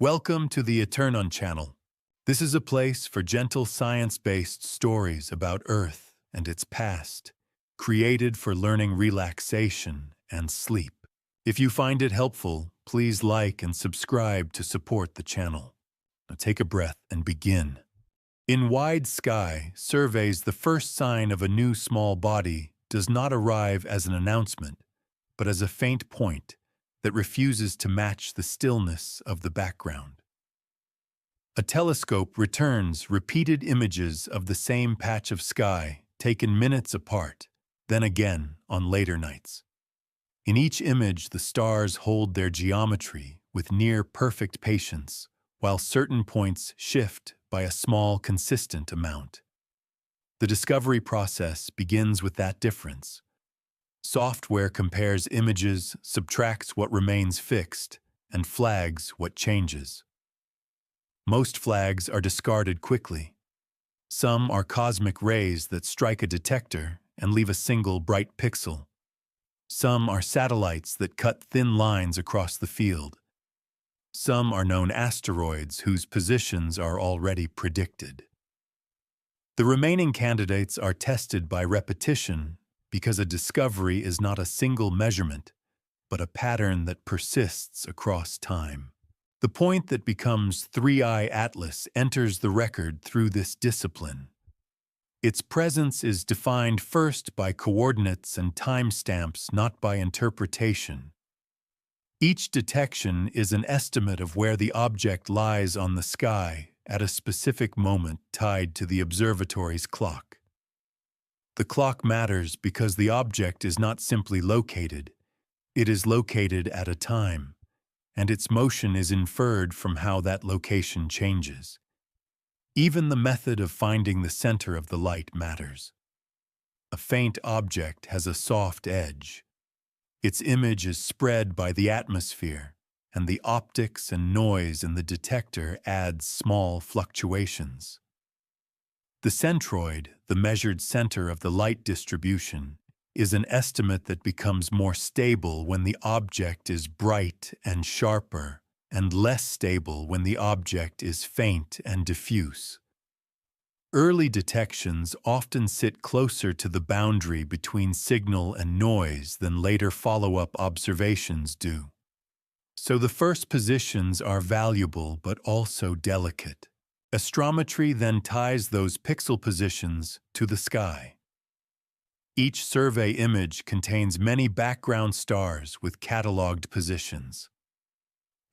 Welcome to the Eternon channel. This is a place for gentle science-based stories about Earth and its past, created for learning relaxation and sleep. If you find it helpful, please like and subscribe to support the channel. Now take a breath and begin. In wide sky, surveys the first sign of a new small body does not arrive as an announcement, but as a faint point that refuses to match the stillness of the background. A telescope returns repeated images of the same patch of sky, taken minutes apart, then again on later nights. In each image, the stars hold their geometry with near-perfect patience, while certain points shift by a small, consistent amount. The discovery process begins with that difference. Software compares images, subtracts what remains fixed, and flags what changes. Most flags are discarded quickly. Some are cosmic rays that strike a detector and leave a single bright pixel. Some are satellites that cut thin lines across the field. Some are known asteroids whose positions are already predicted. The remaining candidates are tested by repetition because a discovery is not a single measurement, but a pattern that persists across time. The point that becomes 3-Eye Atlas enters the record through this discipline. Its presence is defined first by coordinates and timestamps, not by interpretation. Each detection is an estimate of where the object lies on the sky at a specific moment tied to the observatory's clock. The clock matters because the object is not simply located, it is located at a time, and its motion is inferred from how that location changes. Even the method of finding the center of the light matters. A faint object has a soft edge. Its image is spread by the atmosphere, and the optics and noise in the detector adds small fluctuations. The centroid, the measured center of the light distribution, is an estimate that becomes more stable when the object is bright and sharper, and less stable when the object is faint and diffuse. Early detections often sit closer to the boundary between signal and noise than later follow-up observations do. So the first positions are valuable but also delicate. Astrometry then ties those pixel positions to the sky. Each survey image contains many background stars with catalogued positions.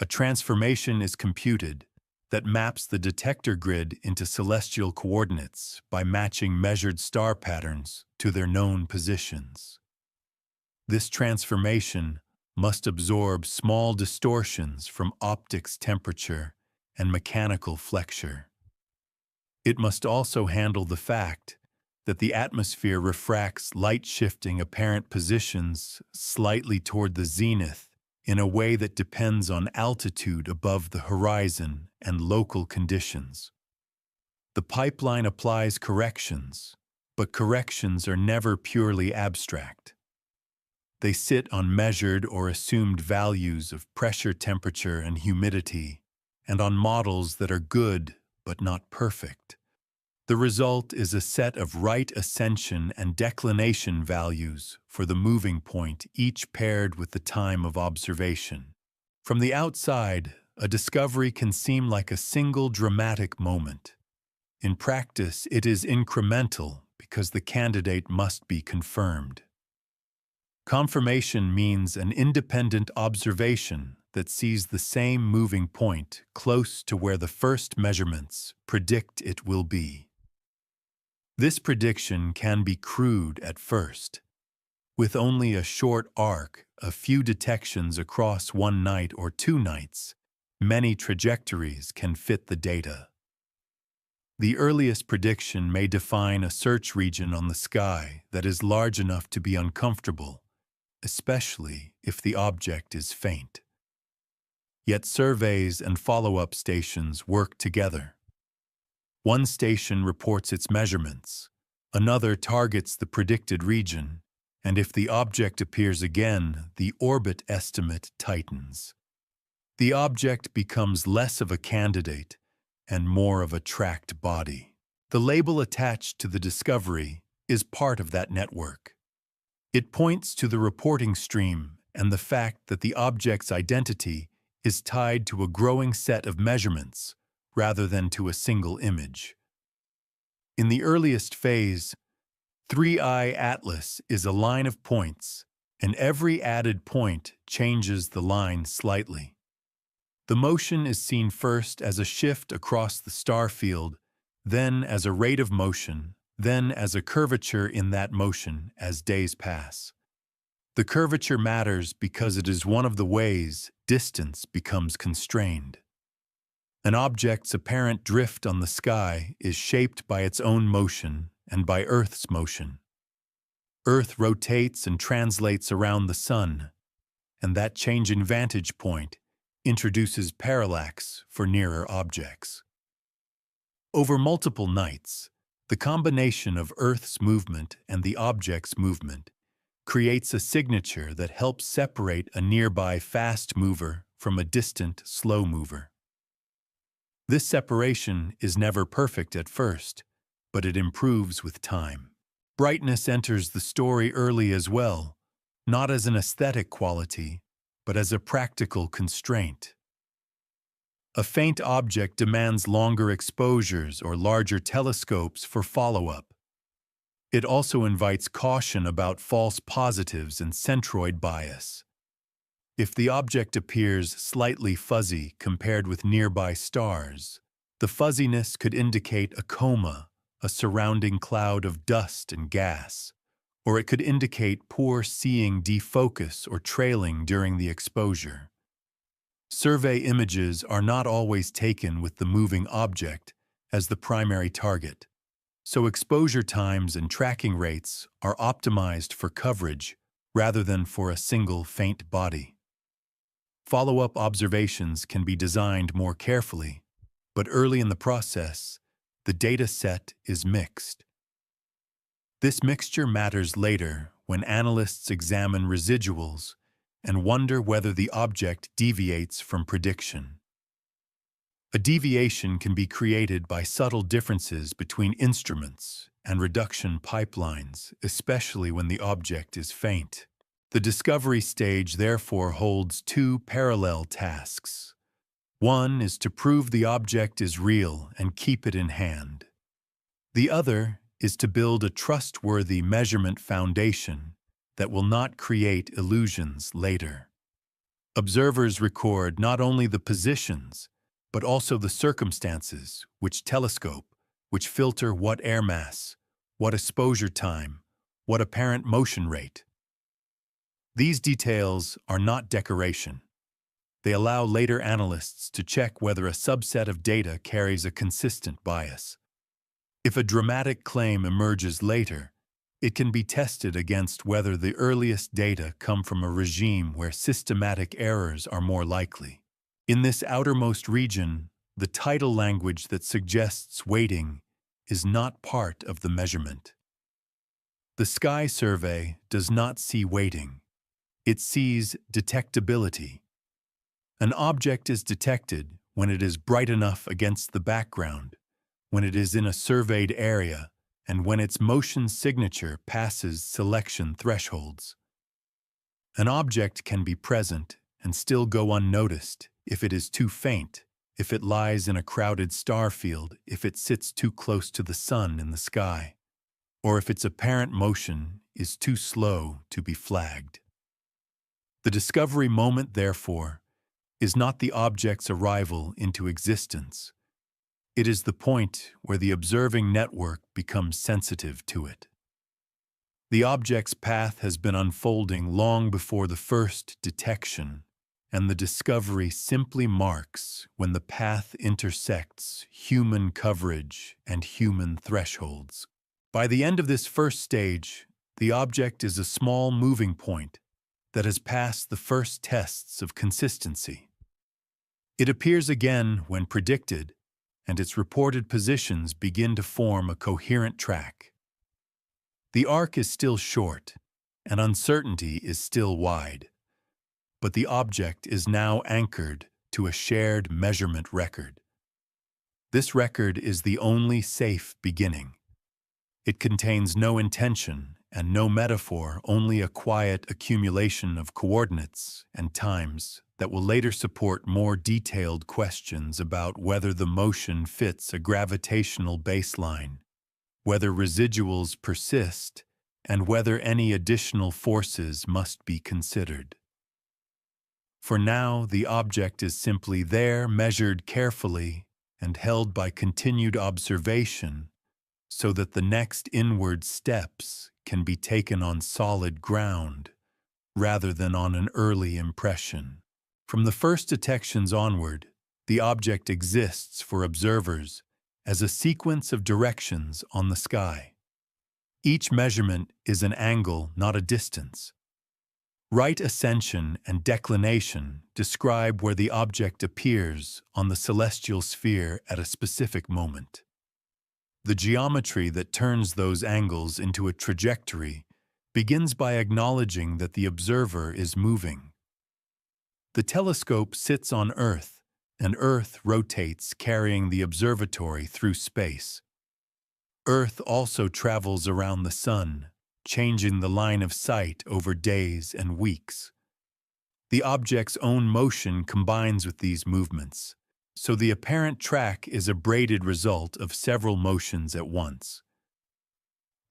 A transformation is computed that maps the detector grid into celestial coordinates by matching measured star patterns to their known positions. This transformation must absorb small distortions from optics temperature and mechanical flexure. It must also handle the fact that the atmosphere refracts light-shifting apparent positions slightly toward the zenith in a way that depends on altitude above the horizon and local conditions. The pipeline applies corrections, but corrections are never purely abstract. They sit on measured or assumed values of pressure, temperature, and humidity, and on models that are good but not perfect. The result is a set of right ascension and declination values for the moving point, each paired with the time of observation. From the outside, a discovery can seem like a single dramatic moment. In practice, it is incremental because the candidate must be confirmed. Confirmation means an independent observation that sees the same moving point close to where the first measurements predict it will be. This prediction can be crude at first. With only a short arc, a few detections across one night or 2 nights, many trajectories can fit the data. The earliest prediction may define a search region on the sky that is large enough to be uncomfortable, especially if the object is faint. Yet surveys and follow-up stations work together. One station reports its measurements, another targets the predicted region, and if the object appears again, the orbit estimate tightens. the object becomes less of a candidate and more of a tracked body. The label attached to the discovery is part of that network. It points to the reporting stream and the fact that the object's identity is tied to a growing set of measurements rather than to a single image. In the earliest phase, 3-eye atlas is a line of points, and every added point changes the line slightly. The motion is seen first as a shift across the star field, then as a rate of motion, then as a curvature in that motion as days pass. The curvature matters because it is one of the ways distance becomes constrained. An object's apparent drift on the sky is shaped by its own motion and by Earth's motion. Earth rotates and translates around the sun, and that change in vantage point introduces parallax for nearer objects. Over multiple nights, the combination of Earth's movement and the object's movement creates a signature that helps separate a nearby fast mover from a distant slow mover. This separation is never perfect at first, but it improves with time. Brightness enters the story early as well, not as an aesthetic quality, but as a practical constraint. A faint object demands longer exposures or larger telescopes for follow-up. It also invites caution about false positives and centroid bias. If the object appears slightly fuzzy compared with nearby stars, the fuzziness could indicate a coma, a surrounding cloud of dust and gas, or it could indicate poor seeing defocus or trailing during the exposure. Survey images are not always taken with the moving object as the primary target, so exposure times and tracking rates are optimized for coverage rather than for a single faint body. Follow-up observations can be designed more carefully, but early in the process, the data set is mixed. This mixture matters later when analysts examine residuals and wonder whether the object deviates from prediction. A deviation can be created by subtle differences between instruments and reduction pipelines, especially when the object is faint. The discovery stage therefore holds two parallel tasks. One is to prove the object is real and keep it in hand. The other is to build a trustworthy measurement foundation that will not create illusions later. Observers record not only the positions, but also the circumstances, which telescope, which filter what air mass, what exposure time, what apparent motion rate. These details are not decoration. They allow later analysts to check whether a subset of data carries a consistent bias. If a dramatic claim emerges later, it can be tested against whether the earliest data come from a regime where systematic errors are more likely. In this outermost region, the tidal language that suggests weighting is not part of the measurement. The sky survey does not see weighting. It sees detectability. An object is detected when it is bright enough against the background, when it is in a surveyed area, and when its motion signature passes selection thresholds. An object can be present and still go unnoticed if it is too faint, if it lies in a crowded star field, if it sits too close to the sun in the sky, or if its apparent motion is too slow to be flagged. The discovery moment, therefore, is not the object's arrival into existence. It is the point where the observing network becomes sensitive to it. The object's path has been unfolding long before the first detection, and the discovery simply marks when the path intersects human coverage and human thresholds. By the end of this first stage, the object is a small moving point that has passed the first tests of consistency. It appears again when predicted, and its reported positions begin to form a coherent track. The arc is still short, and uncertainty is still wide, but the object is now anchored to a shared measurement record. This record is the only safe beginning. It contains no intention and no metaphor, only a quiet accumulation of coordinates and times that will later support more detailed questions about whether the motion fits a gravitational baseline, whether residuals persist, and whether any additional forces must be considered. For now, the object is simply there, measured carefully, and held by continued observation so that the next inward steps can be taken on solid ground rather than on an early impression. From the first detections onward, the object exists for observers as a sequence of directions on the sky. Each measurement is an angle, not a distance. Right ascension and declination describe where the object appears on the celestial sphere at a specific moment. The geometry that turns those angles into a trajectory begins by acknowledging that the observer is moving. The telescope sits on Earth, and Earth rotates, carrying the observatory through space. Earth also travels around the Sun, changing the line of sight over days and weeks. The object's own motion combines with these movements, so the apparent track is a braided result of several motions at once.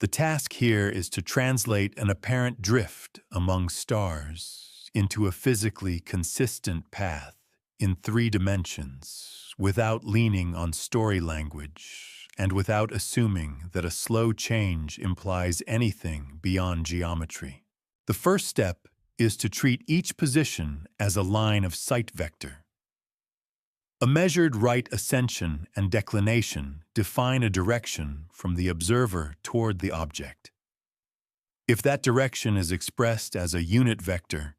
The task here is to translate an apparent drift among stars into a physically consistent path in 3 dimensions, without leaning on story language and without assuming that a slow change implies anything beyond geometry. The first step is to treat each position as a line of sight vector. A measured right ascension and declination define a direction from the observer toward the object. If that direction is expressed as a unit vector,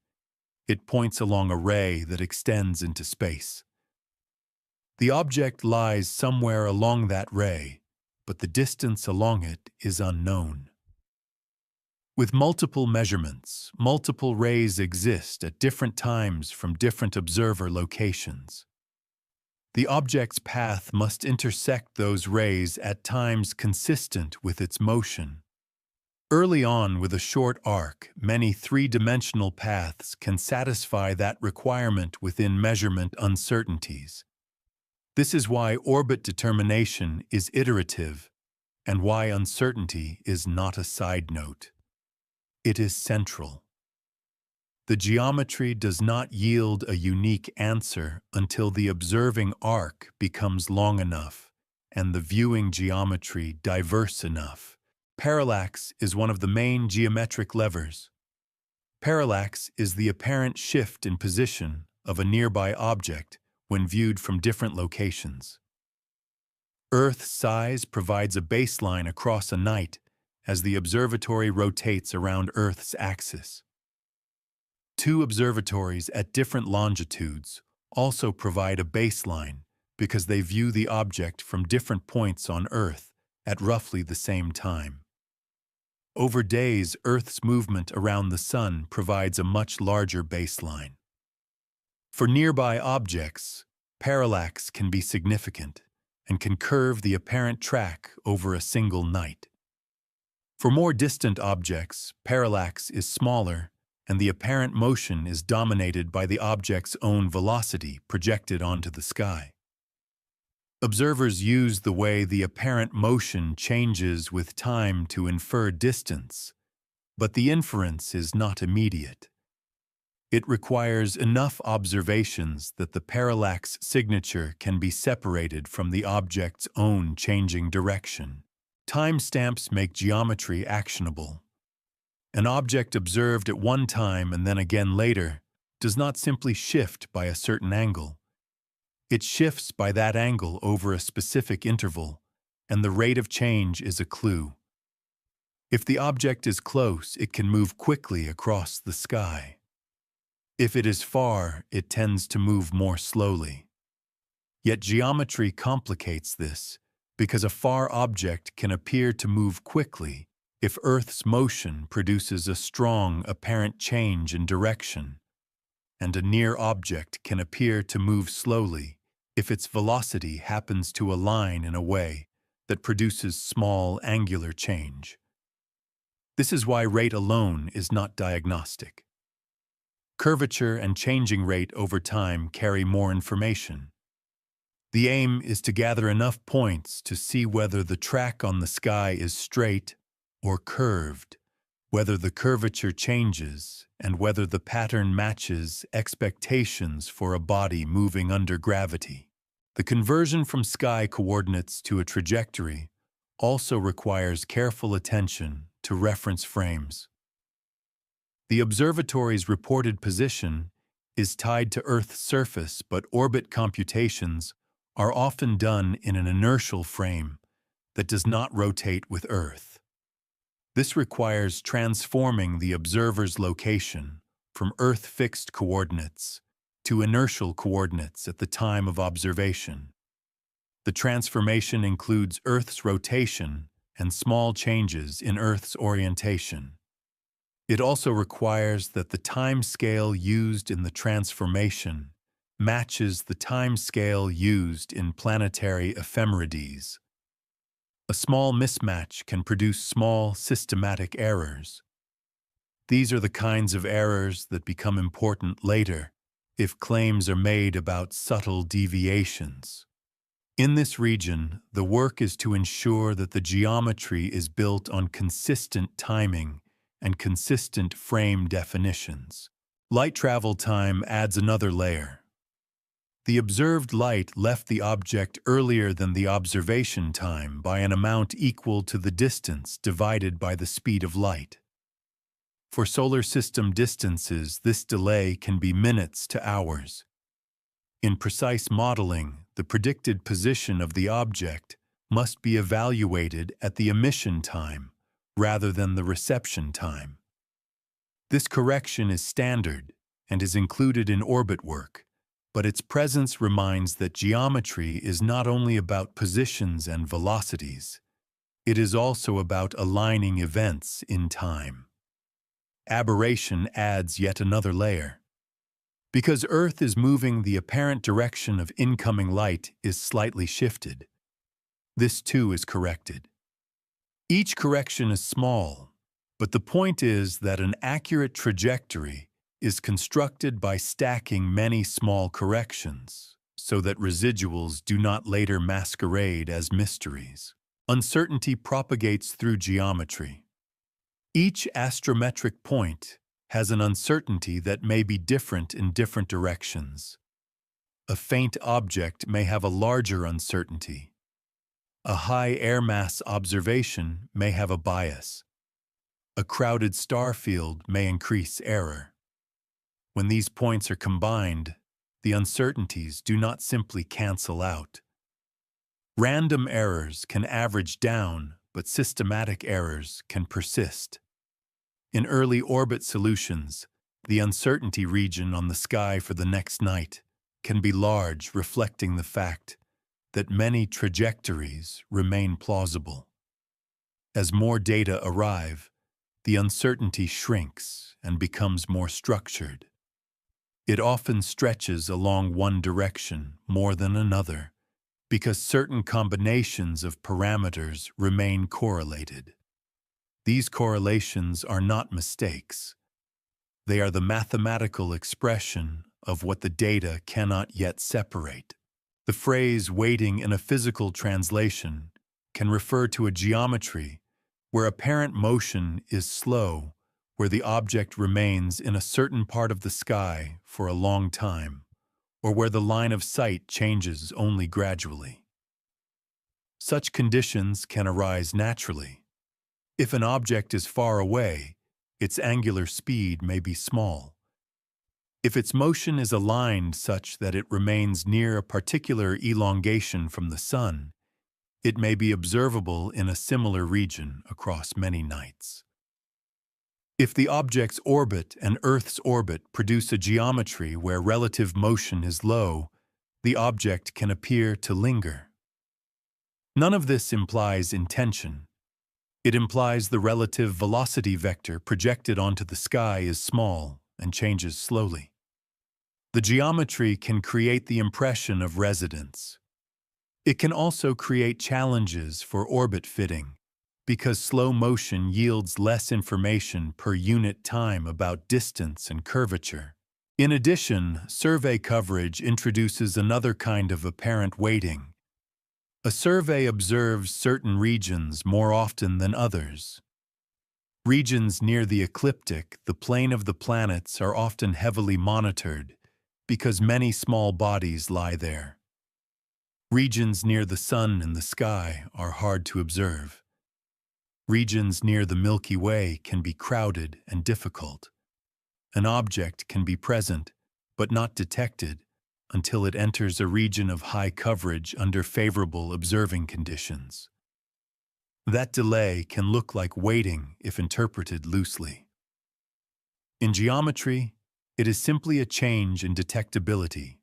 it points along a ray that extends into space. The object lies somewhere along that ray, but the distance along it is unknown. With multiple measurements, multiple rays exist at different times from different observer locations. The object's path must intersect those rays at times consistent with its motion. Early on, with a short arc, many 3-dimensional paths can satisfy that requirement within measurement uncertainties. This is why orbit determination is iterative and why uncertainty is not a side note. It is central. The geometry does not yield a unique answer until the observing arc becomes long enough and the viewing geometry diverse enough. Parallax is one of the main geometric levers. Parallax is the apparent shift in position of a nearby object when viewed from different locations. Earth's size provides a baseline across a night as the observatory rotates around Earth's axis. 2 observatories at different longitudes also provide a baseline because they view the object from different points on Earth at roughly the same time. Over days, Earth's movement around the Sun provides a much larger baseline. For nearby objects, parallax can be significant and can curve the apparent track over a single night. For more distant objects, parallax is smaller and the apparent motion is dominated by the object's own velocity projected onto the sky. Observers use the way the apparent motion changes with time to infer distance, but the inference is not immediate. It requires enough observations that the parallax signature can be separated from the object's own changing direction. Timestamps make geometry actionable. An object observed at one time and then again later does not simply shift by a certain angle. It shifts by that angle over a specific interval, and the rate of change is a clue. If the object is close, it can move quickly across the sky. If it is far, it tends to move more slowly. Yet geometry complicates this, because a far object can appear to move quickly if Earth's motion produces a strong apparent change in direction. and a near object can appear to move slowly if its velocity happens to align in a way that produces small angular change. This is why rate alone is not diagnostic. Curvature and changing rate over time carry more information. The aim is to gather enough points to see whether the track on the sky is straight or curved, whether the curvature changes, and whether the pattern matches expectations for a body moving under gravity. The conversion from sky coordinates to a trajectory also requires careful attention to reference frames. The observatory's reported position is tied to Earth's surface, but orbit computations are often done in an inertial frame that does not rotate with Earth. This requires transforming the observer's location from Earth-fixed coordinates to inertial coordinates at the time of observation. The transformation includes Earth's rotation and small changes in Earth's orientation. It also requires that the time scale used in the transformation matches the time scale used in planetary ephemerides. A small mismatch can produce small systematic errors. These are the kinds of errors that become important later if claims are made about subtle deviations. In this region, the work is to ensure that the geometry is built on consistent timing and consistent frame definitions. Light travel time adds another layer. The observed light left the object earlier than the observation time by an amount equal to the distance divided by the speed of light. For solar system distances, this delay can be minutes to hours. In precise modeling, the predicted position of the object must be evaluated at the emission time rather than the reception time. This correction is standard and is included in orbit work, but its presence reminds that geometry is not only about positions and velocities, it is also about aligning events in time. Aberration adds yet another layer. Because Earth is moving, the apparent direction of incoming light is slightly shifted. This too is corrected. Each correction is small, but the point is that an accurate trajectory is constructed by stacking many small corrections, so that residuals do not later masquerade as mysteries. Uncertainty propagates through geometry. Each astrometric point has an uncertainty that may be different in different directions. A faint object may have a larger uncertainty. A high air mass observation may have a bias. A crowded star field may increase error. When these points are combined, the uncertainties do not simply cancel out. Random errors can average down, but systematic errors can persist. In early orbit solutions, the uncertainty region on the sky for the next night can be large, reflecting the fact that many trajectories remain plausible. As more data arrive, the uncertainty shrinks and becomes more structured. It often stretches along one direction more than another, because certain combinations of parameters remain correlated. These correlations are not mistakes. They are the mathematical expression of what the data cannot yet separate. The phrase "waiting in a physical translation" can refer to a geometry where apparent motion is slow, where the object remains in a certain part of the sky for a long time, or where the line of sight changes only gradually. Such conditions can arise naturally. If an object is far away, its angular speed may be small. If its motion is aligned such that it remains near a particular elongation from the Sun, it may be observable in a similar region across many nights. If the object's orbit and Earth's orbit produce a geometry where relative motion is low, the object can appear to linger. None of this implies intention. It implies the relative velocity vector projected onto the sky is small and changes slowly. The geometry can create the impression of residence. It can also create challenges for orbit fitting, because slow motion yields less information per unit time about distance and curvature. In addition, survey coverage introduces another kind of apparent weighting. A survey observes certain regions more often than others. Regions near the ecliptic, the plane of the planets, are often heavily monitored because many small bodies lie there. Regions near the sun and the sky are hard to observe. Regions near the Milky Way can be crowded and difficult. An object can be present, but not detected, until it enters a region of high coverage under favorable observing conditions. That delay can look like waiting if interpreted loosely. In geometry, it is simply a change in detectability.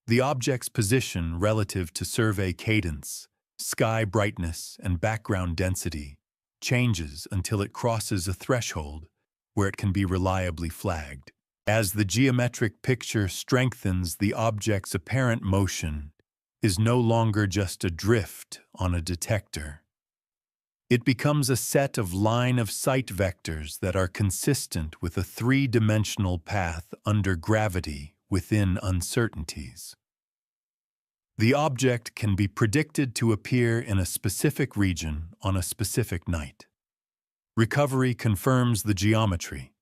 The object's position relative to survey cadence, sky brightness, and background density changes until it crosses a threshold where it can be reliably flagged. As the geometric picture strengthens, the object's apparent motion is no longer just a drift on a detector. It becomes a set of line-of-sight vectors that are consistent with a three-dimensional path under gravity within uncertainties. The object can be predicted to appear in a specific region on a specific night. Recovery confirms the geometry.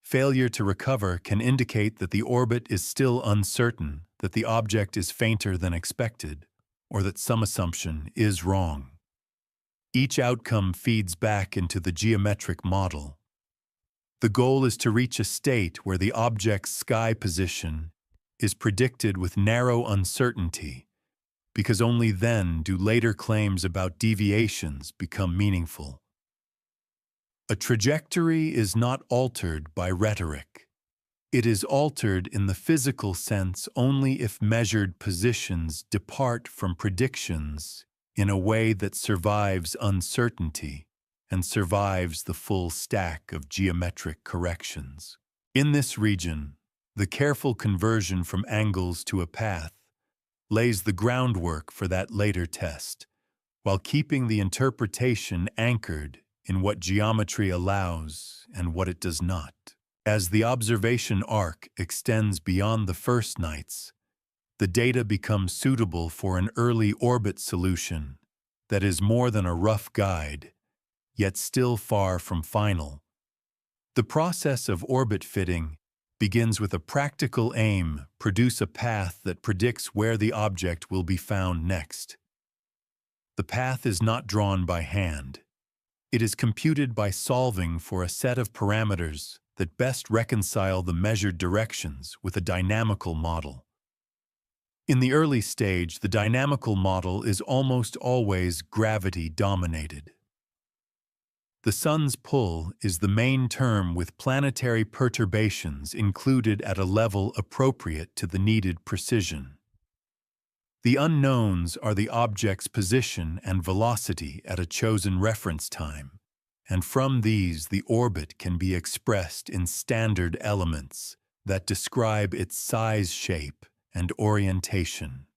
Failure to recover can indicate that the orbit is still uncertain, that the object is fainter than expected, or that some assumption is wrong. Each outcome feeds back into the geometric model. The goal is to reach a state where the object's sky position is predicted with narrow uncertainty, because only then do later claims about deviations become meaningful. A trajectory is not altered by rhetoric. It is altered in the physical sense only if measured positions depart from predictions in a way that survives uncertainty and survives the full stack of geometric corrections. In this region, the careful conversion from angles to a path lays the groundwork for that later test, while keeping the interpretation anchored in what geometry allows and what it does not. As the observation arc extends beyond the first nights, the data becomes suitable for an early orbit solution that is more than a rough guide, yet still far from final. The process of orbit fitting begins with a practical aim: produce a path that predicts where the object will be found next. The path is not drawn by hand. It is computed by solving for a set of parameters that best reconcile the measured directions with a dynamical model. In the early stage, the dynamical model is almost always gravity-dominated. The sun's pull is the main term, with planetary perturbations included at a level appropriate to the needed precision. The unknowns are the object's position and velocity at a chosen reference time, and from these the orbit can be expressed in standard elements that describe its size, shape, and orientation.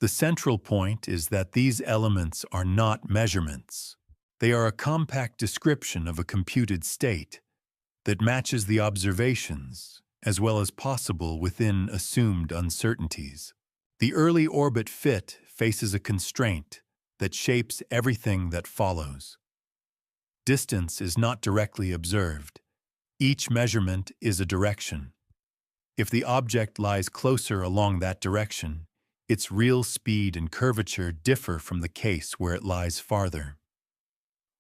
The central point is that these elements are not measurements. They are a compact description of a computed state that matches the observations as well as possible within assumed uncertainties. The early orbit fit faces a constraint that shapes everything that follows. Distance is not directly observed. Each measurement is a direction. If the object lies closer along that direction, its real speed and curvature differ from the case where it lies farther.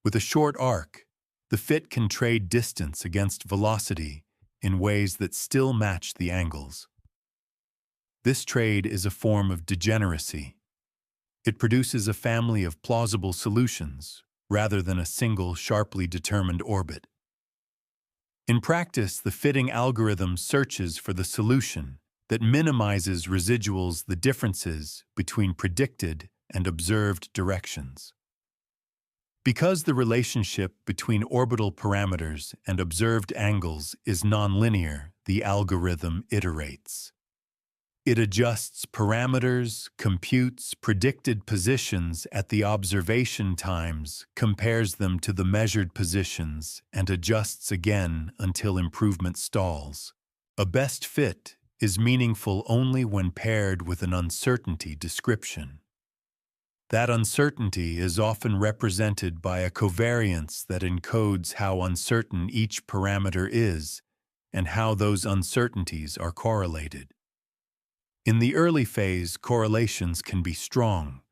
With a short arc, the fit can trade distance against velocity in ways that still match the angles. This trade is a form of degeneracy. It produces a family of plausible solutions rather than a single sharply determined orbit. In practice, the fitting algorithm searches for the solution that minimizes residuals, the differences between predicted and observed directions. Because the relationship between orbital parameters and observed angles is nonlinear, the algorithm iterates. It adjusts parameters, computes predicted positions at the observation times, compares them to the measured positions, and adjusts again until improvement stalls. A best fit is meaningful only when paired with an uncertainty description. That uncertainty is often represented by a covariance that encodes how uncertain each parameter is and how those uncertainties are correlated. In the early phase, correlations can be strong.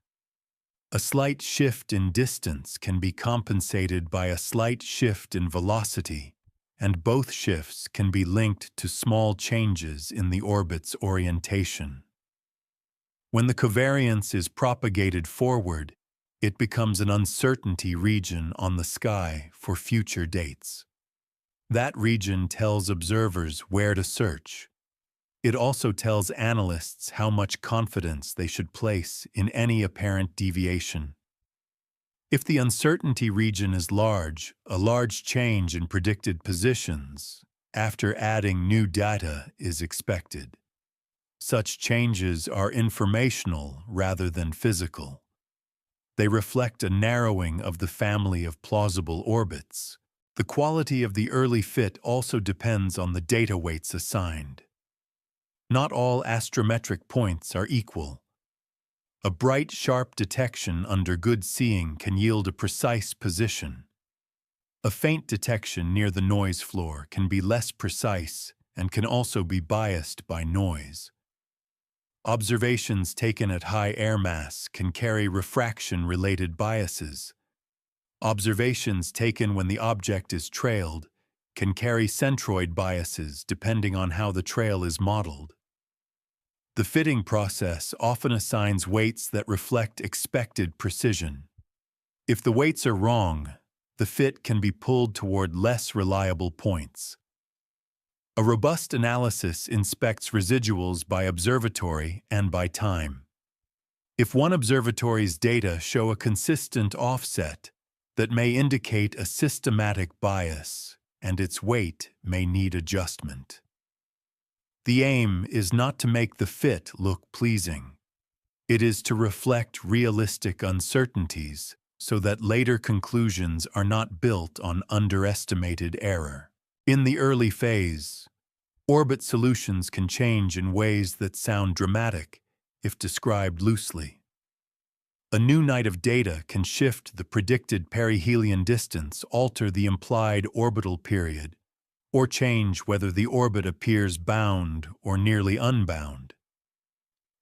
A slight shift in distance can be compensated by a slight shift in velocity, and both shifts can be linked to small changes in the orbit's orientation. When the covariance is propagated forward, it becomes an uncertainty region on the sky for future dates. That region tells observers where to search. It also tells analysts how much confidence they should place in any apparent deviation. If the uncertainty region is large, a large change in predicted positions after adding new data is expected. Such changes are informational rather than physical. They reflect a narrowing of the family of plausible orbits. The quality of the early fit also depends on the data weights assigned. Not all astrometric points are equal. A bright, sharp detection under good seeing can yield a precise position. A faint detection near the noise floor can be less precise and can also be biased by noise. Observations taken at high air mass can carry refraction-related biases. Observations taken when the object is trailed can carry centroid biases depending on how the trail is modeled. The fitting process often assigns weights that reflect expected precision. If the weights are wrong, the fit can be pulled toward less reliable points. A robust analysis inspects residuals by observatory and by time. If one observatory's data show a consistent offset, that may indicate a systematic bias, and its weight may need adjustment. The aim is not to make the fit look pleasing. It is to reflect realistic uncertainties so that later conclusions are not built on underestimated error. In the early phase, orbit solutions can change in ways that sound dramatic if described loosely. A new night of data can shift the predicted perihelion distance, alter the implied orbital period, or change whether the orbit appears bound or nearly unbound.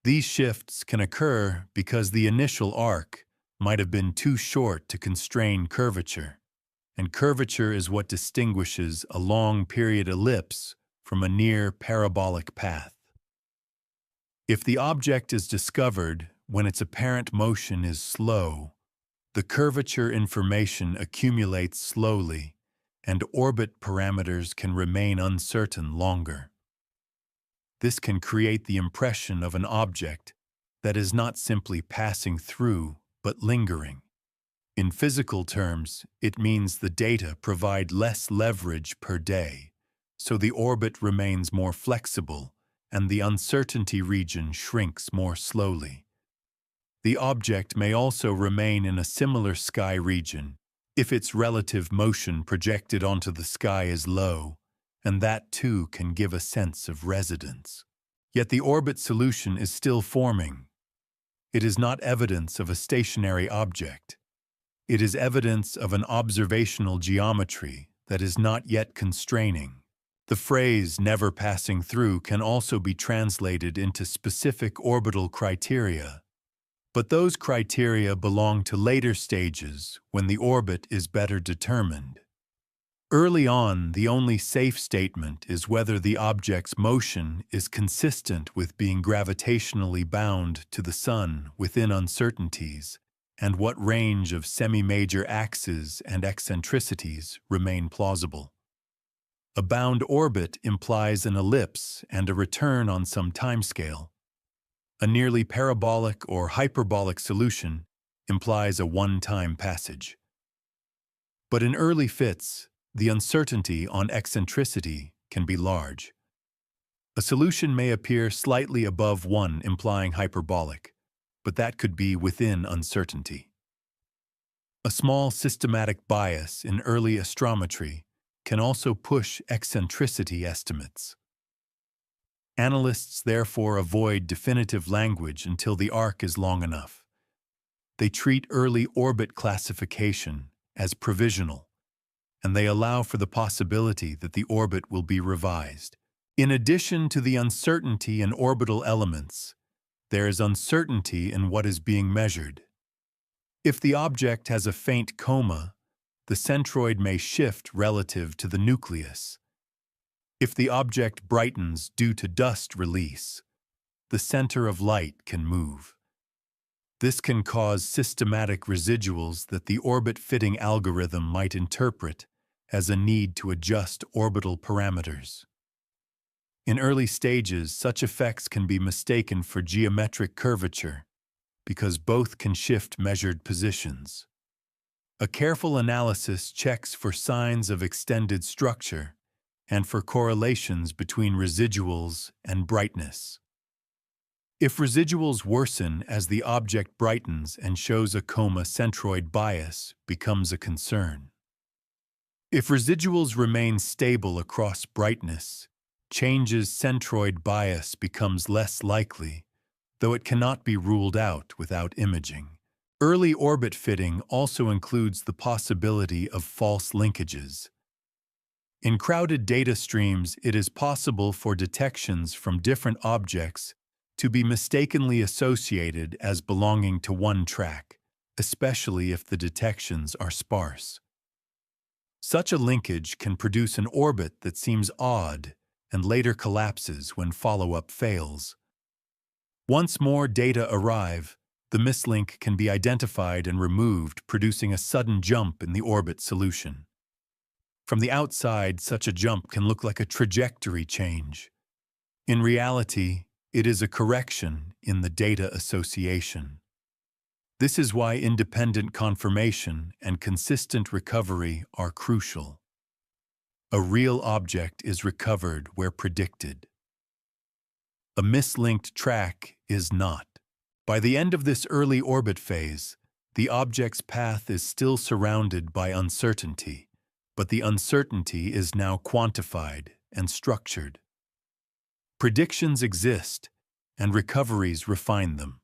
These shifts can occur because the initial arc might have been too short to constrain curvature, and curvature is what distinguishes a long-period ellipse from a near parabolic path. If the object is discovered when its apparent motion is slow, the curvature information accumulates slowly, and orbit parameters can remain uncertain longer. This can create the impression of an object that is not simply passing through, but lingering. In physical terms, it means the data provide less leverage per day, so the orbit remains more flexible and the uncertainty region shrinks more slowly. The object may also remain in a similar sky region if its relative motion projected onto the sky is low, and that too can give a sense of residence. Yet the orbit solution is still forming. It is not evidence of a stationary object. It is evidence of an observational geometry that is not yet constraining. The phrase "never passing through" can also be translated into specific orbital criteria. But those criteria belong to later stages when the orbit is better determined. Early on, the only safe statement is whether the object's motion is consistent with being gravitationally bound to the Sun within uncertainties, and what range of semi-major axes and eccentricities remain plausible. A bound orbit implies an ellipse and a return on some timescale. A nearly parabolic or hyperbolic solution implies a one-time passage. But in early fits, the uncertainty on eccentricity can be large. A solution may appear slightly above 1, implying hyperbolic, but that could be within uncertainty. A small systematic bias in early astrometry can also push eccentricity estimates. Analysts therefore avoid definitive language until the arc is long enough. They treat early orbit classification as provisional, and they allow for the possibility that the orbit will be revised. In addition to the uncertainty in orbital elements, there is uncertainty in what is being measured. If the object has a faint coma, the centroid may shift relative to the nucleus. If the object brightens due to dust release, the center of light can move. This can cause systematic residuals that the orbit-fitting algorithm might interpret as a need to adjust orbital parameters. In early stages, such effects can be mistaken for geometric curvature because both can shift measured positions. A careful analysis checks for signs of extended structure and for correlations between residuals and brightness. If residuals worsen as the object brightens and shows a coma, centroid bias becomes a concern. If residuals remain stable across brightness, changes centroid bias becomes less likely, though it cannot be ruled out without imaging. Early orbit fitting also includes the possibility of false linkages. In crowded data streams, it is possible for detections from different objects to be mistakenly associated as belonging to one track, especially if the detections are sparse. Such a linkage can produce an orbit that seems odd and later collapses when follow-up fails. Once more data arrive, the mislink can be identified and removed, producing a sudden jump in the orbit solution. From the outside, such a jump can look like a trajectory change. In reality, it is a correction in the data association. This is why independent confirmation and consistent recovery are crucial. A real object is recovered where predicted. A mislinked track is not. By the end of this early orbit phase, the object's path is still surrounded by uncertainty, but the uncertainty is now quantified and structured. Predictions exist, and recoveries refine them.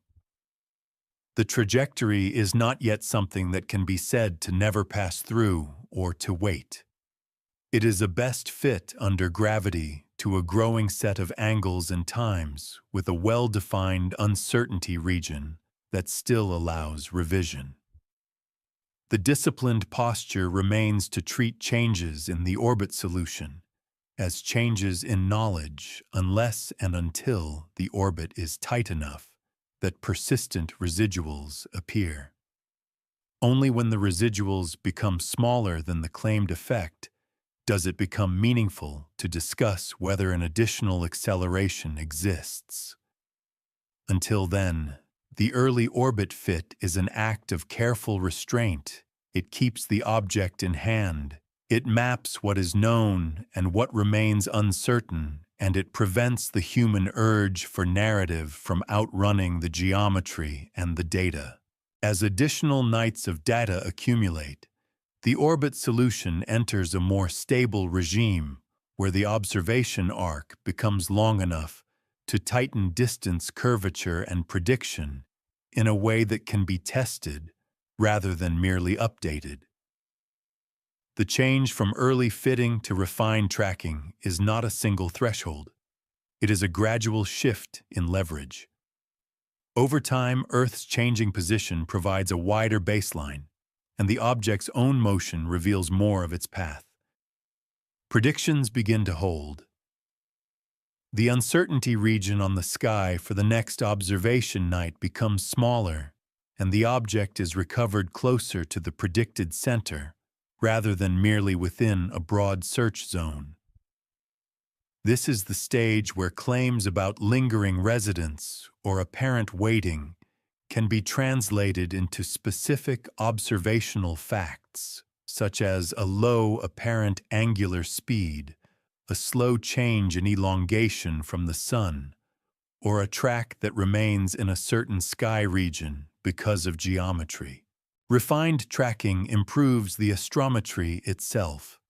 The trajectory is not yet something that can be said to never pass through or to wait. It is a best fit under gravity to a growing set of angles and times with a well-defined uncertainty region that still allows revision. The disciplined posture remains to treat changes in the orbit solution as changes in knowledge unless and until the orbit is tight enough that persistent residuals appear. Only when the residuals become smaller than the claimed effect does it become meaningful to discuss whether an additional acceleration exists. Until then, the early orbit fit is an act of careful restraint. It keeps the object in hand. It maps what is known and what remains uncertain, and it prevents the human urge for narrative from outrunning the geometry and the data. As additional nights of data accumulate, the orbit solution enters a more stable regime where the observation arc becomes long enough to tighten distance, curvature, and prediction in a way that can be tested rather than merely updated. The change from early fitting to refined tracking is not a single threshold. It is a gradual shift in leverage. Over time, Earth's changing position provides a wider baseline, and the object's own motion reveals more of its path. Predictions begin to hold. The uncertainty region on the sky for the next observation night becomes smaller, and the object is recovered closer to the predicted center, rather than merely within a broad search zone. This is the stage where claims about lingering residence or apparent waiting can be translated into specific observational facts, such as a low apparent angular speed, a slow change in elongation from the sun, or a track that remains in a certain sky region because of geometry. Refined tracking improves the astrometry itself.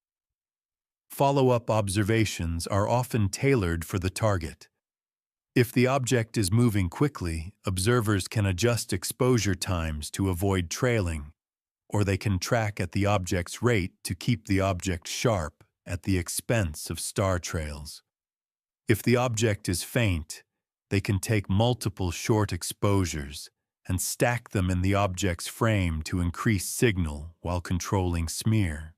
Follow-up observations are often tailored for the target. If the object is moving quickly, observers can adjust exposure times to avoid trailing, or they can track at the object's rate to keep the object sharp at the expense of star trails. If the object is faint, they can take multiple short exposures and stack them in the object's frame to increase signal while controlling smear.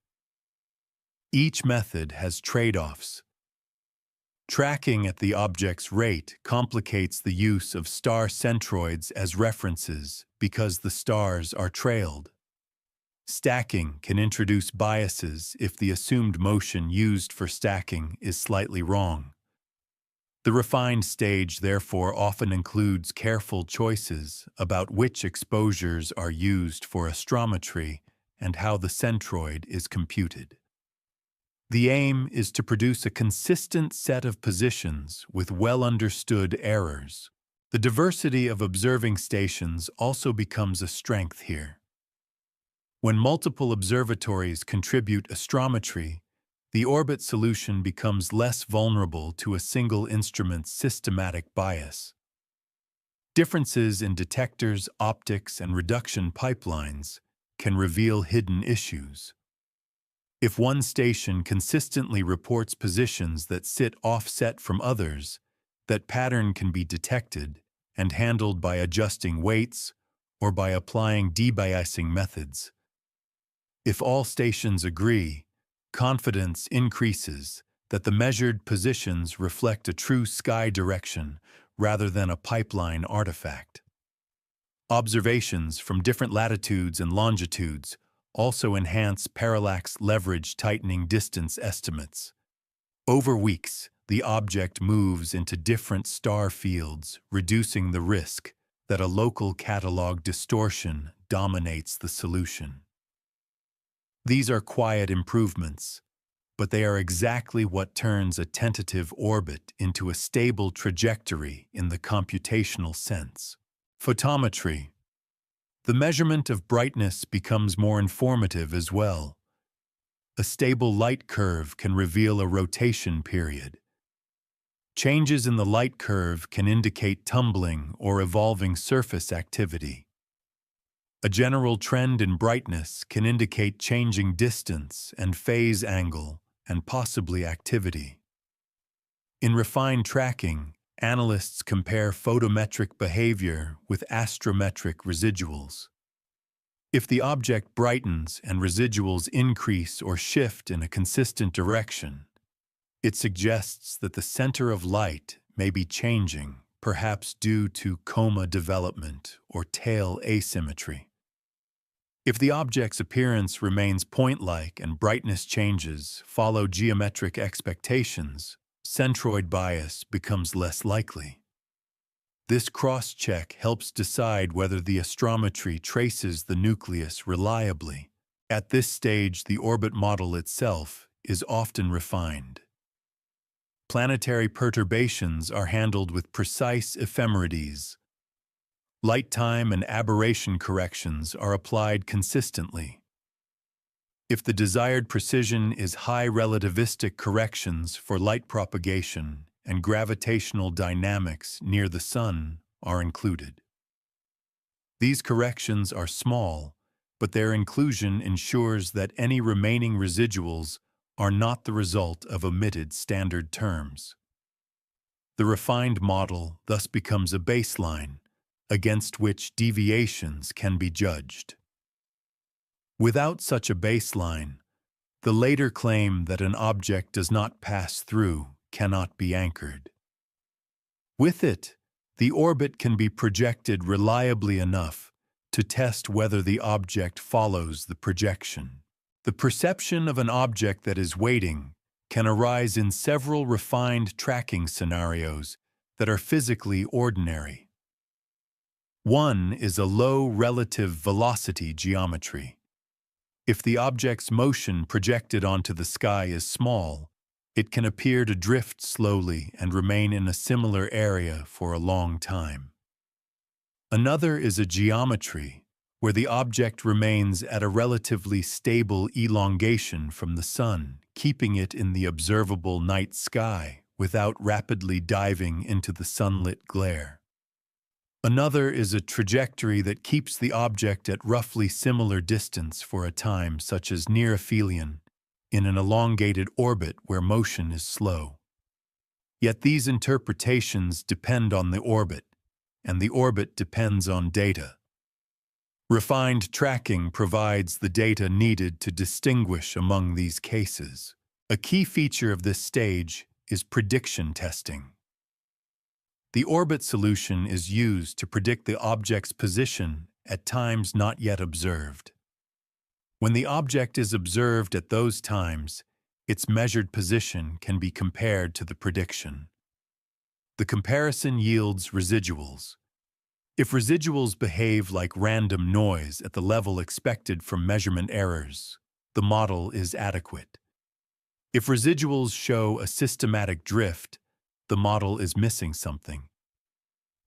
Each method has trade-offs. Tracking at the object's rate complicates the use of star centroids as references because the stars are trailed. Stacking can introduce biases if the assumed motion used for stacking is slightly wrong. The refined stage therefore often includes careful choices about which exposures are used for astrometry and how the centroid is computed. The aim is to produce a consistent set of positions with well-understood errors. The diversity of observing stations also becomes a strength here. When multiple observatories contribute astrometry, the orbit solution becomes less vulnerable to a single instrument's systematic bias. Differences in detectors, optics, and reduction pipelines can reveal hidden issues. If one station consistently reports positions that sit offset from others, that pattern can be detected and handled by adjusting weights or by applying debiasing methods. If all stations agree, confidence increases that the measured positions reflect a true sky direction rather than a pipeline artifact. Observations from different latitudes and longitudes also enhance parallax leverage tightening distance estimates. Over weeks, the object moves into different star fields, reducing the risk that a local catalog distortion dominates the solution. These are quiet improvements, but they are exactly what turns a tentative orbit into a stable trajectory in the computational sense. Photometry. The measurement of brightness becomes more informative as well. A stable light curve can reveal a rotation period. Changes in the light curve can indicate tumbling or evolving surface activity. A general trend in brightness can indicate changing distance and phase angle and possibly activity. In refined tracking, analysts compare photometric behavior with astrometric residuals. If the object brightens and residuals increase or shift in a consistent direction, it suggests that the center of light may be changing, perhaps due to coma development or tail asymmetry. If the object's appearance remains point-like and brightness changes follow geometric expectations, centroid bias becomes less likely. This cross-check helps decide whether the astrometry traces the nucleus reliably. At this stage, the orbit model itself is often refined. Planetary perturbations are handled with precise ephemerides. Light time and aberration corrections are applied consistently. If the desired precision is high relativistic corrections for light propagation and gravitational dynamics near the Sun are included. These corrections are small, but their inclusion ensures that any remaining residuals are not the result of omitted standard terms. The refined model thus becomes a baseline against which deviations can be judged. Without such a baseline, the later claim that an object does not pass through cannot be anchored. With it, the orbit can be projected reliably enough to test whether the object follows the projection. The perception of an object that is waiting can arise in several refined tracking scenarios that are physically ordinary. One is a low relative velocity geometry. If the object's motion projected onto the sky is small, it can appear to drift slowly and remain in a similar area for a long time. Another is a geometry, where the object remains at a relatively stable elongation from the sun, keeping it in the observable night sky without rapidly diving into the sunlit glare. Another is a trajectory that keeps the object at roughly similar distance for a time, such as near aphelion, in an elongated orbit where motion is slow. Yet these interpretations depend on the orbit, and the orbit depends on data. Refined tracking provides the data needed to distinguish among these cases. A key feature of this stage is prediction testing. The orbit solution is used to predict the object's position at times not yet observed. When the object is observed at those times, its measured position can be compared to the prediction. The comparison yields residuals. If residuals behave like random noise at the level expected from measurement errors, the model is adequate. If residuals show a systematic drift, the model is missing something.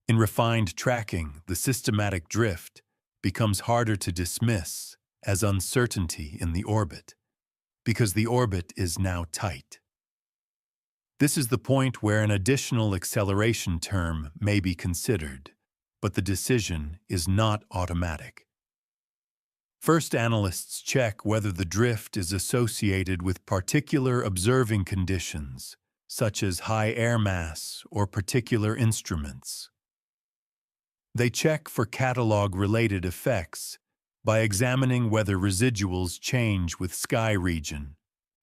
In refined tracking, the systematic drift becomes harder to dismiss as uncertainty in the orbit, because the orbit is now tight. This is the point where an additional acceleration term may be considered, but the decision is not automatic. First, analysts check whether the drift is associated with particular observing conditions, such as high air mass or particular instruments. They check for catalog-related effects by examining whether residuals change with sky region.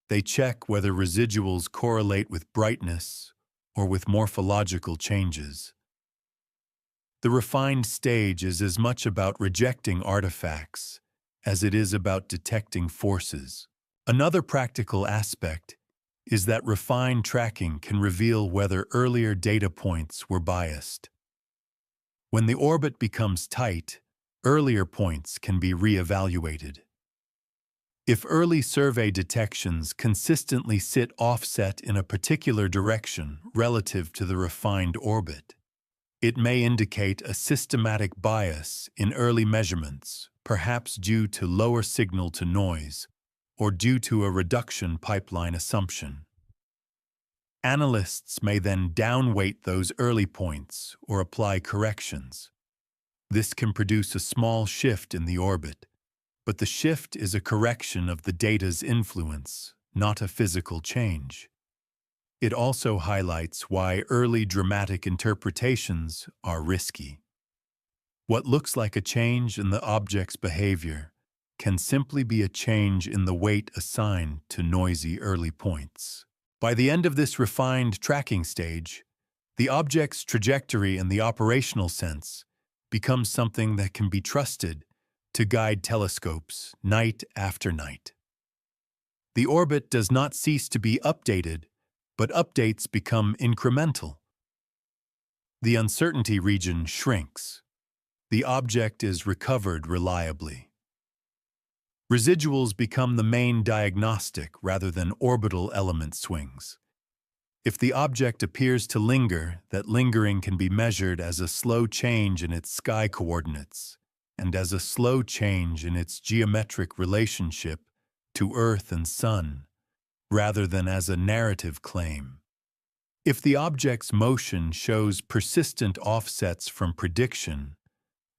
They check whether residuals correlate with brightness or with morphological changes. The refined stage is as much about rejecting artifacts as it is about detecting forces. Another practical aspect is that refined tracking can reveal whether earlier data points were biased. When the orbit becomes tight, earlier points can be re-evaluated. If early survey detections consistently sit offset in a particular direction relative to the refined orbit, it may indicate a systematic bias in early measurements, perhaps due to lower signal-to-noise or due to a reduction pipeline assumption. Analysts may then downweight those early points or apply corrections. This can produce a small shift in the orbit, but the shift is a correction of the data's influence, not a physical change. It also highlights why early dramatic interpretations are risky. What looks like a change in the object's behavior can simply be a change in the weight assigned to noisy early points. By the end of this refined tracking stage, the object's trajectory in the operational sense becomes something that can be trusted to guide telescopes night after night. The orbit does not cease to be updated, but updates become incremental. The uncertainty region shrinks. The object is recovered reliably. Residuals become the main diagnostic rather than orbital element swings. If the object appears to linger, that lingering can be measured as a slow change in its sky coordinates and as a slow change in its geometric relationship to Earth and Sun, rather than as a narrative claim. If the object's motion shows persistent offsets from prediction,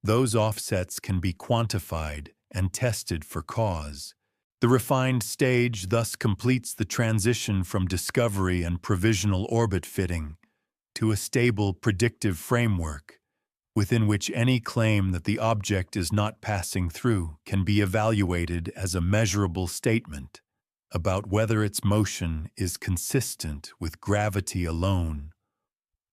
those offsets can be quantified and tested for cause. The refined stage thus completes the transition from discovery and provisional orbit fitting to a stable predictive framework, within which any claim that the object is not passing through can be evaluated as a measurable statement about whether its motion is consistent with gravity alone,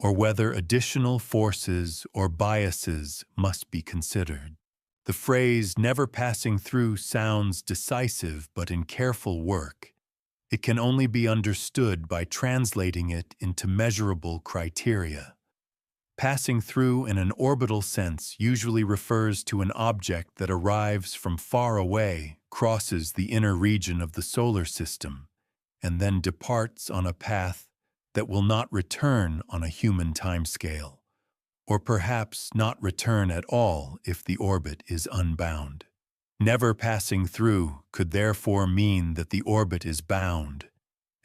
or whether additional forces or biases must be considered. The phrase "never passing through" sounds decisive, but in careful work, it can only be understood by translating it into measurable criteria. Passing through in an orbital sense usually refers to an object that arrives from far away, crosses the inner region of the solar system, and then departs on a path that will not return on a human timescale, or perhaps not return at all if the orbit is unbound. Never passing through could therefore mean that the orbit is bound,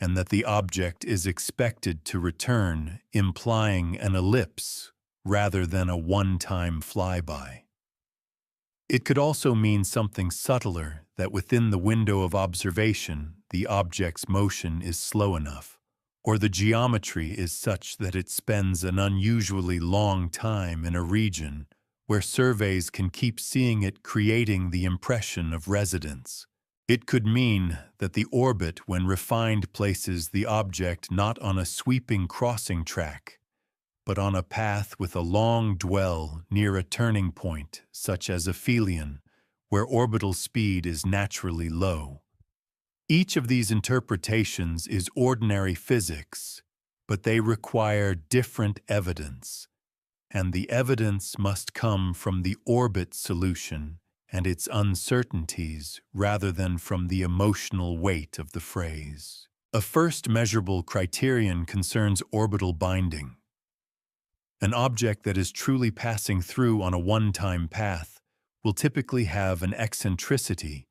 and that the object is expected to return, implying an ellipse rather than a one-time flyby. It could also mean something subtler, that within the window of observation, the object's motion is slow enough, or the geometry is such that it spends an unusually long time in a region where surveys can keep seeing it, creating the impression of residence. It could mean that the orbit, when refined, places the object not on a sweeping crossing track, but on a path with a long dwell near a turning point, such as aphelion, where orbital speed is naturally low. Each of these interpretations is ordinary physics, but they require different evidence, and the evidence must come from the orbit solution and its uncertainties rather than from the emotional weight of the phrase. A first measurable criterion concerns orbital binding. An object that is truly passing through on a one-time path will typically have an eccentricity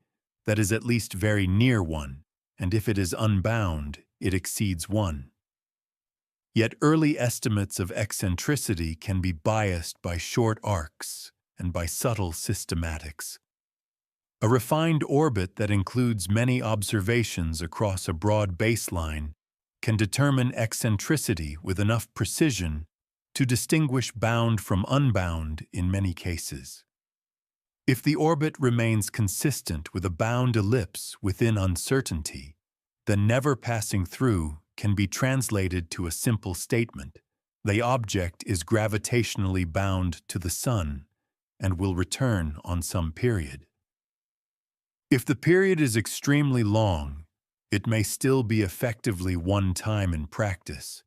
that is at least very near 1, and if it is unbound, it exceeds 1. Yet early estimates of eccentricity can be biased by short arcs and by subtle systematics. A refined orbit that includes many observations across a broad baseline can determine eccentricity with enough precision to distinguish bound from unbound in many cases. If the orbit remains consistent with a bound ellipse within uncertainty, then never passing through can be translated to a simple statement: the object is gravitationally bound to the Sun and will return on some period. If the period is extremely long, it may still be effectively one time in practice,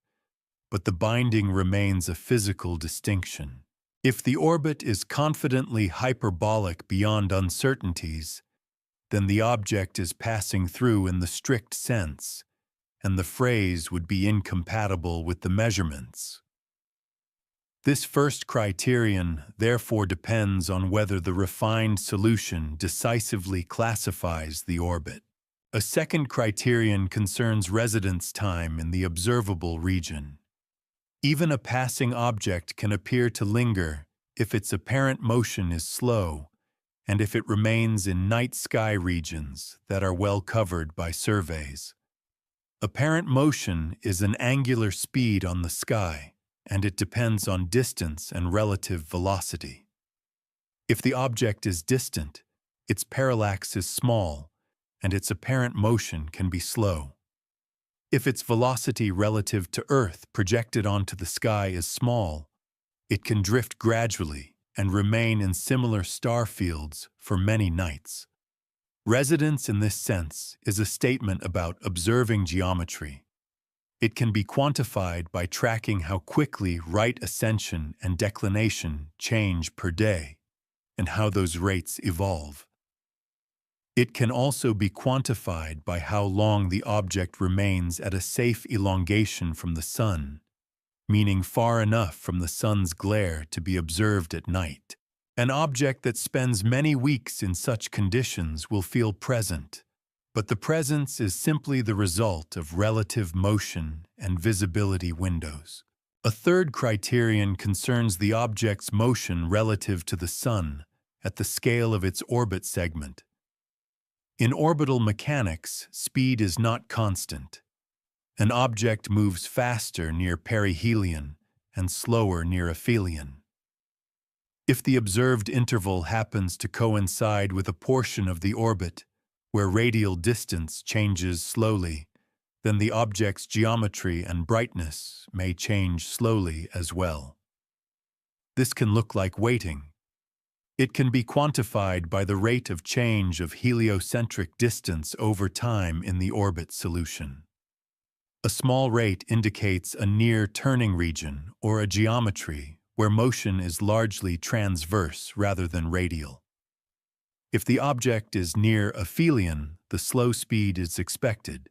but the binding remains a physical distinction. If the orbit is confidently hyperbolic beyond uncertainties, then the object is passing through in the strict sense, and the phrase would be incompatible with the measurements. This first criterion therefore depends on whether the refined solution decisively classifies the orbit. A second criterion concerns residence time in the observable region. Even a passing object can appear to linger if its apparent motion is slow and if it remains in night sky regions that are well covered by surveys. Apparent motion is an angular speed on the sky, and it depends on distance and relative velocity. If the object is distant, its parallax is small, and its apparent motion can be slow. If its velocity relative to Earth projected onto the sky is small, it can drift gradually and remain in similar star fields for many nights. Residence in this sense is a statement about observing geometry. It can be quantified by tracking how quickly right ascension and declination change per day, and how those rates evolve. It can also be quantified by how long the object remains at a safe elongation from the Sun, meaning far enough from the Sun's glare to be observed at night. An object that spends many weeks in such conditions will feel present, but the presence is simply the result of relative motion and visibility windows. A third criterion concerns the object's motion relative to the Sun at the scale of its orbit segment. In orbital mechanics, speed is not constant. An object moves faster near perihelion and slower near aphelion. If the observed interval happens to coincide with a portion of the orbit where radial distance changes slowly, then the object's geometry and brightness may change slowly as well. This can look like weighting. It can be quantified by the rate of change of heliocentric distance over time in the orbit solution. A small rate indicates a near turning region or a geometry where motion is largely transverse rather than radial. If the object is near aphelion, the slow speed is expected.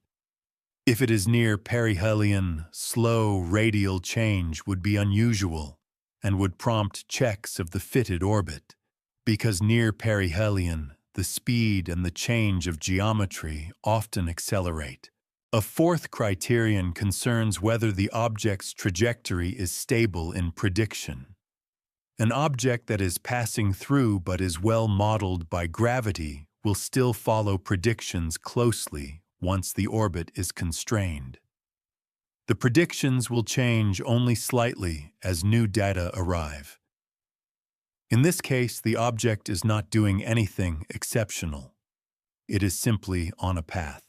If it is near perihelion, slow radial change would be unusual and would prompt checks of the fitted orbit, because near perihelion, the speed and the change of geometry often accelerate. A fourth criterion concerns whether the object's trajectory is stable in prediction. An object that is passing through but is well modeled by gravity will still follow predictions closely once the orbit is constrained. The predictions will change only slightly as new data arrive. In this case, the object is not doing anything exceptional. It is simply on a path.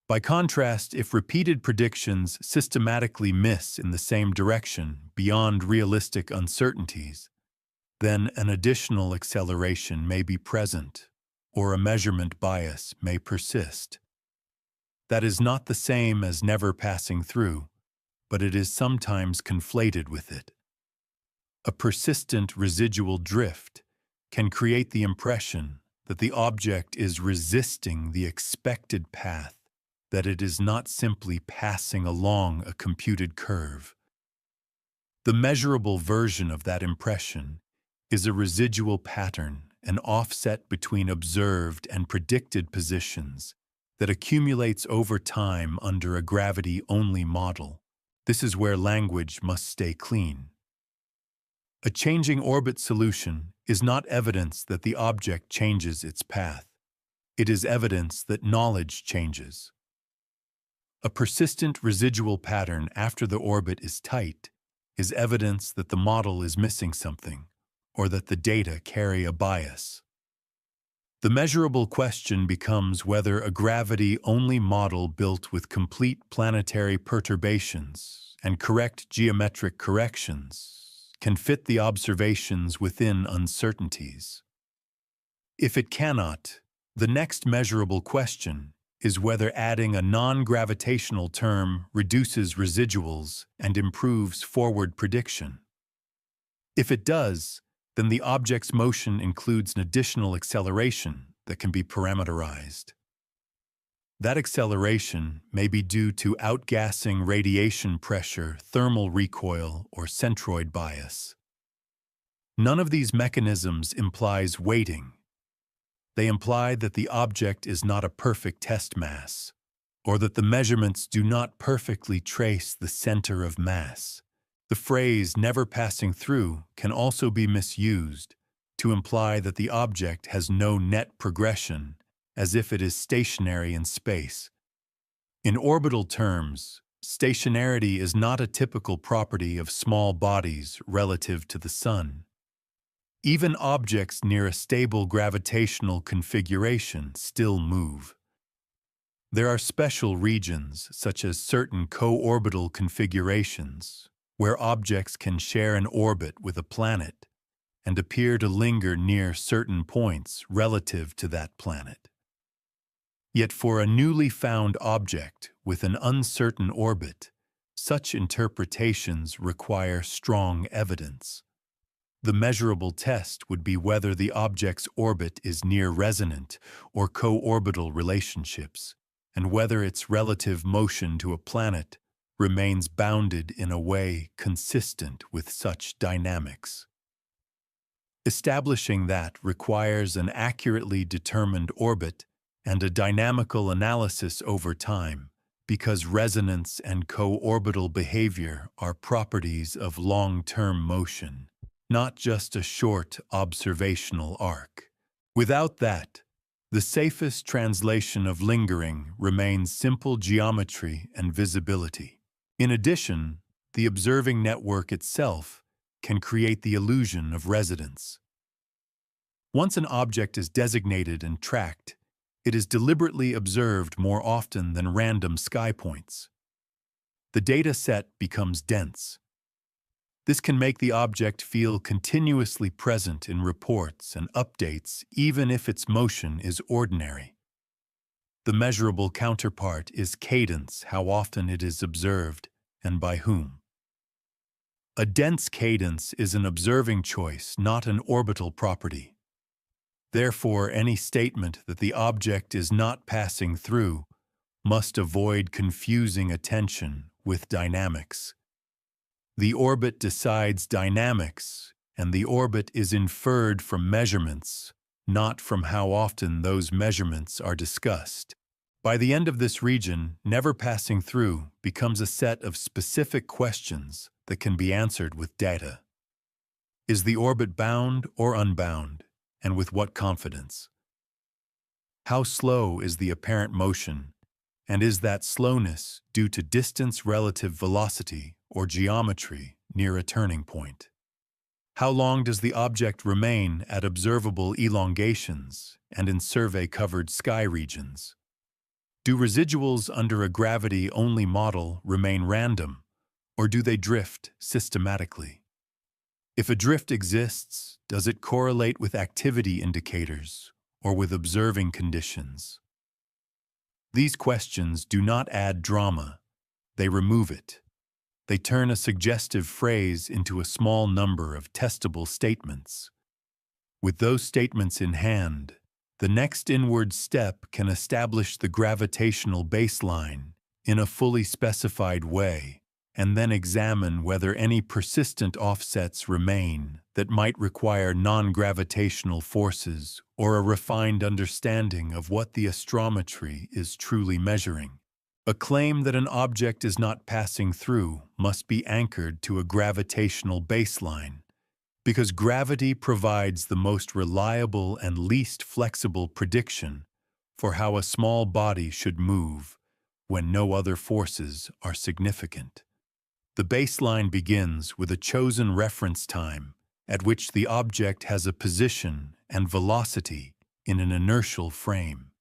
By contrast, if repeated predictions systematically miss in the same direction beyond realistic uncertainties, then an additional acceleration may be present, or a measurement bias may persist. That is not the same as never passing through, but it is sometimes conflated with it. A persistent residual drift can create the impression that the object is resisting the expected path, that it is not simply passing along a computed curve. The measurable version of that impression is a residual pattern, an offset between observed and predicted positions that accumulates over time under a gravity-only model. This is where language must stay clean. A changing orbit solution is not evidence that the object changes its path. It is evidence that knowledge changes. A persistent residual pattern after the orbit is tight is evidence that the model is missing something, or that the data carry a bias. The measurable question becomes whether a gravity-only model built with complete planetary perturbations and correct geometric corrections can fit the observations within uncertainties. If it cannot, the next measurable question is whether adding a non-gravitational term reduces residuals and improves forward prediction. If it does, then the object's motion includes an additional acceleration that can be parameterized. That acceleration may be due to outgassing radiation pressure, thermal recoil, or centroid bias. None of these mechanisms implies weighting. They imply that the object is not a perfect test mass, or that the measurements do not perfectly trace the center of mass. The phrase "never passing through" can also be misused to imply that the object has no net progression, as if it is stationary in space. In orbital terms, stationarity is not a typical property of small bodies relative to the Sun. Even objects near a stable gravitational configuration still move. There are special regions, such as certain co-orbital configurations, where objects can share an orbit with a planet and appear to linger near certain points relative to that planet. Yet for a newly found object with an uncertain orbit, such interpretations require strong evidence. The measurable test would be whether the object's orbit is near resonant or co-orbital relationships, and whether its relative motion to a planet remains bounded in a way consistent with such dynamics. Establishing that requires an accurately determined orbit and a dynamical analysis over time, because resonance and co-orbital behavior are properties of long-term motion, not just a short observational arc. Without that, the safest translation of lingering remains simple geometry and visibility. In addition, the observing network itself can create the illusion of residence. Once an object is designated and tracked, it is deliberately observed more often than random sky points. The data set becomes dense. This can make the object feel continuously present in reports and updates, even if its motion is ordinary. The measurable counterpart is cadence, how often it is observed, and by whom. A dense cadence is an observing choice, not an orbital property. Therefore, any statement that the object is not passing through must avoid confusing attention with dynamics. The orbit decides dynamics, and the orbit is inferred from measurements, not from how often those measurements are discussed. By the end of this region, never passing through becomes a set of specific questions that can be answered with data. Is the orbit bound or unbound, and with what confidence? How slow is the apparent motion, and is that slowness due to distance relative velocity or geometry near a turning point? How long does the object remain at observable elongations and in survey-covered sky regions? Do residuals under a gravity-only model remain random, or do they drift systematically? If a drift exists, does it correlate with activity indicators or with observing conditions? These questions do not add drama, they remove it. They turn a suggestive phrase into a small number of testable statements. With those statements in hand, the next inward step can establish the gravitational baseline in a fully specified way, and then examine whether any persistent offsets remain that might require non-gravitational forces or a refined understanding of what the astrometry is truly measuring. A claim that an object is not passing through must be anchored to a gravitational baseline, because gravity provides the most reliable and least flexible prediction for how a small body should move when no other forces are significant. The baseline begins with a chosen reference time at which the object has a position and velocity in an inertial frame.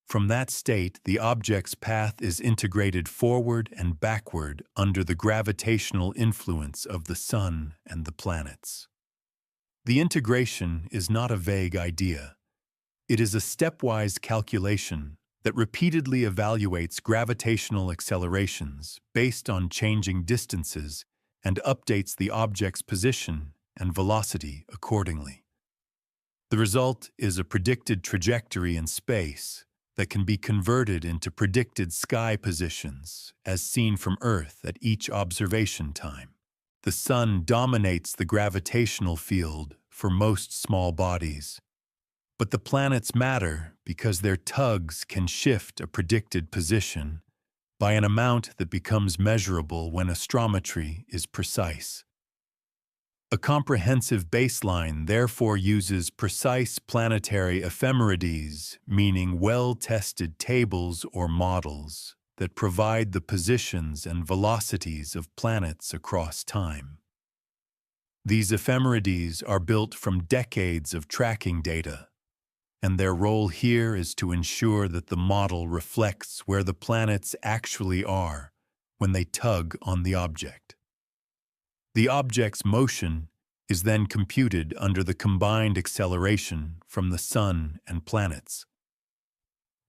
From that state, the object's path is integrated forward and backward under the gravitational influence of the Sun and the planets. The integration is not a vague idea. It is a stepwise calculation that repeatedly evaluates gravitational accelerations based on changing distances and updates the object's position and velocity accordingly. The result is a predicted trajectory in space that can be converted into predicted sky positions as seen from Earth at each observation time. The Sun dominates the gravitational field for most small bodies, but the planets matter because their tugs can shift a predicted position by an amount that becomes measurable when astrometry is precise. A comprehensive baseline therefore uses precise planetary ephemerides, meaning well-tested tables or models that provide the positions and velocities of planets across time. These ephemerides are built from decades of tracking data, and their role here is to ensure that the model reflects where the planets actually are when they tug on the object. The object's motion is then computed under the combined acceleration from the Sun and planets.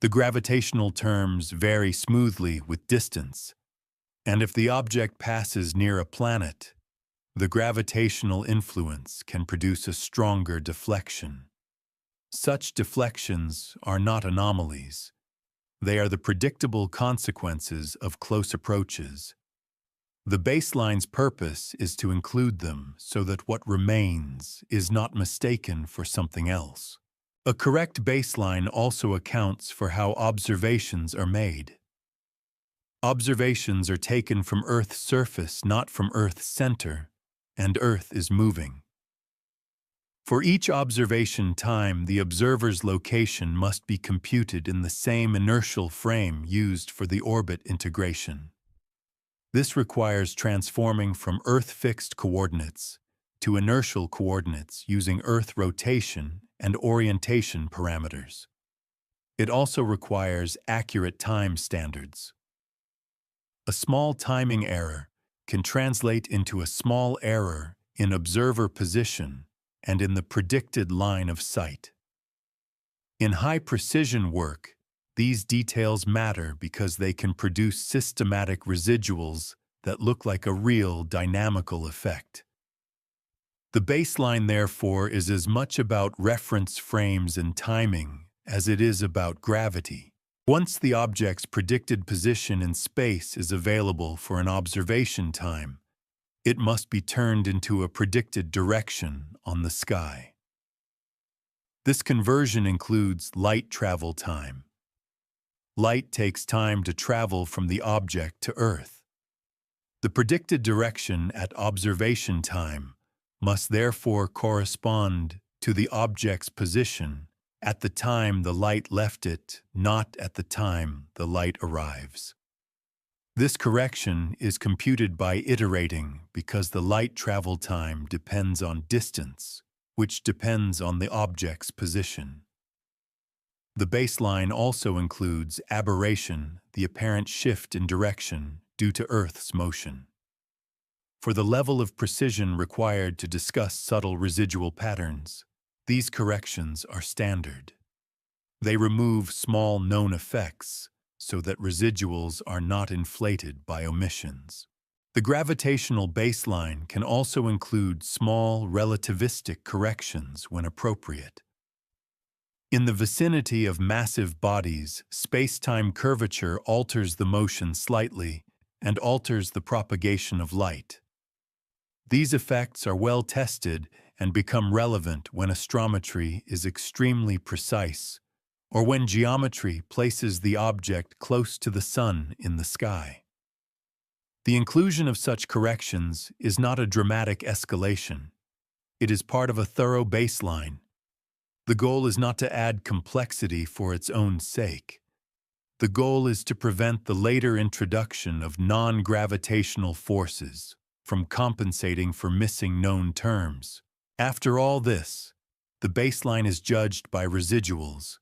The gravitational terms vary smoothly with distance, and if the object passes near a planet, the gravitational influence can produce a stronger deflection. Such deflections are not anomalies. They are the predictable consequences of close approaches. The baseline's purpose is to include them so that what remains is not mistaken for something else. A correct baseline also accounts for how observations are made. Observations are taken from Earth's surface, not from Earth's center, and Earth is moving. For each observation time, the observer's location must be computed in the same inertial frame used for the orbit integration. This requires transforming from Earth-fixed coordinates to inertial coordinates using Earth rotation and orientation parameters. It also requires accurate time standards. A small timing error can translate into a small error in observer position and in the predicted line of sight. In high-precision work, these details matter because they can produce systematic residuals that look like a real dynamical effect. The baseline, therefore, is as much about reference frames and timing as it is about gravity. Once the object's predicted position in space is available for an observation time, it must be turned into a predicted direction on the sky. This conversion includes light travel time. Light takes time to travel from the object to Earth. The predicted direction at observation time must therefore correspond to the object's position at the time the light left it, not at the time the light arrives. This correction is computed by iterating because the light travel time depends on distance, which depends on the object's position. The baseline also includes aberration, the apparent shift in direction due to Earth's motion. For the level of precision required to discuss subtle residual patterns, these corrections are standard. They remove small known effects so that residuals are not inflated by omissions. The gravitational baseline can also include small relativistic corrections when appropriate. In the vicinity of massive bodies, space-time curvature alters the motion slightly and alters the propagation of light. These effects are well tested and become relevant when astrometry is extremely precise, or when geometry places the object close to the sun in the sky. The inclusion of such corrections is not a dramatic escalation. It is part of a thorough baseline. The goal is not to add complexity for its own sake. The goal is to prevent the later introduction of non-gravitational forces from compensating for missing known terms. After all this, the baseline is judged by residuals.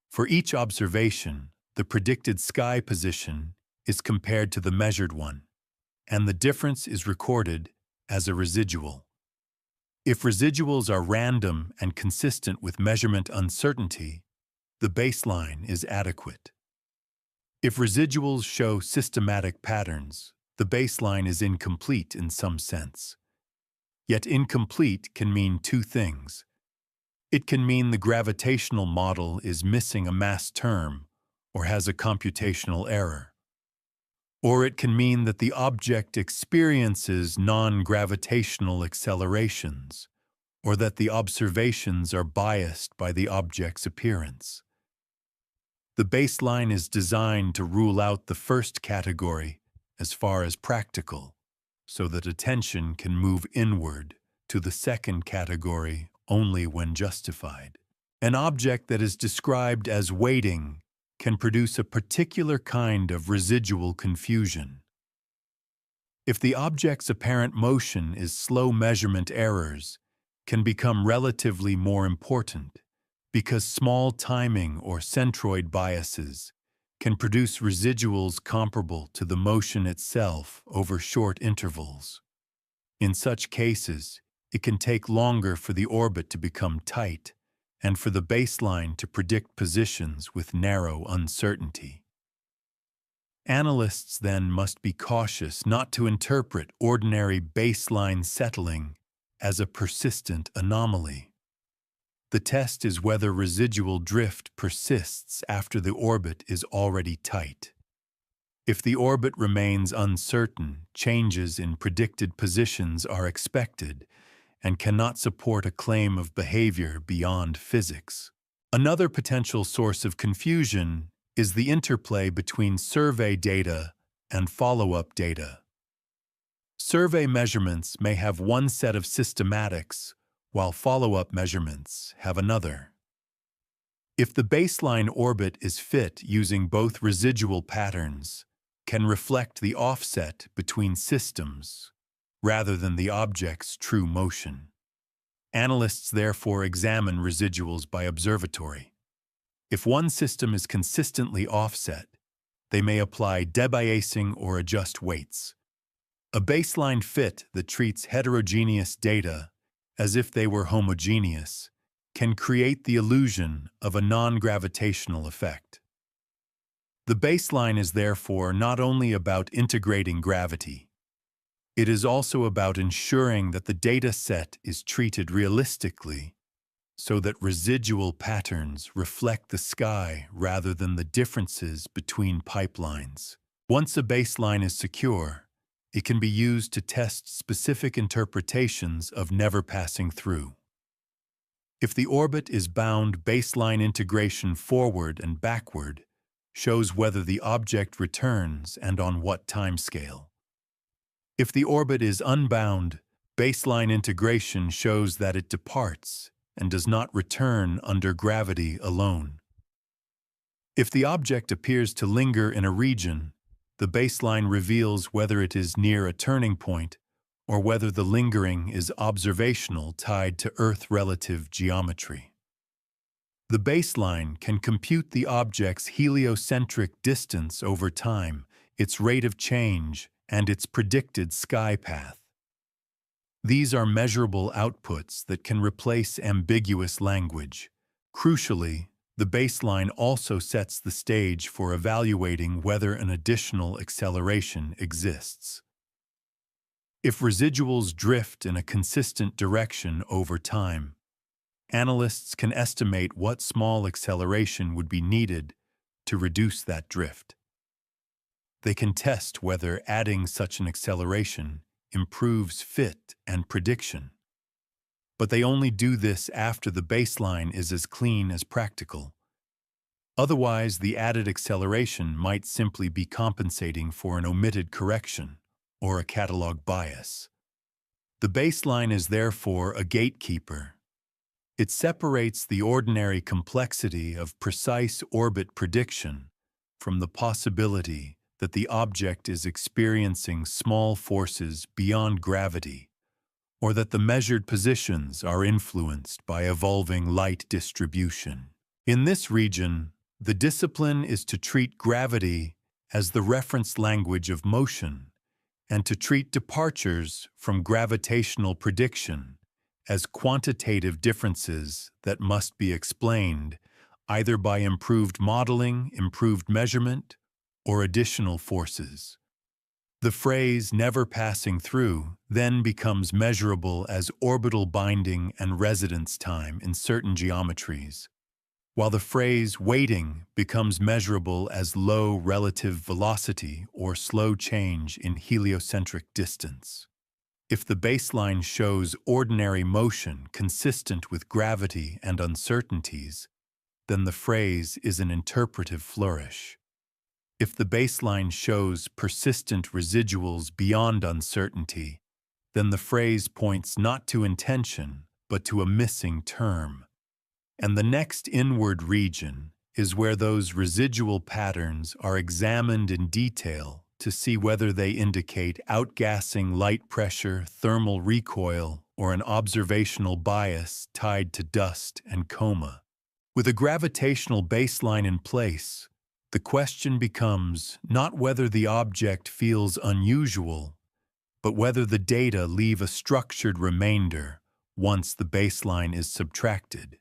For each observation, the predicted sky position is compared to the measured one, and the difference is recorded as a residual. If residuals are random and consistent with measurement uncertainty, the baseline is adequate. If residuals show systematic patterns, the baseline is incomplete in some sense. Yet incomplete can mean two things. It can mean the gravitational model is missing a mass term or has a computational error. Or it can mean that the object experiences non-gravitational accelerations, or that the observations are biased by the object's appearance. The baseline is designed to rule out the first category as far as practical, so that attention can move inward to the second category only when justified. An object that is described as waiting can produce a particular kind of residual confusion. If the object's apparent motion is slow, measurement errors can become relatively more important because small timing or centroid biases can produce residuals comparable to the motion itself over short intervals. In such cases, it can take longer for the orbit to become tight and for the baseline to predict positions with narrow uncertainty. Analysts then must be cautious not to interpret ordinary baseline settling as a persistent anomaly. The test is whether residual drift persists after the orbit is already tight. If the orbit remains uncertain, changes in predicted positions are expected and cannot support a claim of behavior beyond physics. Another potential source of confusion is the interplay between survey data and follow-up data. Survey measurements may have one set of systematics, while follow-up measurements have another. If the baseline orbit is fit using both residual patterns, can reflect the offset between systems, rather than the object's true motion. Analysts therefore examine residuals by observatory. If one system is consistently offset, they may apply debiasing or adjust weights. A baseline fit that treats heterogeneous data as if they were homogeneous can create the illusion of a non-gravitational effect. The baseline is therefore not only about integrating gravity, it is also about ensuring that the data set is treated realistically so that residual patterns reflect the sky rather than the differences between pipelines. Once a baseline is secure, it can be used to test specific interpretations of never passing through. If the orbit is bound, baseline integration forward and backward shows whether the object returns and on what timescale. If the orbit is unbound, baseline integration shows that it departs and does not return under gravity alone. If the object appears to linger in a region, the baseline reveals whether it is near a turning point or whether the lingering is observational tied to Earth relative geometry. The baseline can compute the object's heliocentric distance over time, its rate of change, and its predicted sky path. These are measurable outputs that can replace ambiguous language. Crucially, the baseline also sets the stage for evaluating whether an additional acceleration exists. If residuals drift in a consistent direction over time, analysts can estimate what small acceleration would be needed to reduce that drift. They can test whether adding such an acceleration improves fit and prediction. But they only do this after the baseline is as clean as practical. Otherwise, the added acceleration might simply be compensating for an omitted correction or a catalog bias. The baseline is therefore a gatekeeper. It separates the ordinary complexity of precise orbit prediction from the possibility that the object is experiencing small forces beyond gravity, or that the measured positions are influenced by evolving light distribution. In this region, the discipline is to treat gravity as the reference language of motion and to treat departures from gravitational prediction as quantitative differences that must be explained either by improved modeling, improved measurement, or additional forces. The phrase never passing through then becomes measurable as orbital binding and residence time in certain geometries, while the phrase waiting becomes measurable as low relative velocity or slow change in heliocentric distance. If the baseline shows ordinary motion consistent with gravity and uncertainties, then the phrase is an interpretive flourish. If the baseline shows persistent residuals beyond uncertainty, then the phrase points not to intention, but to a missing term. And the next inward region is where those residual patterns are examined in detail to see whether they indicate outgassing light pressure, thermal recoil, or an observational bias tied to dust and coma. With a gravitational baseline in place, the question becomes not whether the object feels unusual, but whether the data leave a structured remainder once the baseline is subtracted.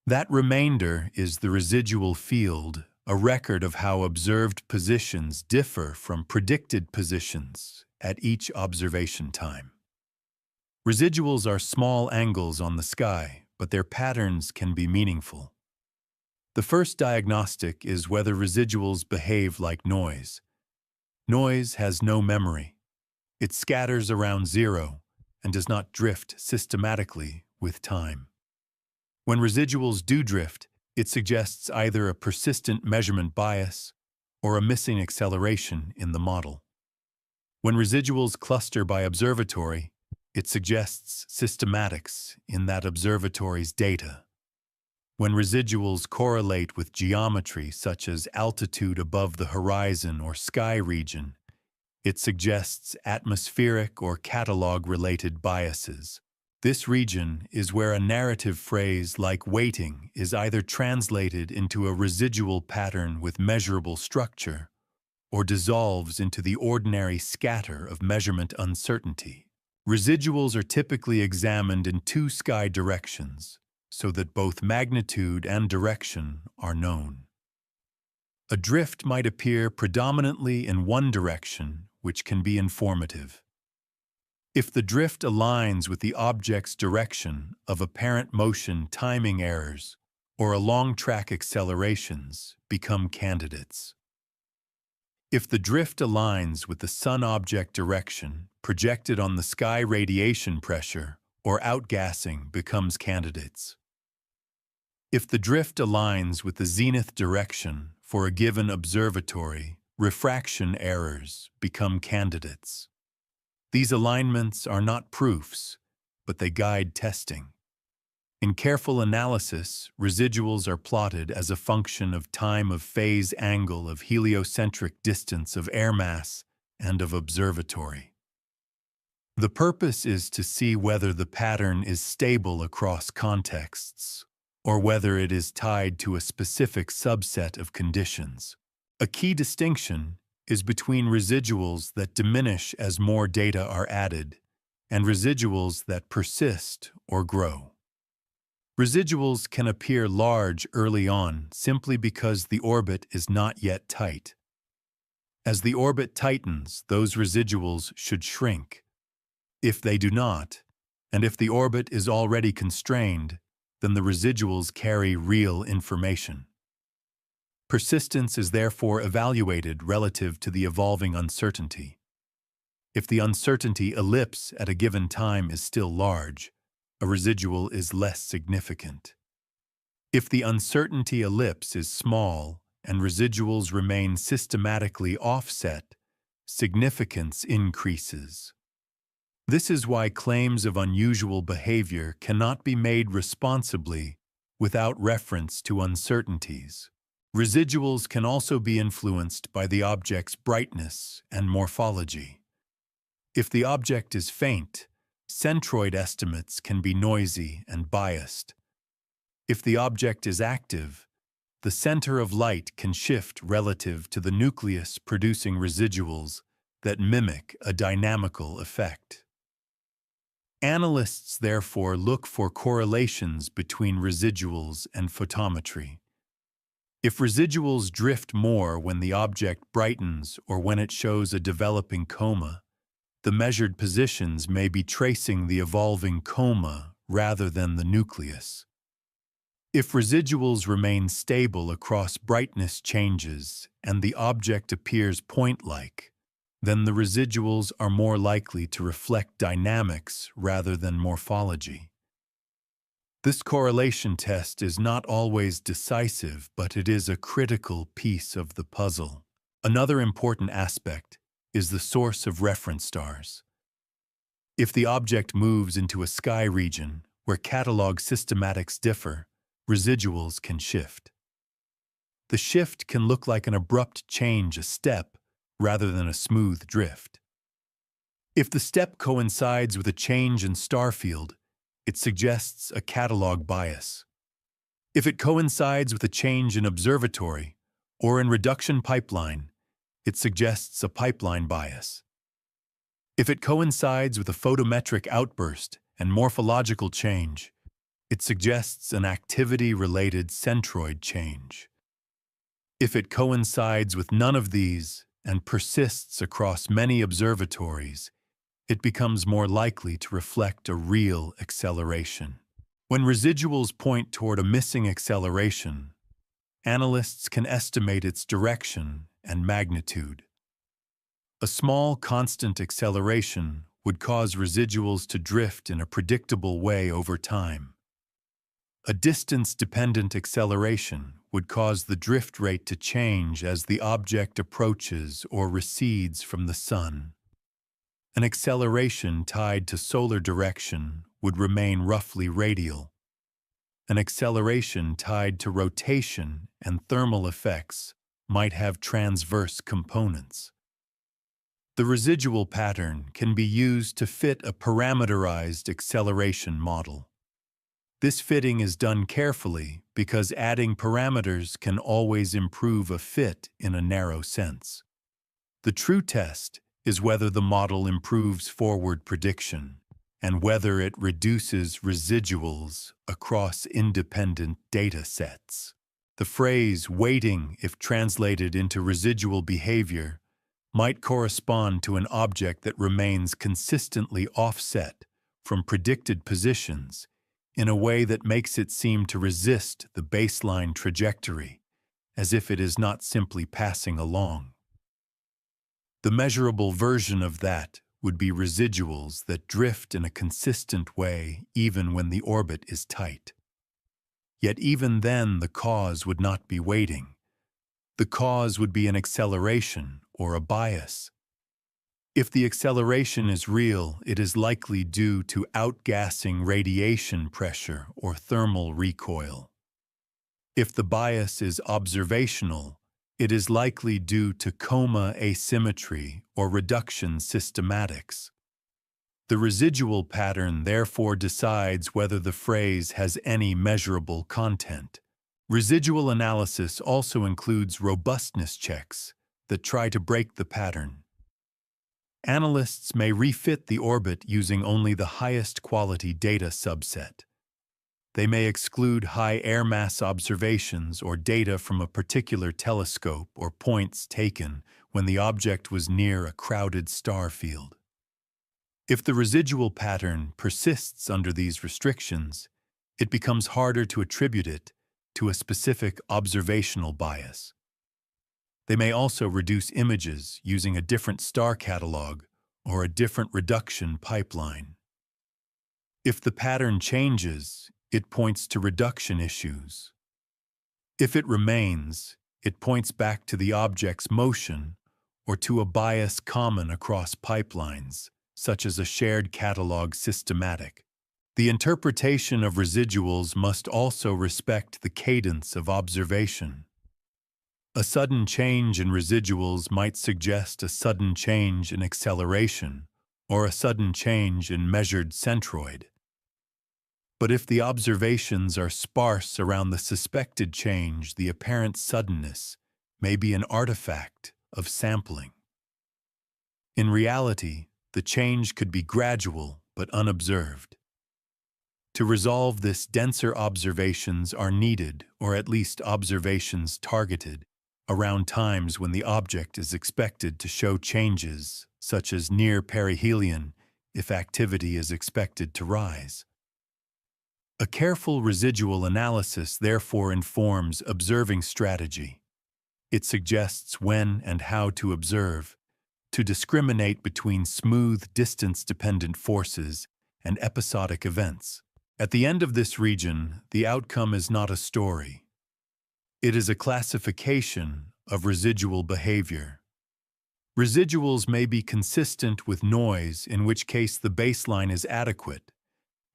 That remainder is the residual field, a record of how observed positions differ from predicted positions at each observation time. Residuals are small angles on the sky, but their patterns can be meaningful. The first diagnostic is whether residuals behave like noise. Noise has no memory. It scatters around zero and does not drift systematically with time. When residuals do drift, it suggests either a persistent measurement bias or a missing acceleration in the model. When residuals cluster by observatory, it suggests systematics in that observatory's data. When residuals correlate with geometry such as altitude above the horizon or sky region, it suggests atmospheric or catalog-related biases. This region is where a narrative phrase like waiting is either translated into a residual pattern with measurable structure or dissolves into the ordinary scatter of measurement uncertainty. Residuals are typically examined in two sky directions so that both magnitude and direction are known. A drift might appear predominantly in one direction, which can be informative. If the drift aligns with the object's direction of apparent motion, timing errors or along-track accelerations become candidates. If the drift aligns with the sun object direction projected on the sky, radiation pressure or outgassing becomes candidates. If the drift aligns with the zenith direction for a given observatory, refraction errors become candidates. These alignments are not proofs, but they guide testing. In careful analysis, residuals are plotted as a function of time of phase angle of heliocentric distance of air mass and of observatory. The purpose is to see whether the pattern is stable across contexts, or whether it is tied to a specific subset of conditions. A key distinction is between residuals that diminish as more data are added and residuals that persist or grow. Residuals can appear large early on simply because the orbit is not yet tight. As the orbit tightens, those residuals should shrink. If they do not, and if the orbit is already constrained, then the residuals carry real information. Persistence is therefore evaluated relative to the evolving uncertainty. If the uncertainty ellipse at a given time is still large, a residual is less significant. If the uncertainty ellipse is small and residuals remain systematically offset, significance increases. This is why claims of unusual behavior cannot be made responsibly without reference to uncertainties. Residuals can also be influenced by the object's brightness and morphology. If the object is faint, centroid estimates can be noisy and biased. If the object is active, the center of light can shift relative to the nucleus, producing residuals that mimic a dynamical effect. Analysts therefore look for correlations between residuals and photometry. If residuals drift more when the object brightens or when it shows a developing coma, the measured positions may be tracing the evolving coma rather than the nucleus. If residuals remain stable across brightness changes and the object appears point-like, then the residuals are more likely to reflect dynamics rather than morphology. This correlation test is not always decisive, but it is a critical piece of the puzzle. Another important aspect is the source of reference stars. If the object moves into a sky region where catalog systematics differ, residuals can shift. The shift can look like an abrupt change, a step, rather than a smooth drift. If the step coincides with a change in star field, it suggests a catalog bias. If it coincides with a change in observatory or in reduction pipeline, it suggests a pipeline bias. If it coincides with a photometric outburst and morphological change, it suggests an activity-related centroid change. If it coincides with none of these and persists across many observatories, it becomes more likely to reflect a real acceleration. When residuals point toward a missing acceleration, analysts can estimate its direction and magnitude. A small constant acceleration would cause residuals to drift in a predictable way over time. A distance-dependent acceleration would cause the drift rate to change as the object approaches or recedes from the sun. An acceleration tied to solar direction would remain roughly radial. An acceleration tied to rotation and thermal effects might have transverse components. The residual pattern can be used to fit a parameterized acceleration model. This fitting is done carefully because adding parameters can always improve a fit in a narrow sense. The true test is whether the model improves forward prediction and whether it reduces residuals across independent data sets. The phrase waiting, if translated into residual behavior, might correspond to an object that remains consistently offset from predicted positions in a way that makes it seem to resist the baseline trajectory, as if it is not simply passing along. The measurable version of that would be residuals that drift in a consistent way even when the orbit is tight. Yet even then the cause would not be waiting. The cause would be an acceleration or a bias. If the acceleration is real, it is likely due to outgassing radiation pressure or thermal recoil. If the bias is observational, it is likely due to coma asymmetry or reduction systematics. The residual pattern therefore decides whether the phrase has any measurable content. Residual analysis also includes robustness checks that try to break the pattern. Analysts may refit the orbit using only the highest quality data subset. They may exclude high air mass observations or data from a particular telescope or points taken when the object was near a crowded star field. If the residual pattern persists under these restrictions, it becomes harder to attribute it to a specific observational bias. They may also reduce images using a different star catalog or a different reduction pipeline. If the pattern changes, it points to reduction issues. If it remains, it points back to the object's motion or to a bias common across pipelines, such as a shared catalog systematic. The interpretation of residuals must also respect the cadence of observation. A sudden change in residuals might suggest a sudden change in acceleration or a sudden change in measured centroid. But if the observations are sparse around the suspected change, the apparent suddenness may be an artifact of sampling. In reality, the change could be gradual but unobserved. To resolve this, denser observations are needed, or at least observations targeted, around times when the object is expected to show changes, such as near perihelion, if activity is expected to rise. A careful residual analysis therefore informs observing strategy. It suggests when and how to observe, to discriminate between smooth, distance-dependent forces and episodic events. At the end of this region, the outcome is not a story. It is a classification of residual behavior. Residuals may be consistent with noise, in which case the baseline is adequate,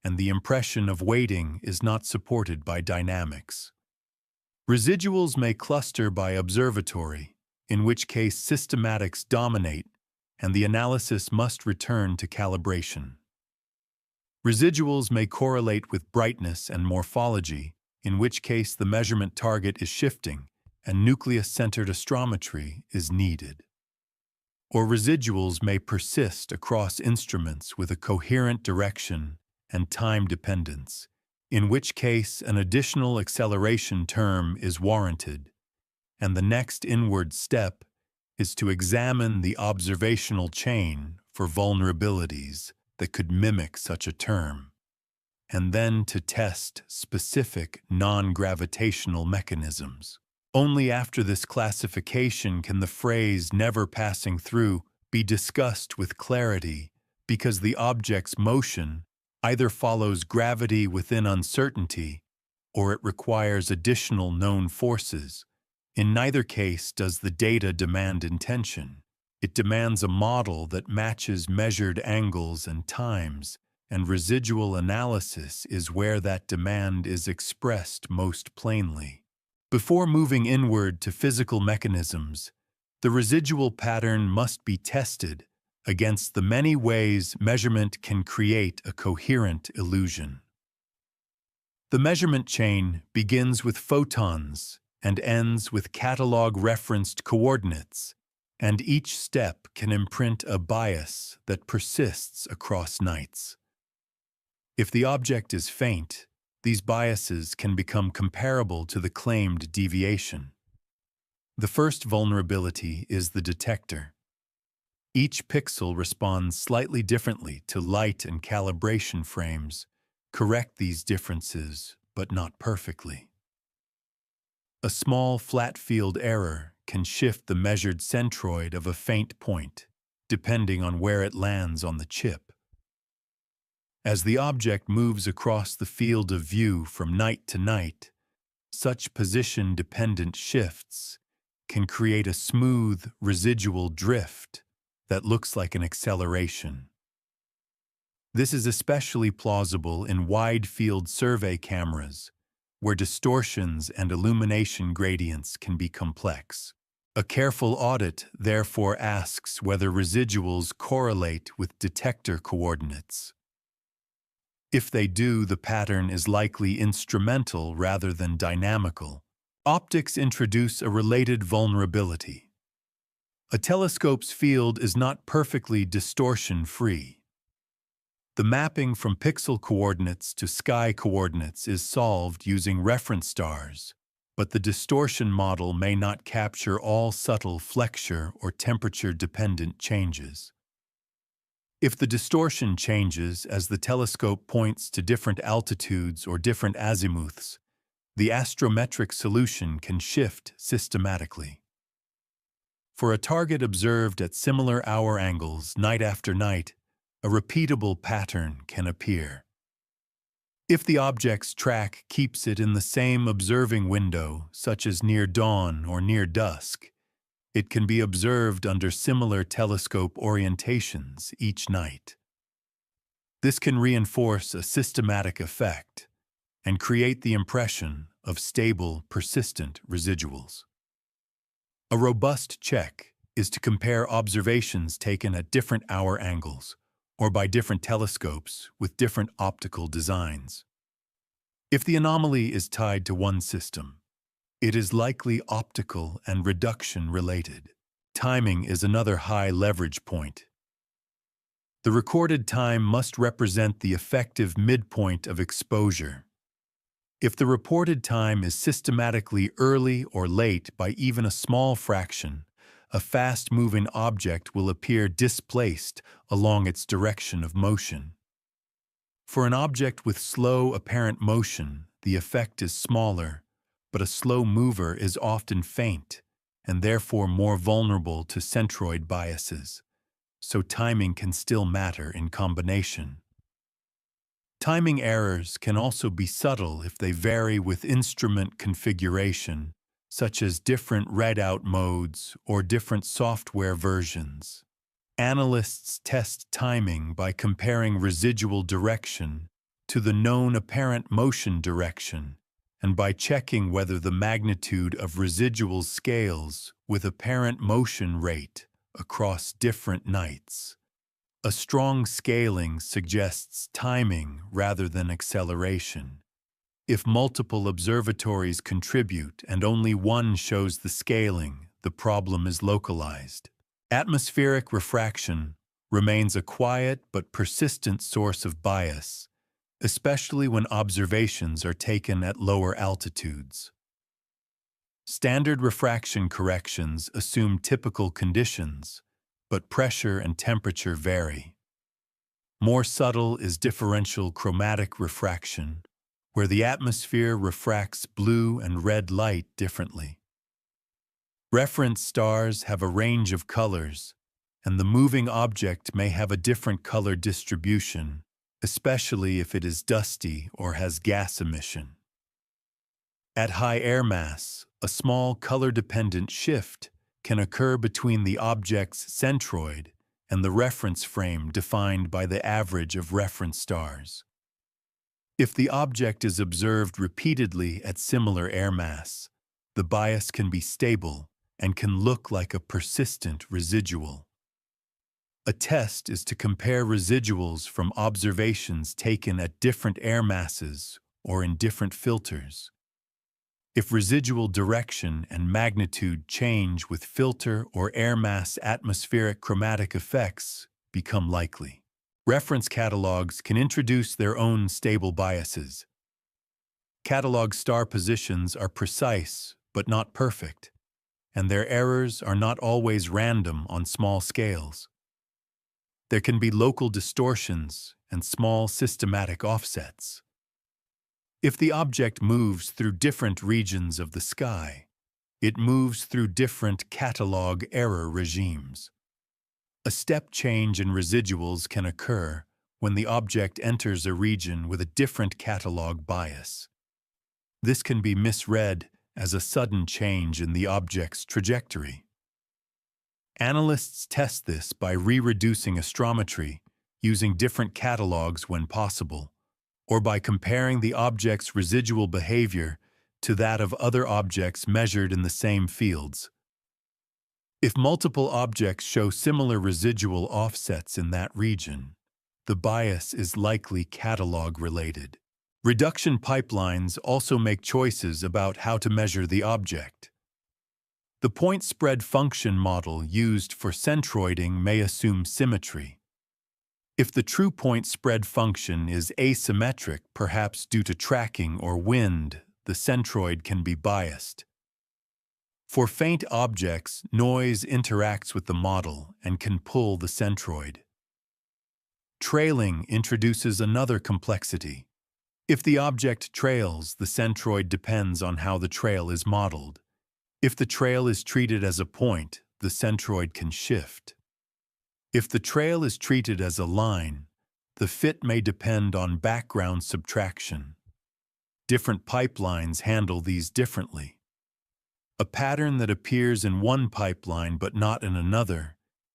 and the impression of waiting is not supported by dynamics. Residuals may cluster by observatory, in which case systematics dominate and the analysis must return to calibration. Residuals may correlate with brightness and morphology, in which case the measurement target is shifting and nucleus-centered astrometry is needed. Or residuals may persist across instruments with a coherent direction and time dependence, in which case an additional acceleration term is warranted, and the next inward step is to examine the observational chain for vulnerabilities that could mimic such a term, and then to test specific non-gravitational mechanisms. Only after this classification can the phrase "never passing through" be discussed with clarity, because the object's motion either follows gravity within uncertainty or it requires additional known forces. In neither case does the data demand intention. It demands a model that matches measured angles and times, and residual analysis is where that demand is expressed most plainly. Before moving inward to physical mechanisms, the residual pattern must be tested against the many ways measurement can create a coherent illusion. The measurement chain begins with photons and ends with catalog-referenced coordinates, and each step can imprint a bias that persists across nights. If the object is faint, these biases can become comparable to the claimed deviation. The first vulnerability is the detector. Each pixel responds slightly differently to light and calibration frames. Correct these differences, but not perfectly. A small flat field error can shift the measured centroid of a faint point, depending on where it lands on the chip. As the object moves across the field of view from night to night, such position-dependent shifts can create a smooth, residual drift that looks like an acceleration. This is especially plausible in wide-field survey cameras, where distortions and illumination gradients can be complex. A careful audit therefore asks whether residuals correlate with detector coordinates. If they do, the pattern is likely instrumental rather than dynamical. Optics introduce a related vulnerability. A telescope's field is not perfectly distortion-free. The mapping from pixel coordinates to sky coordinates is solved using reference stars, but the distortion model may not capture all subtle flexure or temperature-dependent changes. If the distortion changes as the telescope points to different altitudes or different azimuths, the astrometric solution can shift systematically. For a target observed at similar hour angles night after night, a repeatable pattern can appear. If the object's track keeps it in the same observing window, such as near dawn or near dusk, it can be observed under similar telescope orientations each night. This can reinforce a systematic effect and create the impression of stable, persistent residuals. A robust check is to compare observations taken at different hour angles or by different telescopes with different optical designs. If the anomaly is tied to one system, it is likely optical and reduction related. Timing is another high leverage point. The recorded time must represent the effective midpoint of exposure. If the reported time is systematically early or late by even a small fraction, a fast-moving object will appear displaced along its direction of motion. For an object with slow apparent motion, the effect is smaller, but a slow mover is often faint and therefore more vulnerable to centroid biases, so timing can still matter in combination. Timing errors can also be subtle if they vary with instrument configuration, such as different readout modes or different software versions. Analysts test timing by comparing residual direction to the known apparent motion direction and by checking whether the magnitude of residuals scales with apparent motion rate across different nights. A strong scaling suggests timing rather than acceleration. If multiple observatories contribute and only one shows the scaling, the problem is localized. Atmospheric refraction remains a quiet but persistent source of bias, especially when observations are taken at lower altitudes. Standard refraction corrections assume typical conditions, but pressure and temperature vary. More subtle is differential chromatic refraction, where the atmosphere refracts blue and red light differently. Reference stars have a range of colors, and the moving object may have a different color distribution, especially if it is dusty or has gas emission. At high air mass, a small color-dependent shift can occur between the object's centroid and the reference frame defined by the average of reference stars. If the object is observed repeatedly at similar air mass, the bias can be stable and can look like a persistent residual. A test is to compare residuals from observations taken at different air masses or in different filters. If residual direction and magnitude change with filter or air mass, atmospheric chromatic effects become likely. Reference catalogs can introduce their own stable biases. Catalog star positions are precise but not perfect, and their errors are not always random on small scales. There can be local distortions and small systematic offsets. If the object moves through different regions of the sky, it moves through different catalog error regimes. A step change in residuals can occur when the object enters a region with a different catalog bias. This can be misread as a sudden change in the object's trajectory. Analysts test this by re-reducing astrometry, using different catalogs when possible, or by comparing the object's residual behavior to that of other objects measured in the same fields. If multiple objects show similar residual offsets in that region, the bias is likely catalog-related. Reduction pipelines also make choices about how to measure the object. The point spread function model used for centroiding may assume symmetry. If the true point spread function is asymmetric, perhaps due to tracking or wind, the centroid can be biased. For faint objects, noise interacts with the model and can pull the centroid. Trailing introduces another complexity. If the object trails, the centroid depends on how the trail is modeled. If the trail is treated as a point, the centroid can shift. If the trail is treated as a line, the fit may depend on background subtraction. Different pipelines handle these differently. A pattern that appears in one pipeline but not in another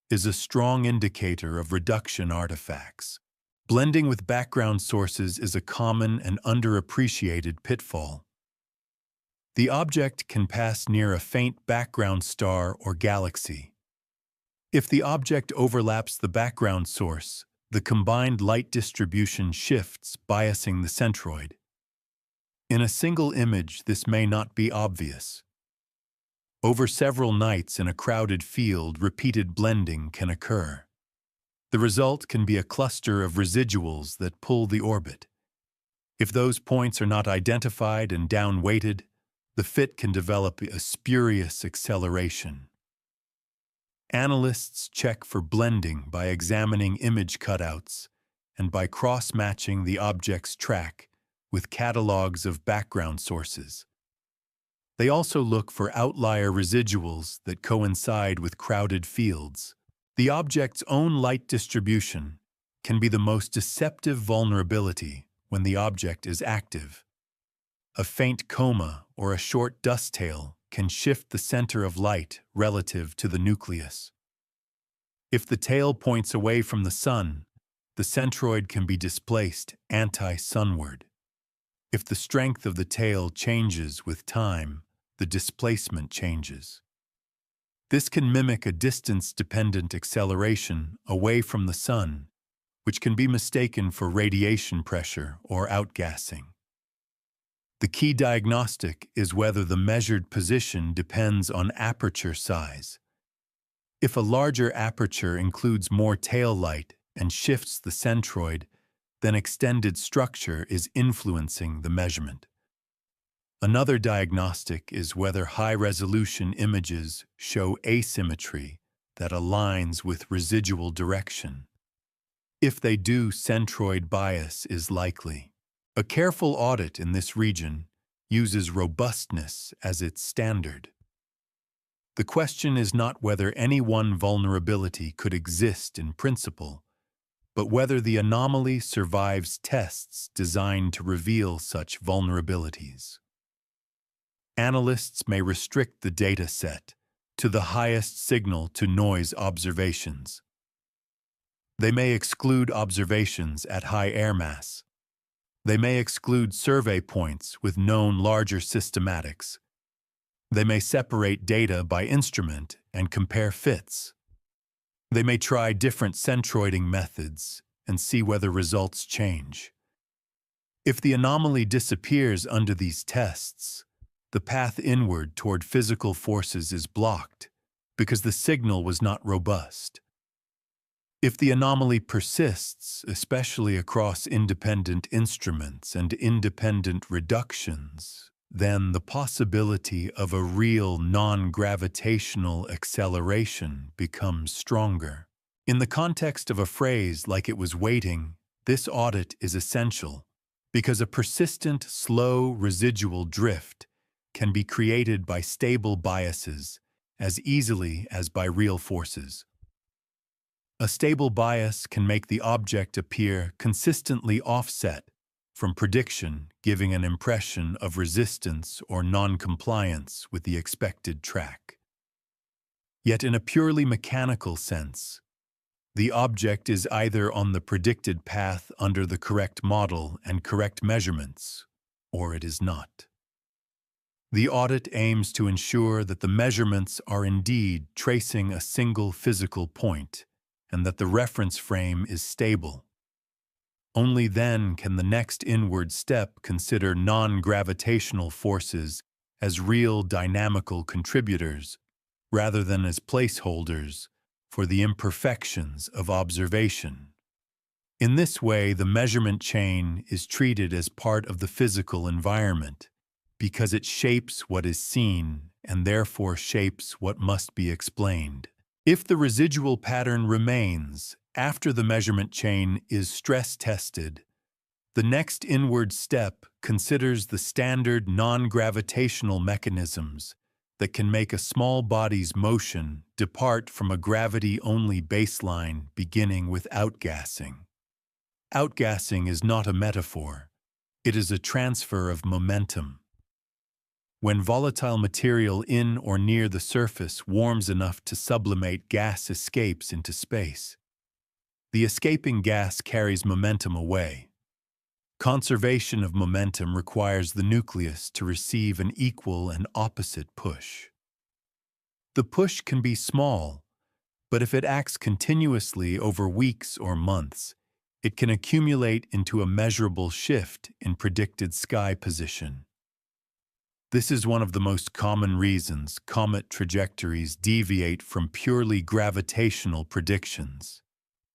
is a strong indicator of reduction artifacts. Blending with background sources is a common and underappreciated pitfall. The object can pass near a faint background star or galaxy. If the object overlaps the background source, the combined light distribution shifts, biasing the centroid. In a single image, this may not be obvious. Over several nights in a crowded field, repeated blending can occur. The result can be a cluster of residuals that pull the orbit. If those points are not identified and down-weighted, the fit can develop a spurious acceleration. Analysts check for blending by examining image cutouts and by cross-matching the object's track with catalogs of background sources. They also look for outlier residuals that coincide with crowded fields. The object's own light distribution can be the most deceptive vulnerability when the object is active. A faint coma or a short dust tail can shift the center of light relative to the nucleus. If the tail points away from the sun, the centroid can be displaced anti-sunward. If the strength of the tail changes with time, the displacement changes. This can mimic a distance-dependent acceleration away from the sun, which can be mistaken for radiation pressure or outgassing. The key diagnostic is whether the measured position depends on aperture size. If a larger aperture includes more tail light and shifts the centroid, then extended structure is influencing the measurement. Another diagnostic is whether high-resolution images show asymmetry that aligns with residual direction. If they do, centroid bias is likely. A careful audit in this region uses robustness as its standard. The question is not whether any one vulnerability could exist in principle, but whether the anomaly survives tests designed to reveal such vulnerabilities. Analysts may restrict the data set to the highest signal-to-noise observations. They may exclude observations at high air mass. They may exclude survey points with known larger systematics. They may separate data by instrument and compare fits. They may try different centroiding methods and see whether results change. If the anomaly disappears under these tests, the path inward toward physical forces is blocked because the signal was not robust. If the anomaly persists, especially across independent instruments and independent reductions, then the possibility of a real non-gravitational acceleration becomes stronger. In the context of a phrase like "it was waiting," this audit is essential because a persistent, slow residual drift can be created by stable biases as easily as by real forces. A stable bias can make the object appear consistently offset from prediction, giving an impression of resistance or non-compliance with the expected track. Yet in a purely mechanical sense, the object is either on the predicted path under the correct model and correct measurements, or it is not. The audit aims to ensure that the measurements are indeed tracing a single physical point and that the reference frame is stable. Only then can the next inward step consider non-gravitational forces as real dynamical contributors rather than as placeholders for the imperfections of observation. In this way, the measurement chain is treated as part of the physical environment because it shapes what is seen and therefore shapes what must be explained. If the residual pattern remains after the measurement chain is stress-tested, the next inward step considers the standard non-gravitational mechanisms that can make a small body's motion depart from a gravity-only baseline beginning with outgassing. Outgassing is not a metaphor. It is a transfer of momentum. When volatile material in or near the surface warms enough to sublimate, gas escapes into space. The escaping gas carries momentum away. Conservation of momentum requires the nucleus to receive an equal and opposite push. The push can be small, but if it acts continuously over weeks or months, it can accumulate into a measurable shift in predicted sky position. This is one of the most common reasons comet trajectories deviate from purely gravitational predictions,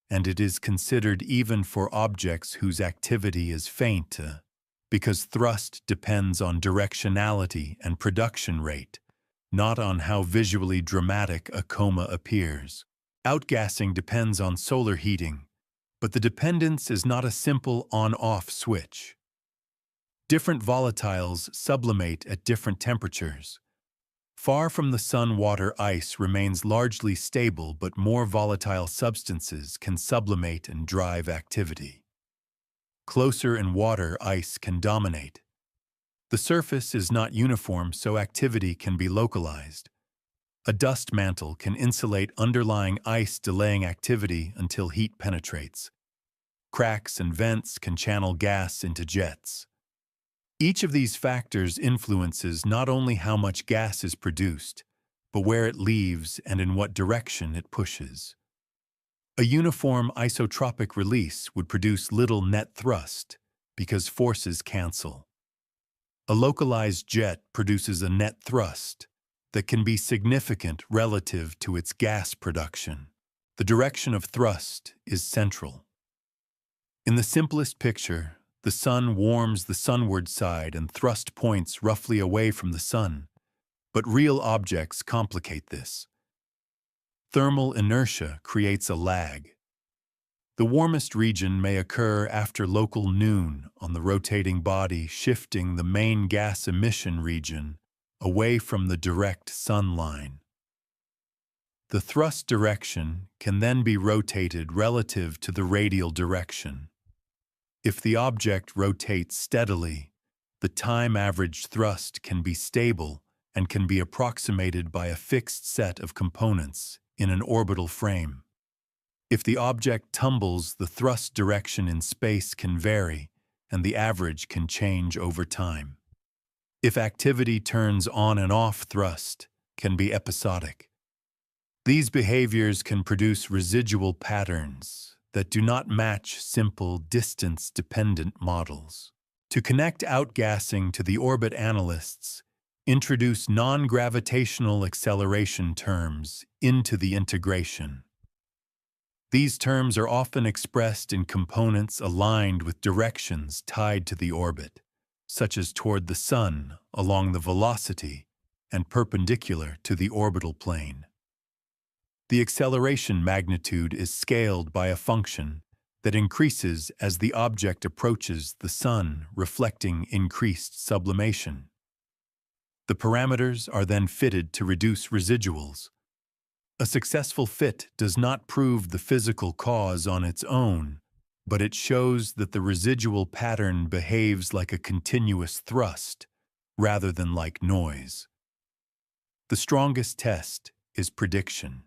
and it is considered even for objects whose activity is faint, because thrust depends on directionality and production rate, not on how visually dramatic a coma appears. Outgassing depends on solar heating, but the dependence is not a simple on-off switch. Different volatiles sublimate at different temperatures. Far from the sun, water ice remains largely stable, but more volatile substances can sublimate and drive activity. Closer in water, ice can dominate. The surface is not uniform, so activity can be localized. A dust mantle can insulate underlying ice, delaying activity until heat penetrates. Cracks and vents can channel gas into jets. Each of these factors influences not only how much gas is produced, but where it leaves and in what direction it pushes. A uniform isotropic release would produce little net thrust because forces cancel. A localized jet produces a net thrust that can be significant relative to its gas production. The direction of thrust is central. In the simplest picture, the sun warms the sunward side and thrust points roughly away from the sun, but real objects complicate this. Thermal inertia creates a lag. The warmest region may occur after local noon on the rotating body, shifting the main gas emission region away from the direct sun line. The thrust direction can then be rotated relative to the radial direction. If the object rotates steadily, the time-averaged thrust can be stable and can be approximated by a fixed set of components in an orbital frame. If the object tumbles, the thrust direction in space can vary, and the average can change over time. If activity turns on and off, thrust can be episodic. These behaviors can produce residual patterns that do not match simple distance-dependent models. To connect outgassing to the orbit, analysts introduce non-gravitational acceleration terms into the integration. These terms are often expressed in components aligned with directions tied to the orbit, such as toward the Sun along the velocity and perpendicular to the orbital plane. The acceleration magnitude is scaled by a function that increases as the object approaches the Sun, reflecting increased sublimation. The parameters are then fitted to reduce residuals. A successful fit does not prove the physical cause on its own, but it shows that the residual pattern behaves like a continuous thrust, rather than like noise. The strongest test is prediction.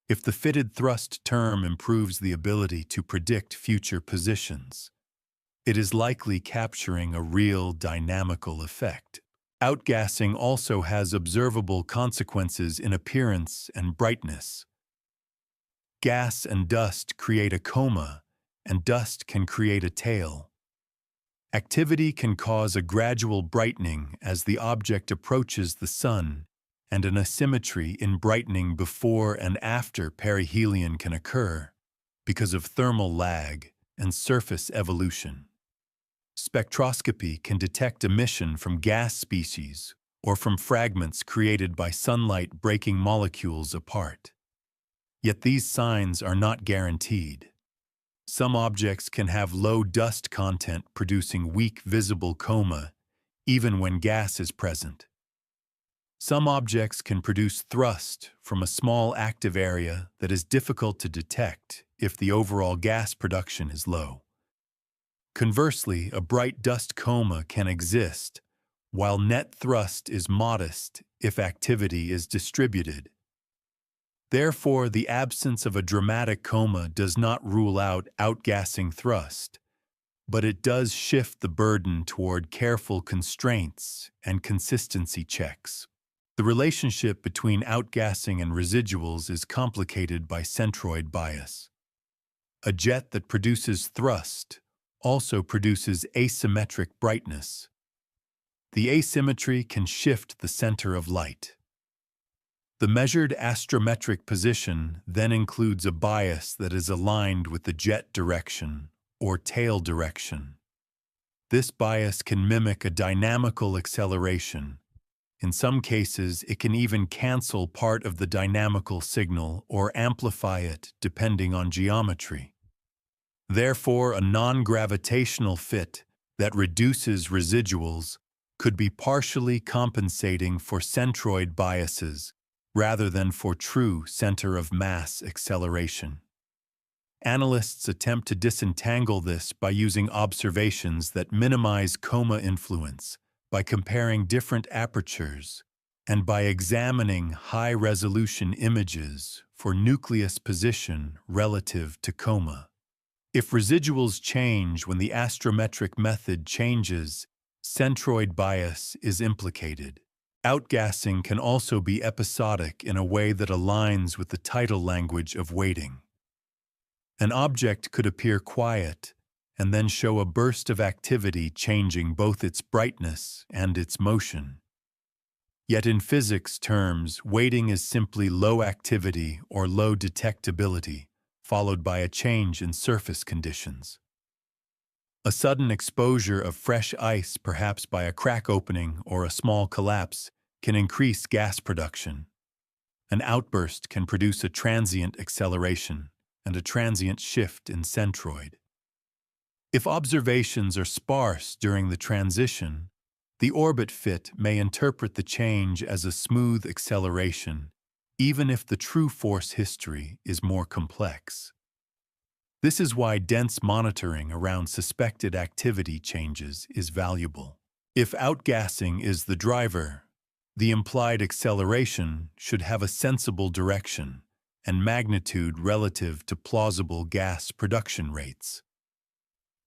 If the fitted thrust term improves the ability to predict future positions, it is likely capturing a real dynamical effect. Outgassing also has observable consequences in appearance and brightness. Gas and dust create a coma, and dust can create a tail. Activity can cause a gradual brightening as the object approaches the Sun, and an asymmetry in brightening before and after perihelion can occur because of thermal lag and surface evolution. Spectroscopy can detect emission from gas species or from fragments created by sunlight breaking molecules apart. Yet these signs are not guaranteed. Some objects can have low dust content producing weak visible coma even when gas is present. Some objects can produce thrust from a small active area that is difficult to detect if the overall gas production is low. Conversely, a bright dust coma can exist, while net thrust is modest if activity is distributed. Therefore, the absence of a dramatic coma does not rule out outgassing thrust, but it does shift the burden toward careful constraints and consistency checks. The relationship between outgassing and residuals is complicated by centroid bias. A jet that produces thrust also produces asymmetric brightness. The asymmetry can shift the center of light. The measured astrometric position then includes a bias that is aligned with the jet direction or tail direction. This bias can mimic a dynamical acceleration. In some cases, it can even cancel part of the dynamical signal or amplify it depending on geometry. Therefore, a non-gravitational fit that reduces residuals could be partially compensating for centroid biases rather than for true center of mass acceleration. Analysts attempt to disentangle this by using observations that minimize coma influence, by comparing different apertures, and by examining high-resolution images for nucleus position relative to coma. If residuals change when the astrometric method changes, centroid bias is implicated. Outgassing can also be episodic in a way that aligns with the tidal language of weighting. An object could appear quiet and then show a burst of activity changing both its brightness and its motion. Yet in physics terms, weighting is simply low activity or low detectability, followed by a change in surface conditions. A sudden exposure of fresh ice, perhaps by a crack opening or a small collapse, can increase gas production. An outburst can produce a transient acceleration and a transient shift in centroid. If observations are sparse during the transition, the orbit fit may interpret the change as a smooth acceleration, even if the true force history is more complex. This is why dense monitoring around suspected activity changes is valuable. If outgassing is the driver, the implied acceleration should have a sensible direction and magnitude relative to plausible gas production rates.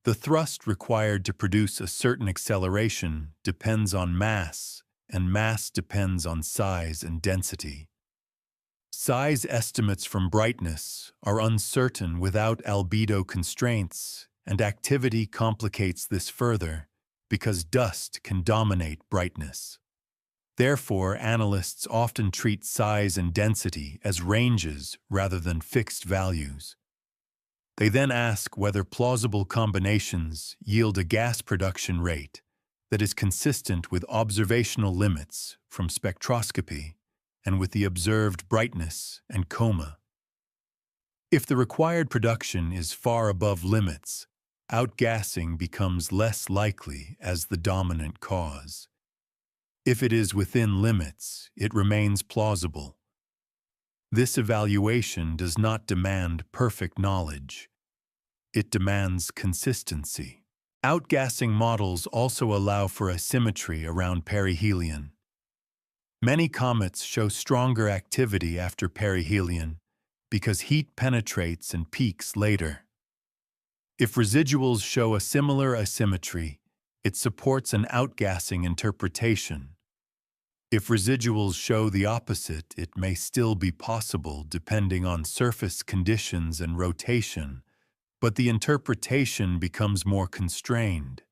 The thrust required to produce a certain acceleration depends on mass, and mass depends on size and density. Size estimates from brightness are uncertain without albedo constraints, and activity complicates this further because dust can dominate brightness. Therefore, analysts often treat size and density as ranges rather than fixed values. They then ask whether plausible combinations yield a gas production rate that is consistent with observational limits from spectroscopy and with the observed brightness and coma. If the required production is far above limits, outgassing becomes less likely as the dominant cause. If it is within limits, it remains plausible. This evaluation does not demand perfect knowledge. It demands consistency. Outgassing models also allow for asymmetry around perihelion. Many comets show stronger activity after perihelion because heat penetrates and peaks later. If residuals show a similar asymmetry, it supports an outgassing interpretation. If residuals show the opposite, it may still be possible depending on surface conditions and rotation, but the interpretation becomes more constrained.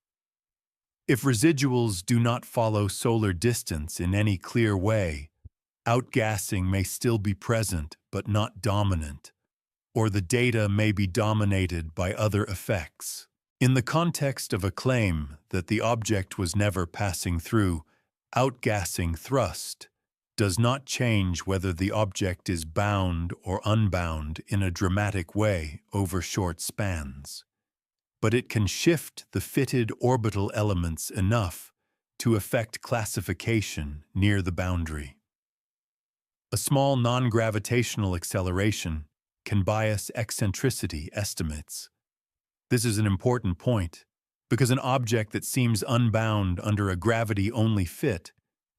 If residuals do not follow solar distance in any clear way, outgassing may still be present but not dominant, or the data may be dominated by other effects. In the context of a claim that the object was never passing through, outgassing thrust does not change whether the object is bound or unbound in a dramatic way over short spans, but it can shift the fitted orbital elements enough to affect classification near the boundary. A small non-gravitational acceleration can bias eccentricity estimates. This is an important point because an object that seems unbound under a gravity-only fit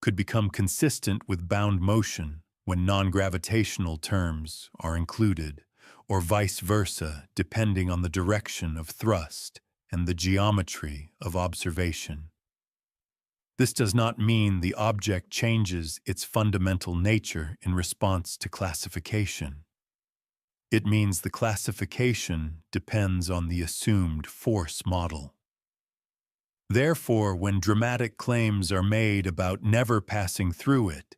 could become consistent with bound motion when non-gravitational terms are included, or vice versa, depending on the direction of thrust and the geometry of observation. This does not mean the object changes its fundamental nature in response to classification. It means the classification depends on the assumed force model. Therefore, when dramatic claims are made about never passing through it,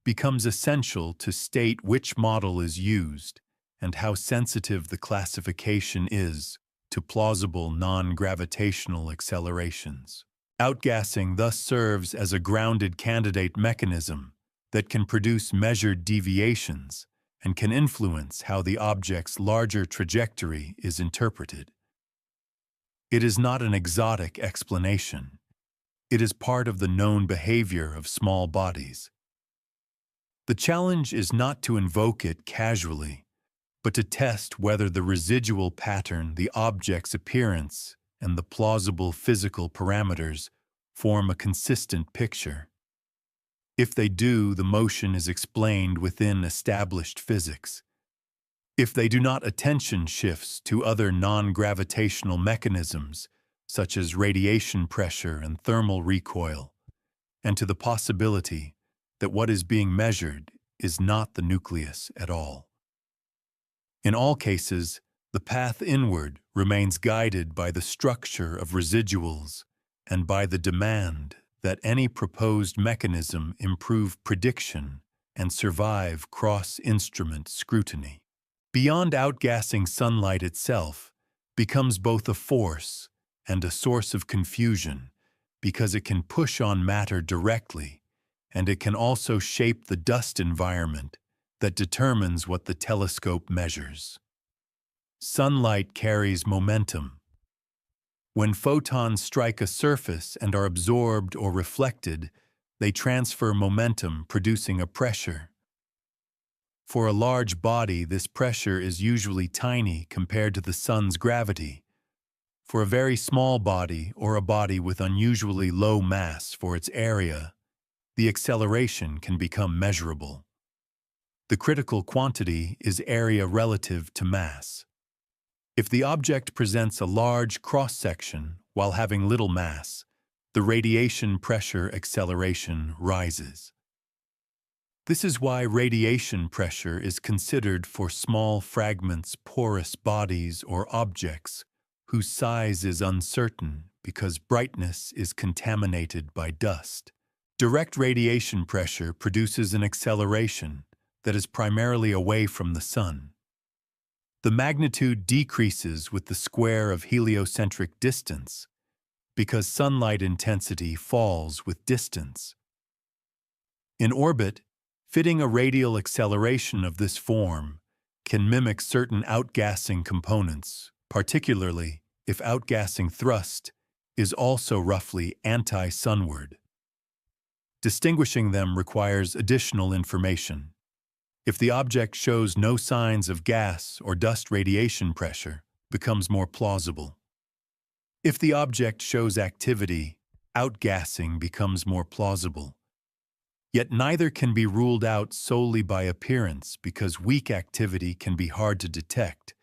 becomes essential to state which model is used and how sensitive the classification is to plausible non-gravitational accelerations. Outgassing thus serves as a grounded candidate mechanism that can produce measured deviations and can influence how the object's larger trajectory is interpreted. It is not an exotic explanation. It is part of the known behavior of small bodies. The challenge is not to invoke it casually, but to test whether the residual pattern, the object's appearance, and the plausible physical parameters form a consistent picture. If they do, the motion is explained within established physics. If they do not, attention shifts to other non-gravitational mechanisms, such as radiation pressure and thermal recoil, and to the possibility that what is being measured is not the nucleus at all. In all cases, the path inward remains guided by the structure of residuals and by the demand that any proposed mechanism improve prediction and survive cross-instrument scrutiny. Beyond outgassing, sunlight itself becomes both a force and a source of confusion because it can push on matter directly, and it can also shape the dust environment that determines what the telescope measures. Sunlight carries momentum. When photons strike a surface and are absorbed or reflected, they transfer momentum, producing a pressure. For a large body, this pressure is usually tiny compared to the sun's gravity. For a very small body, or a body with unusually low mass for its area, the acceleration can become measurable. The critical quantity is area relative to mass. If the object presents a large cross-section while having little mass, the radiation pressure acceleration rises. This is why radiation pressure is considered for small fragments, porous bodies, or objects whose size is uncertain because brightness is contaminated by dust. Direct radiation pressure produces an acceleration that is primarily away from the sun. The magnitude decreases with the square of heliocentric distance because sunlight intensity falls with distance. In orbit, fitting a radial acceleration of this form can mimic certain outgassing components, particularly if outgassing thrust is also roughly anti-sunward. Distinguishing them requires additional information. If the object shows no signs of gas or dust, radiation pressure becomes more plausible. If the object shows activity, outgassing becomes more plausible. Yet neither can be ruled out solely by appearance because weak activity can be hard to detect,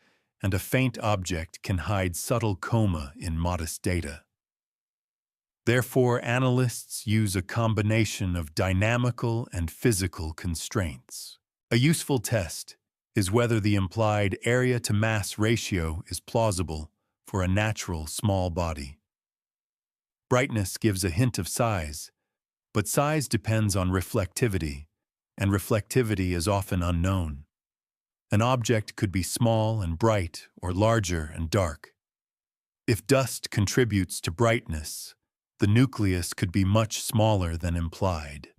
and a faint object can hide subtle coma in modest data. Therefore, analysts use a combination of dynamical and physical constraints. A useful test is whether the implied area-to-mass ratio is plausible for a natural small body. Brightness gives a hint of size, but size depends on reflectivity, and reflectivity is often unknown. An object could be small and bright or larger and dark. If dust contributes to brightness, the nucleus could be much smaller than implied.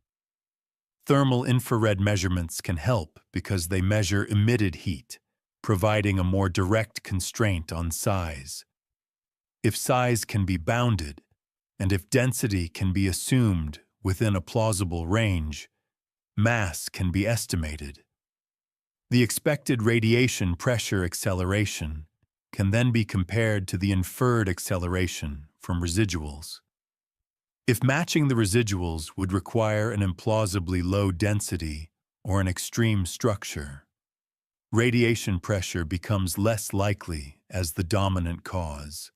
Thermal infrared measurements can help because they measure emitted heat, providing a more direct constraint on size. If size can be bounded, and if density can be assumed within a plausible range, mass can be estimated. The expected radiation pressure acceleration can then be compared to the inferred acceleration from residuals. If matching the residuals would require an implausibly low density or an extreme structure, radiation pressure becomes less likely as the dominant cause.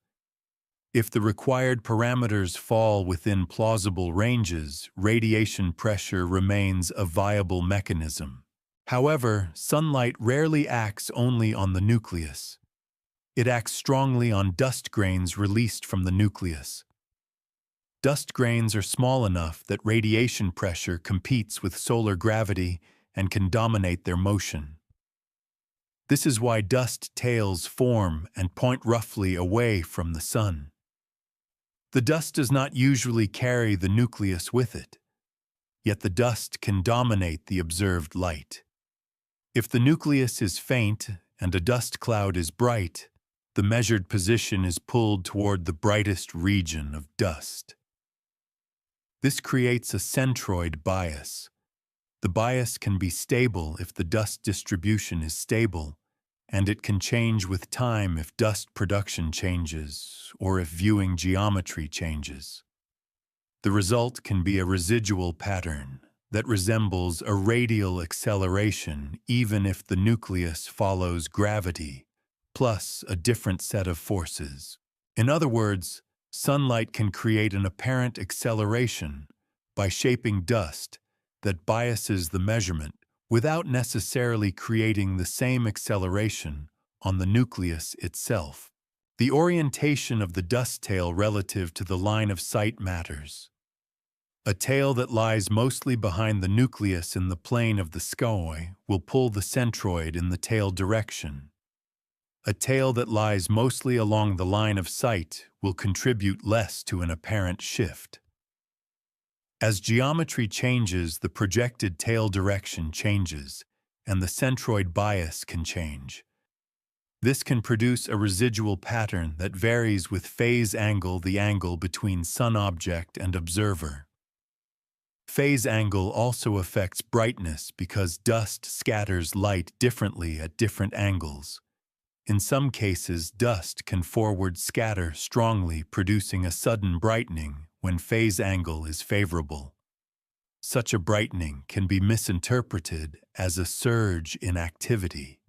If the required parameters fall within plausible ranges, radiation pressure remains a viable mechanism. However, sunlight rarely acts only on the nucleus. It acts strongly on dust grains released from the nucleus. Dust grains are small enough that radiation pressure competes with solar gravity and can dominate their motion. This is why dust tails form and point roughly away from the sun. The dust does not usually carry the nucleus with it, yet the dust can dominate the observed light. If the nucleus is faint and a dust cloud is bright, the measured position is pulled toward the brightest region of dust. This creates a centroid bias. The bias can be stable if the dust distribution is stable, and it can change with time if dust production changes or if viewing geometry changes. The result can be a residual pattern that resembles a radial acceleration even if the nucleus follows gravity, plus a different set of forces. In other words, sunlight can create an apparent acceleration by shaping dust that biases the measurement without necessarily creating the same acceleration on the nucleus itself. The orientation of the dust tail relative to the line of sight matters. A tail that lies mostly behind the nucleus in the plane of the sky will pull the centroid in the tail direction. A tail that lies mostly along the line of sight will contribute less to an apparent shift. As geometry changes, the projected tail direction changes, and the centroid bias can change. This can produce a residual pattern that varies with phase angle, the angle between sun object and observer. Phase angle also affects brightness because dust scatters light differently at different angles. In some cases, dust can forward scatter strongly, producing a sudden brightening when phase angle is favorable. Such a brightening can be misinterpreted as a surge in activity.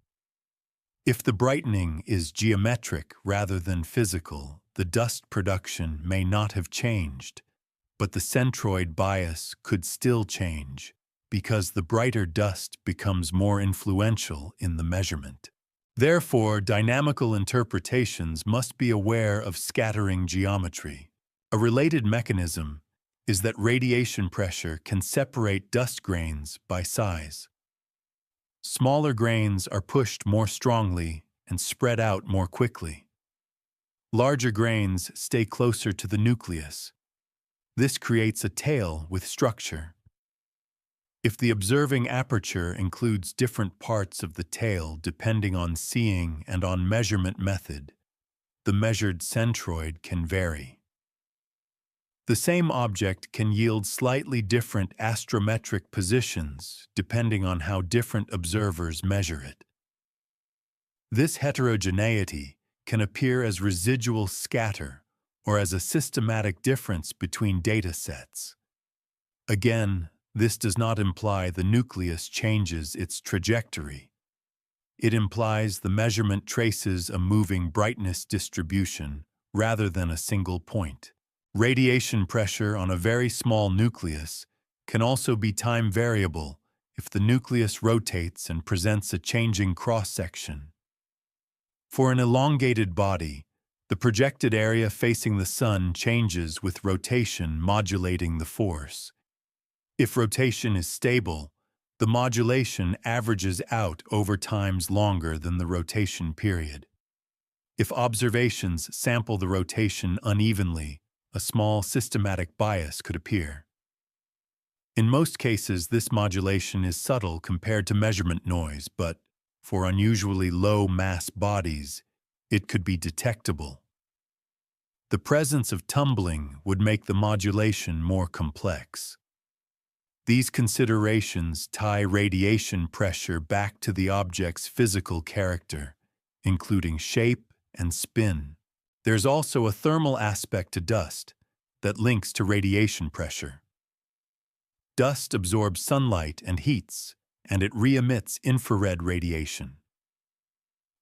If the brightening is geometric rather than physical, the dust production may not have changed, but the centroid bias could still change because the brighter dust becomes more influential in the measurement. Therefore, dynamical interpretations must be aware of scattering geometry. A related mechanism is that radiation pressure can separate dust grains by size. Smaller grains are pushed more strongly and spread out more quickly. Larger grains stay closer to the nucleus. This creates a tail with structure. If the observing aperture includes different parts of the tail depending on seeing and on measurement method, the measured centroid can vary. The same object can yield slightly different astrometric positions depending on how different observers measure it. This heterogeneity can appear as residual scatter or as a systematic difference between data sets. Again, this does not imply the nucleus changes its trajectory. It implies the measurement traces a moving brightness distribution rather than a single point. Radiation pressure on a very small nucleus can also be time variable if the nucleus rotates and presents a changing cross-section. For an elongated body, the projected area facing the Sun changes with rotation modulating the force. If rotation is stable, the modulation averages out over times longer than the rotation period. If observations sample the rotation unevenly, a small systematic bias could appear. In most cases, this modulation is subtle compared to measurement noise, but for unusually low-mass bodies, it could be detectable. The presence of tumbling would make the modulation more complex. These considerations tie radiation pressure back to the object's physical character, including shape and spin. There's also a thermal aspect to dust that links to radiation pressure. Dust absorbs sunlight and heats, and it re-emits infrared radiation.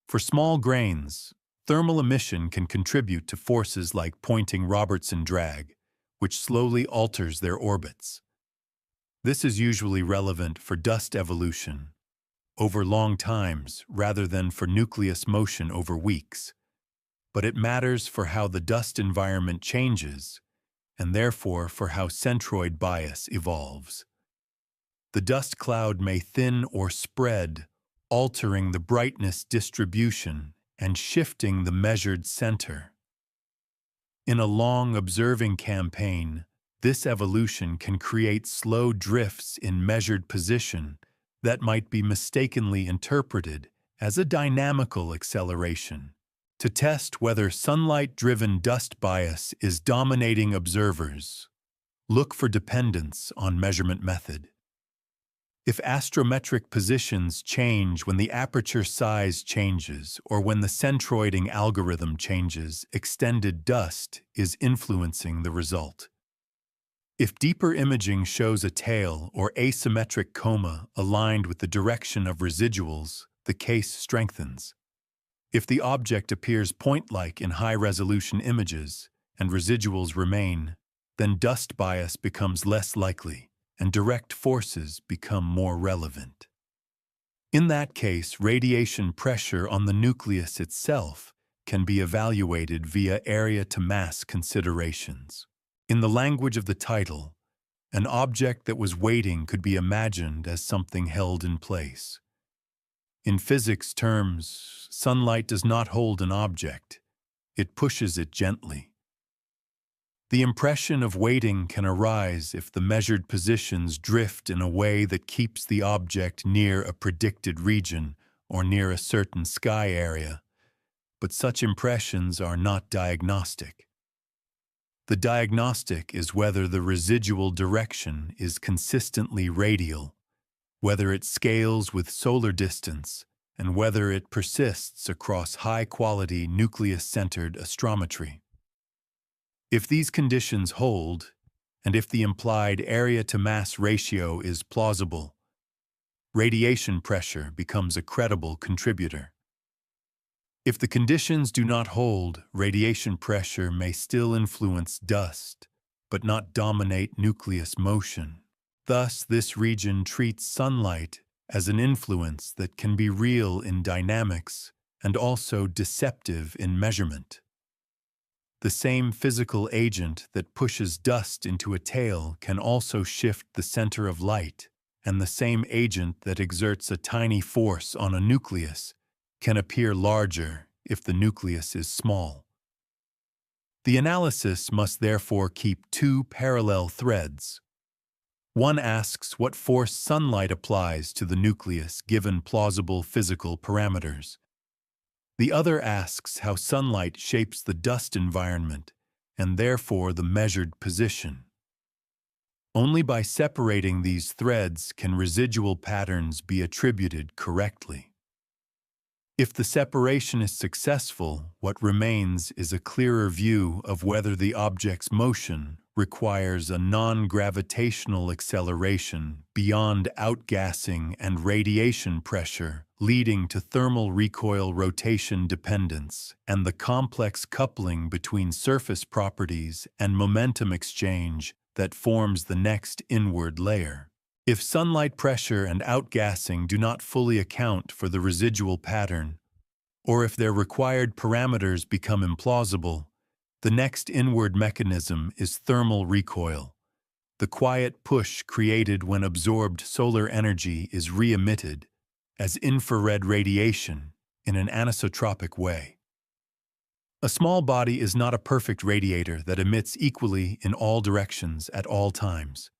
For small grains, thermal emission can contribute to forces like Poynting-Robertson drag, which slowly alters their orbits. This is usually relevant for dust evolution over long times rather than for nucleus motion over weeks, but it matters for how the dust environment changes and therefore for how centroid bias evolves. The dust cloud may thin or spread, altering the brightness distribution and shifting the measured center. In a long observing campaign, this evolution can create slow drifts in measured position that might be mistakenly interpreted as a dynamical acceleration. To test whether sunlight-driven dust bias is dominating observers, look for dependence on measurement method. If astrometric positions change when the aperture size changes or when the centroiding algorithm changes, extended dust is influencing the result. If deeper imaging shows a tail or asymmetric coma aligned with the direction of residuals, the case strengthens. If the object appears point-like in high-resolution images and residuals remain, then dust bias becomes less likely and direct forces become more relevant. In that case, radiation pressure on the nucleus itself can be evaluated via area-to-mass considerations. In the language of the title, an object that was waiting could be imagined as something held in place. In physics terms, sunlight does not hold an object, it pushes it gently. The impression of waiting can arise if the measured positions drift in a way that keeps the object near a predicted region or near a certain sky area, but such impressions are not diagnostic. The diagnostic is whether the residual direction is consistently radial, whether it scales with solar distance, and whether it persists across high-quality nucleus-centered astrometry. If these conditions hold, and if the implied area-to-mass ratio is plausible, radiation pressure becomes a credible contributor. If the conditions do not hold, radiation pressure may still influence dust, but not dominate nucleus motion. Thus, this region treats sunlight as an influence that can be real in dynamics and also deceptive in measurement. The same physical agent that pushes dust into a tail can also shift the center of light, and the same agent that exerts a tiny force on a nucleus can appear larger if the nucleus is small. The analysis must therefore keep two parallel threads. One asks what force sunlight applies to the nucleus given plausible physical parameters. The other asks how sunlight shapes the dust environment and therefore the measured position. Only by separating these threads can residual patterns be attributed correctly. If the separation is successful, what remains is a clearer view of whether the object's motion requires a non-gravitational acceleration beyond outgassing and radiation pressure, leading to thermal recoil rotation dependence and the complex coupling between surface properties and momentum exchange that forms the next inward layer. If sunlight pressure and outgassing do not fully account for the residual pattern, or if their required parameters become implausible, the next inward mechanism is thermal recoil, the quiet push created when absorbed solar energy is re-emitted as infrared radiation in an anisotropic way. A small body is not a perfect radiator that emits equally in all directions at all times.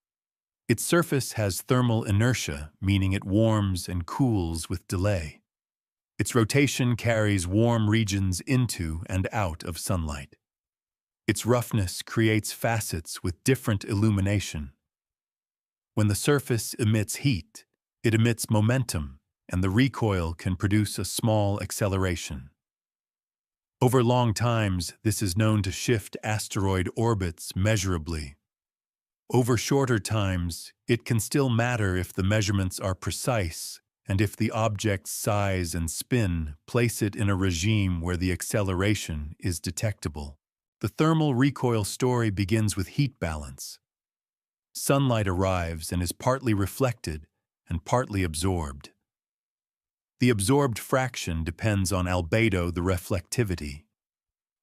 Its surface has thermal inertia, meaning it warms and cools with delay. Its rotation carries warm regions into and out of sunlight. Its roughness creates facets with different illumination. When the surface emits heat, it emits momentum, and the recoil can produce a small acceleration. Over long times, this is known to shift asteroid orbits measurably. Over shorter times, it can still matter if the measurements are precise and if the object's size and spin place it in a regime where the acceleration is detectable. The thermal recoil story begins with heat balance. Sunlight arrives and is partly reflected and partly absorbed. The absorbed fraction depends on albedo, the reflectivity.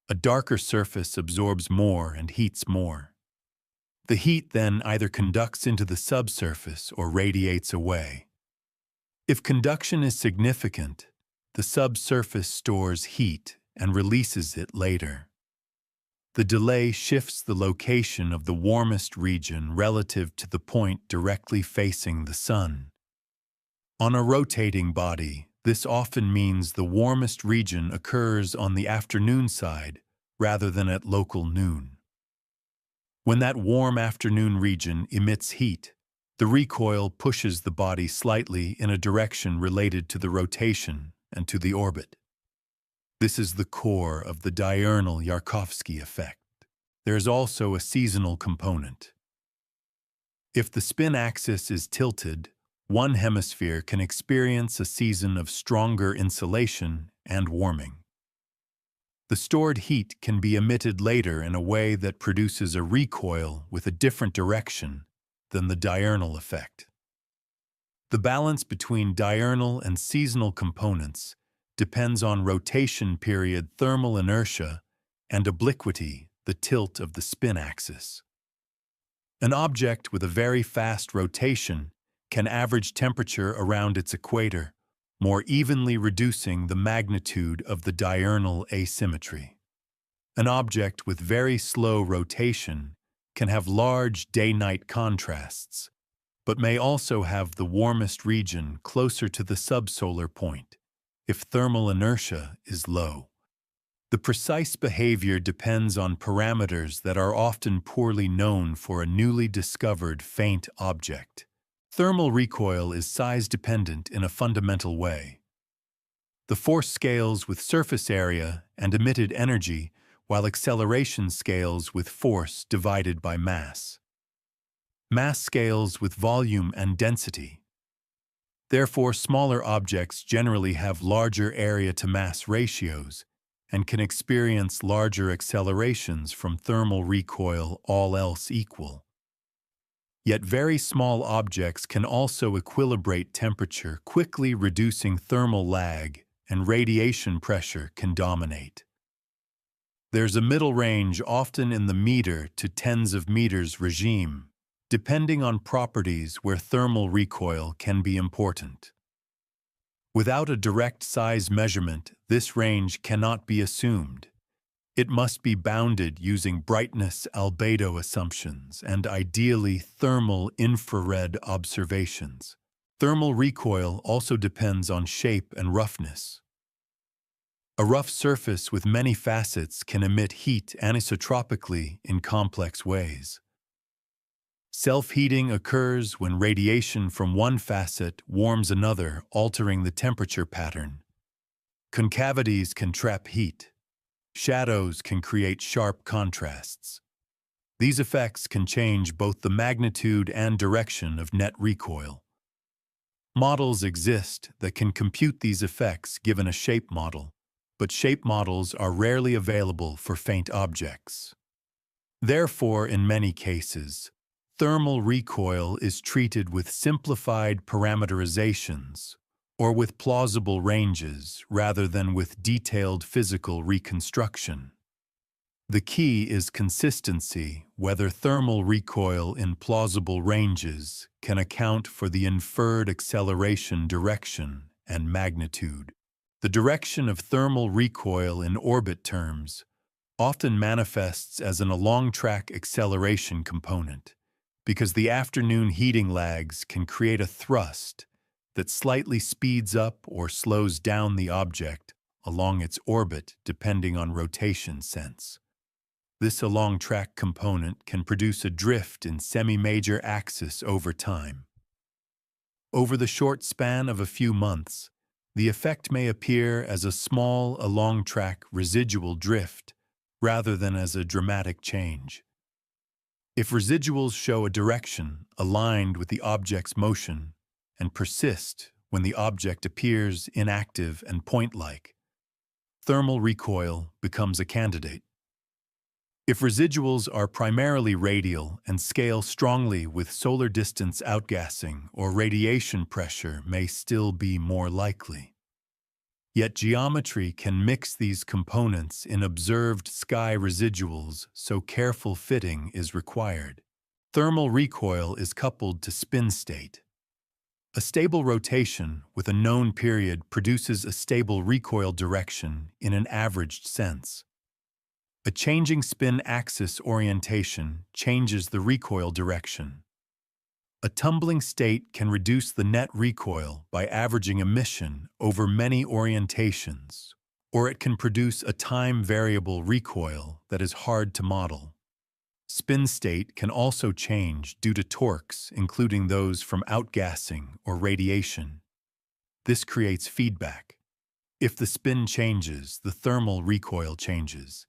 A darker surface absorbs more and heats more. The heat then either conducts into the subsurface or radiates away. If conduction is significant, the subsurface stores heat and releases it later. The delay shifts the location of the warmest region relative to the point directly facing the sun. On a rotating body, this often means the warmest region occurs on the afternoon side rather than at local noon. When that warm afternoon region emits heat, the recoil pushes the body slightly in a direction related to the rotation and to the orbit. This is the core of the diurnal Yarkovsky effect. There is also a seasonal component. If the spin axis is tilted, one hemisphere can experience a season of stronger insolation and warming. The stored heat can be emitted later in a way that produces a recoil with a different direction than the diurnal effect. The balance between diurnal and seasonal components depends on rotation period thermal inertia and obliquity, the tilt of the spin axis. An object with a very fast rotation can average temperature around its equator, more evenly reducing the magnitude of the diurnal asymmetry. An object with very slow rotation can have large day-night contrasts, but may also have the warmest region closer to the subsolar point if thermal inertia is low. The precise behavior depends on parameters that are often poorly known for a newly discovered faint object. Thermal recoil is size-dependent in a fundamental way. The force scales with surface area and emitted energy, while acceleration scales with force divided by mass. Mass scales with volume and density. Therefore, smaller objects generally have larger area-to-mass ratios and can experience larger accelerations from thermal recoil, all else equal. Yet very small objects can also equilibrate temperature, quickly reducing thermal lag, and radiation pressure can dominate. There's a middle range, often in the meter to tens of meters regime, depending on properties where thermal recoil can be important. Without a direct size measurement, this range cannot be assumed. It must be bounded using brightness albedo assumptions and ideally thermal infrared observations. Thermal recoil also depends on shape and roughness. A rough surface with many facets can emit heat anisotropically in complex ways. Self-heating occurs when radiation from one facet warms another, altering the temperature pattern. Concavities can trap heat. Shadows can create sharp contrasts. These effects can change both the magnitude and direction of net recoil. Models exist that can compute these effects given a shape model, but shape models are rarely available for faint objects. Therefore, in many cases, thermal recoil is treated with simplified parameterizations or with plausible ranges rather than with detailed physical reconstruction. The key is consistency, whether thermal recoil in plausible ranges can account for the inferred acceleration direction and magnitude. The direction of thermal recoil in orbit terms often manifests as an along-track acceleration component, because the afternoon heating lags can create a thrust that slightly speeds up or slows down the object along its orbit depending on rotation sense. This along-track component can produce a drift in semi-major axis over time. Over the short span of a few months, the effect may appear as a small along-track residual drift rather than as a dramatic change. If residuals show a direction aligned with the object's motion and persist when the object appears inactive and point-like, thermal recoil becomes a candidate. If residuals are primarily radial and scale strongly with solar distance outgassing or radiation pressure may still be more likely. Yet geometry can mix these components in observed sky residuals, so careful fitting is required. Thermal recoil is coupled to spin state. A stable rotation with a known period produces a stable recoil direction in an averaged sense. A changing spin axis orientation changes the recoil direction. A tumbling state can reduce the net recoil by averaging emission over many orientations, or it can produce a time-variable recoil that is hard to model. Spin state can also change due to torques, including those from outgassing or radiation. This creates feedback. If the spin changes, the thermal recoil changes.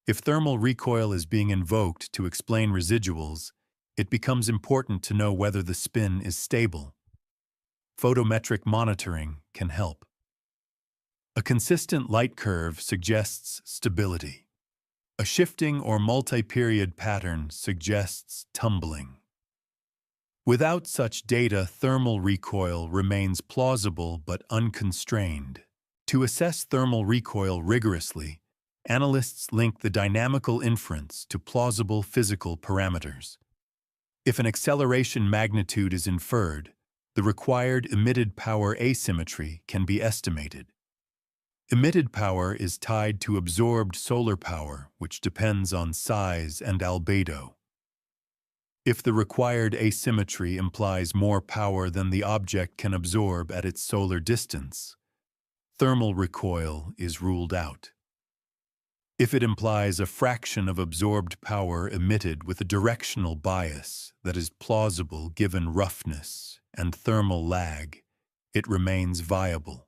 If thermal recoil is being invoked to explain residuals, it becomes important to know whether the spin is stable. Photometric monitoring can help. A consistent light curve suggests stability. A shifting or multi-period pattern suggests tumbling. Without such data, thermal recoil remains plausible but unconstrained. To assess thermal recoil rigorously, analysts link the dynamical inference to plausible physical parameters. If an acceleration magnitude is inferred, the required emitted power asymmetry can be estimated. Emitted power is tied to absorbed solar power, which depends on size and albedo. If the required asymmetry implies more power than the object can absorb at its solar distance, thermal recoil is ruled out. If it implies a fraction of absorbed power emitted with a directional bias that is plausible given roughness and thermal lag, it remains viable.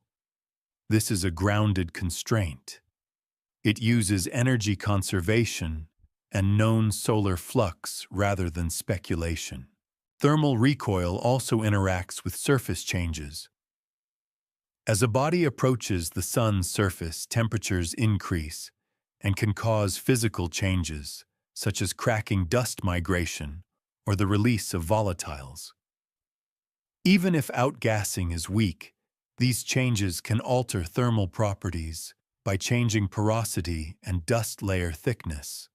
This is a grounded constraint. It uses energy conservation and known solar flux rather than speculation. Thermal recoil also interacts with surface changes. As a body approaches the sun's surface, temperatures increase and can cause physical changes, such as cracking dust migration or the release of volatiles. Even if outgassing is weak, these changes can alter thermal properties by changing porosity and dust layer thickness.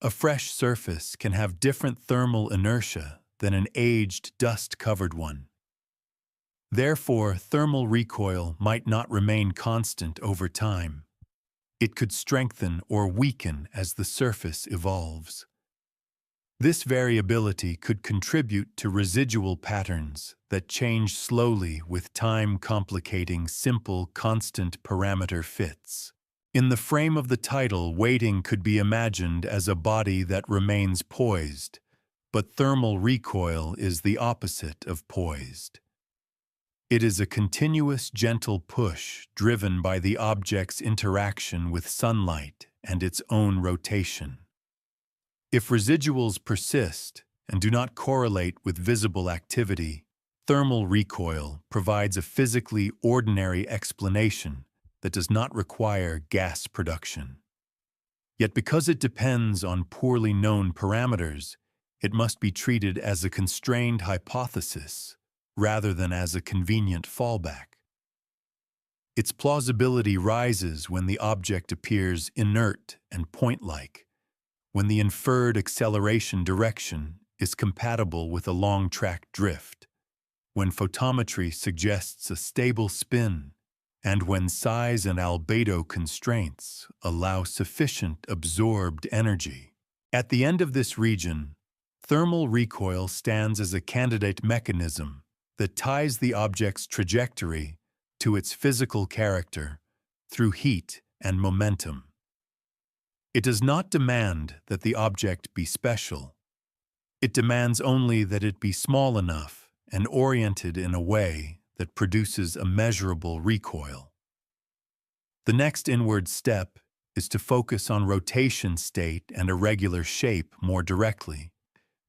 A fresh surface can have different thermal inertia than an aged, dust-covered one. Therefore, thermal recoil might not remain constant over time. It could strengthen or weaken as the surface evolves. This variability could contribute to residual patterns that change slowly with time, complicating simple, constant parameter fits. In the frame of the title, weighting could be imagined as a body that remains poised, but thermal recoil is the opposite of poised. It is a continuous, gentle push driven by the object's interaction with sunlight and its own rotation. If residuals persist and do not correlate with visible activity, thermal recoil provides a physically ordinary explanation that does not require gas production. Yet because it depends on poorly known parameters, it must be treated as a constrained hypothesis rather than as a convenient fallback. Its plausibility rises when the object appears inert and point-like, when the inferred acceleration direction is compatible with a long-track drift, when photometry suggests a stable spin, and when size and albedo constraints allow sufficient absorbed energy. At the end of this region, thermal recoil stands as a candidate mechanism that ties the object's trajectory to its physical character through heat and momentum. It does not demand that the object be special. It demands only that it be small enough and oriented in a way that produces a measurable recoil. The next inward step is to focus on rotation state and irregular shape more directly,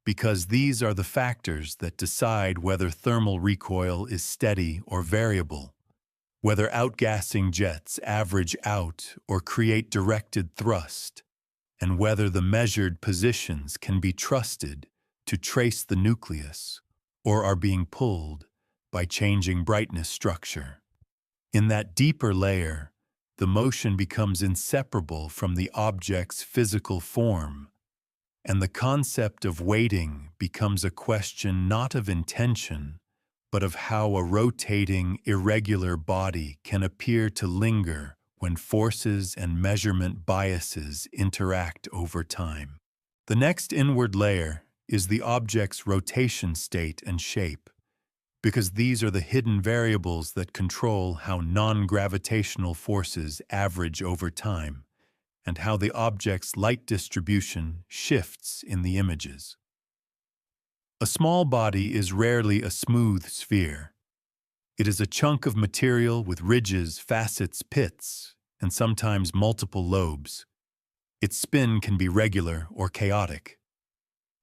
because these are the factors that decide whether thermal recoil is steady or variable, whether outgassing jets average out or create directed thrust, and whether the measured positions can be trusted to trace the nucleus or are being pulled by changing brightness structure. In that deeper layer, the motion becomes inseparable from the object's physical form, and the concept of weighting becomes a question not of intention, but of how a rotating, irregular body can appear to linger when forces and measurement biases interact over time. The next inward layer is the object's rotation state and shape, because these are the hidden variables that control how non-gravitational forces average over time and how the object's light distribution shifts in the images. A small body is rarely a smooth sphere. It is a chunk of material with ridges, facets, pits, and sometimes multiple lobes. Its spin can be regular or chaotic.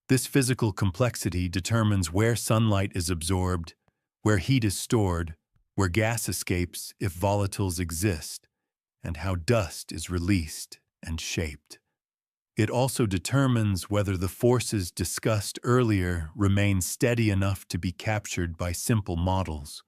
This physical complexity determines where sunlight is absorbed, where heat is stored, where gas escapes if volatiles exist, and how dust is released and shaped. It also determines whether the forces discussed earlier remain steady enough to be captured by simple models,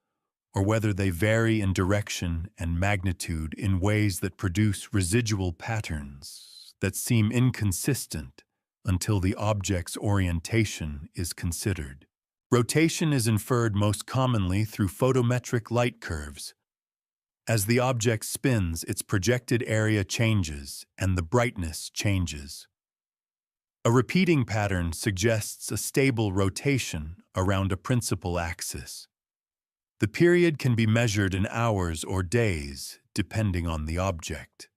or whether they vary in direction and magnitude in ways that produce residual patterns that seem inconsistent until the object's orientation is considered. Rotation is inferred most commonly through photometric light curves. As the object spins, its projected area changes and the brightness changes. A repeating pattern suggests a stable rotation around a principal axis. The period can be measured in hours or days, depending on the object.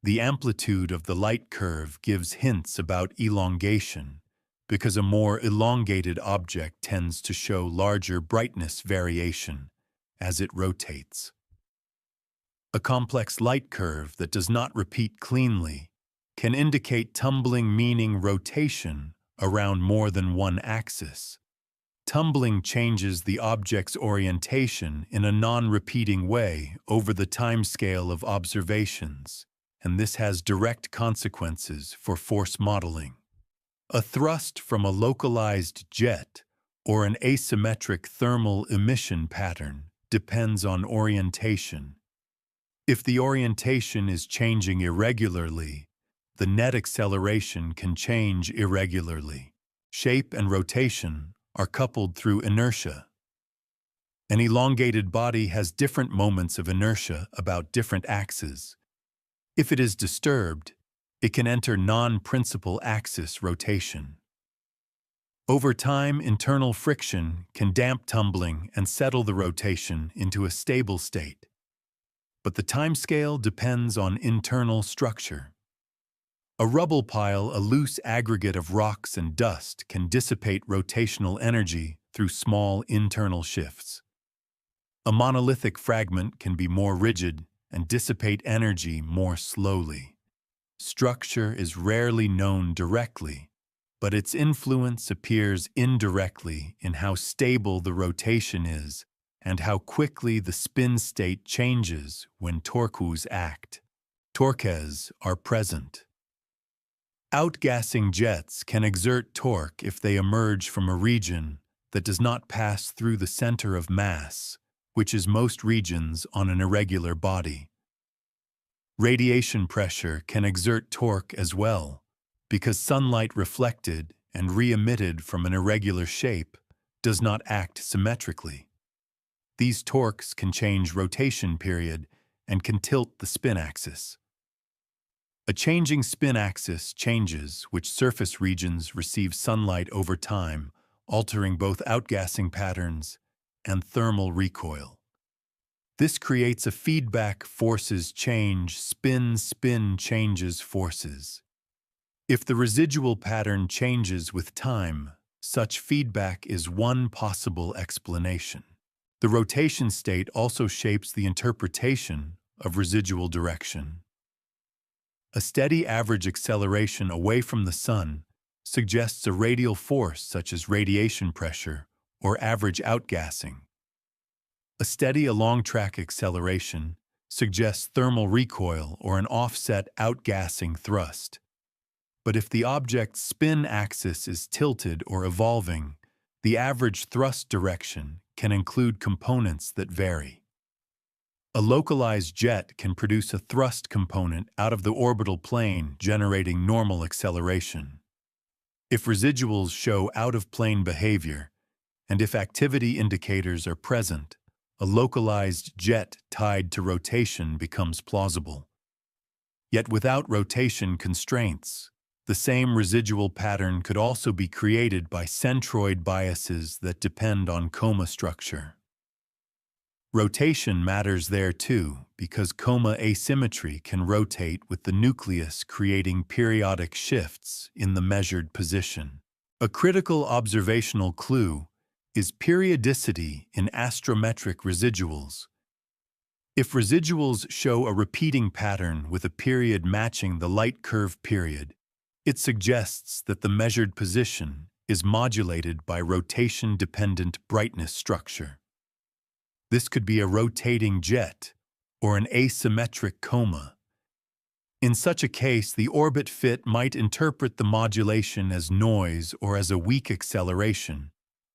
The amplitude of the light curve gives hints about elongation, because a more elongated object tends to show larger brightness variation as it rotates. A complex light curve that does not repeat cleanly can indicate tumbling, meaning rotation around more than one axis. Tumbling changes the object's orientation in a non-repeating way over the timescale of observations, and this has direct consequences for force modeling. A thrust from a localized jet or an asymmetric thermal emission pattern depends on orientation. If the orientation is changing irregularly, the net acceleration can change irregularly. Shape and rotation are coupled through inertia. An elongated body has different moments of inertia about different axes. If it is disturbed, it can enter non-principal axis rotation. Over time, internal friction can damp tumbling and settle the rotation into a stable state. But the timescale depends on internal structure. A rubble pile, a loose aggregate of rocks and dust, can dissipate rotational energy through small internal shifts. A monolithic fragment can be more rigid and dissipate energy more slowly. Structure is rarely known directly, but its influence appears indirectly in how stable the rotation is and how quickly the spin state changes when torques act. Torques are present. Outgassing jets can exert torque if they emerge from a region that does not pass through the center of mass, which is most regions on an irregular body. Radiation pressure can exert torque as well, because sunlight reflected and re-emitted from an irregular shape does not act symmetrically. These torques can change rotation period and can tilt the spin axis. A changing spin axis changes which surface regions receive sunlight over time, altering both outgassing patterns and thermal recoil. This creates a feedback forces change, spin changes forces. If the residual pattern changes with time, such feedback is one possible explanation. The rotation state also shapes the interpretation of residual direction. A steady average acceleration away from the sun suggests a radial force such as radiation pressure or average outgassing. A steady along-track acceleration suggests thermal recoil or an offset outgassing thrust. But if the object's spin axis is tilted or evolving, the average thrust direction can include components that vary. A localized jet can produce a thrust component out of the orbital plane, generating normal acceleration. If residuals show out-of-plane behavior, and if activity indicators are present, a localized jet tied to rotation becomes plausible. Yet without rotation constraints, the same residual pattern could also be created by centroid biases that depend on coma structure. Rotation matters there too, because coma asymmetry can rotate with the nucleus, creating periodic shifts in the measured position. A critical observational clue is periodicity in astrometric residuals. If residuals show a repeating pattern with a period matching the light curve period, it suggests that the measured position is modulated by rotation-dependent brightness structure. This could be a rotating jet or an asymmetric coma. In such a case, the orbit fit might interpret the modulation as noise or as a weak acceleration,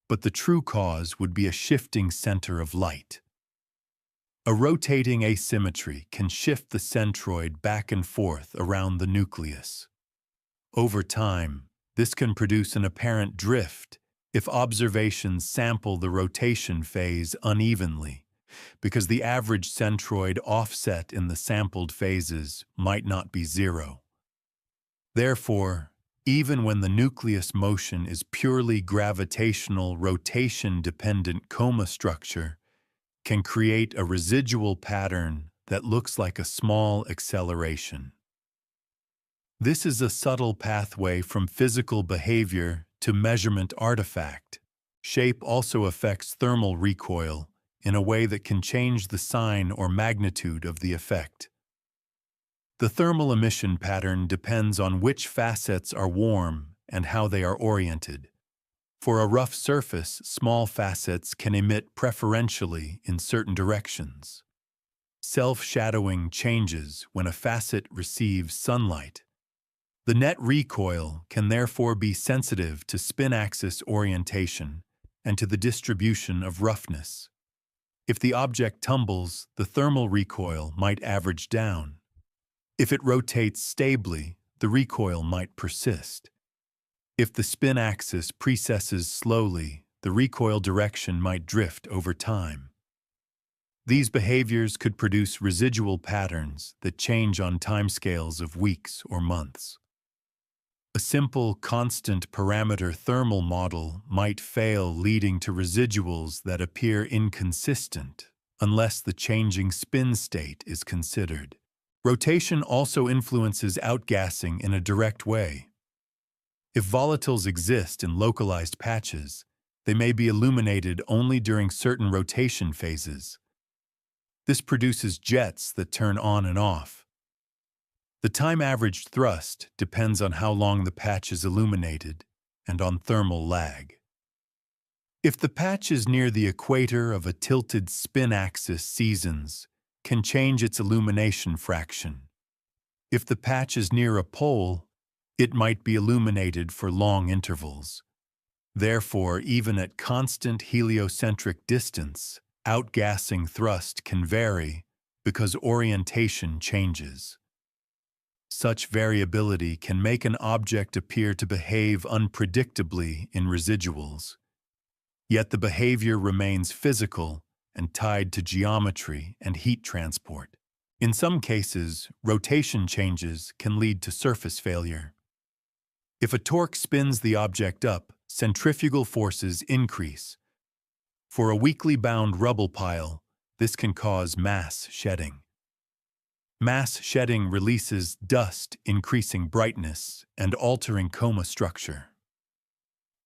but the true cause would be a shifting center of light. A rotating asymmetry can shift the centroid back and forth around the nucleus. Over time, this can produce an apparent drift if observations sample the rotation phase unevenly, because the average centroid offset in the sampled phases might not be zero. Therefore, even when the nucleus motion is purely gravitational, rotation-dependent coma structure can create a residual pattern that looks like a small acceleration. This is a subtle pathway from physical behavior to measurement artifact. Shape also affects thermal recoil in a way that can change the sign or magnitude of the effect. The thermal emission pattern depends on which facets are warm and how they are oriented. For a rough surface, small facets can emit preferentially in certain directions. Self-shadowing changes when a facet receives sunlight. The net recoil can therefore be sensitive to spin axis orientation and to the distribution of roughness. If the object tumbles, the thermal recoil might average down. If it rotates stably, the recoil might persist. If the spin axis precesses slowly, the recoil direction might drift over time. These behaviors could produce residual patterns that change on timescales of weeks or months. A simple, constant parameter thermal model might fail, leading to residuals that appear inconsistent unless the changing spin state is considered. Rotation also influences outgassing in a direct way. If volatiles exist in localized patches, they may be illuminated only during certain rotation phases. This produces jets that turn on and off. The time-averaged thrust depends on how long the patch is illuminated and on thermal lag. If the patch is near the equator of a tilted spin axis, seasons can change its illumination fraction. If the patch is near a pole, it might be illuminated for long intervals. Therefore, even at constant heliocentric distance, outgassing thrust can vary because orientation changes. Such variability can make an object appear to behave unpredictably in residuals. Yet the behavior remains physical and tied to geometry and heat transport. In some cases, rotation changes can lead to surface failure. If a torque spins the object up, centrifugal forces increase. For a weakly bound rubble pile, this can cause mass shedding. Mass shedding releases dust, increasing brightness and altering coma structure.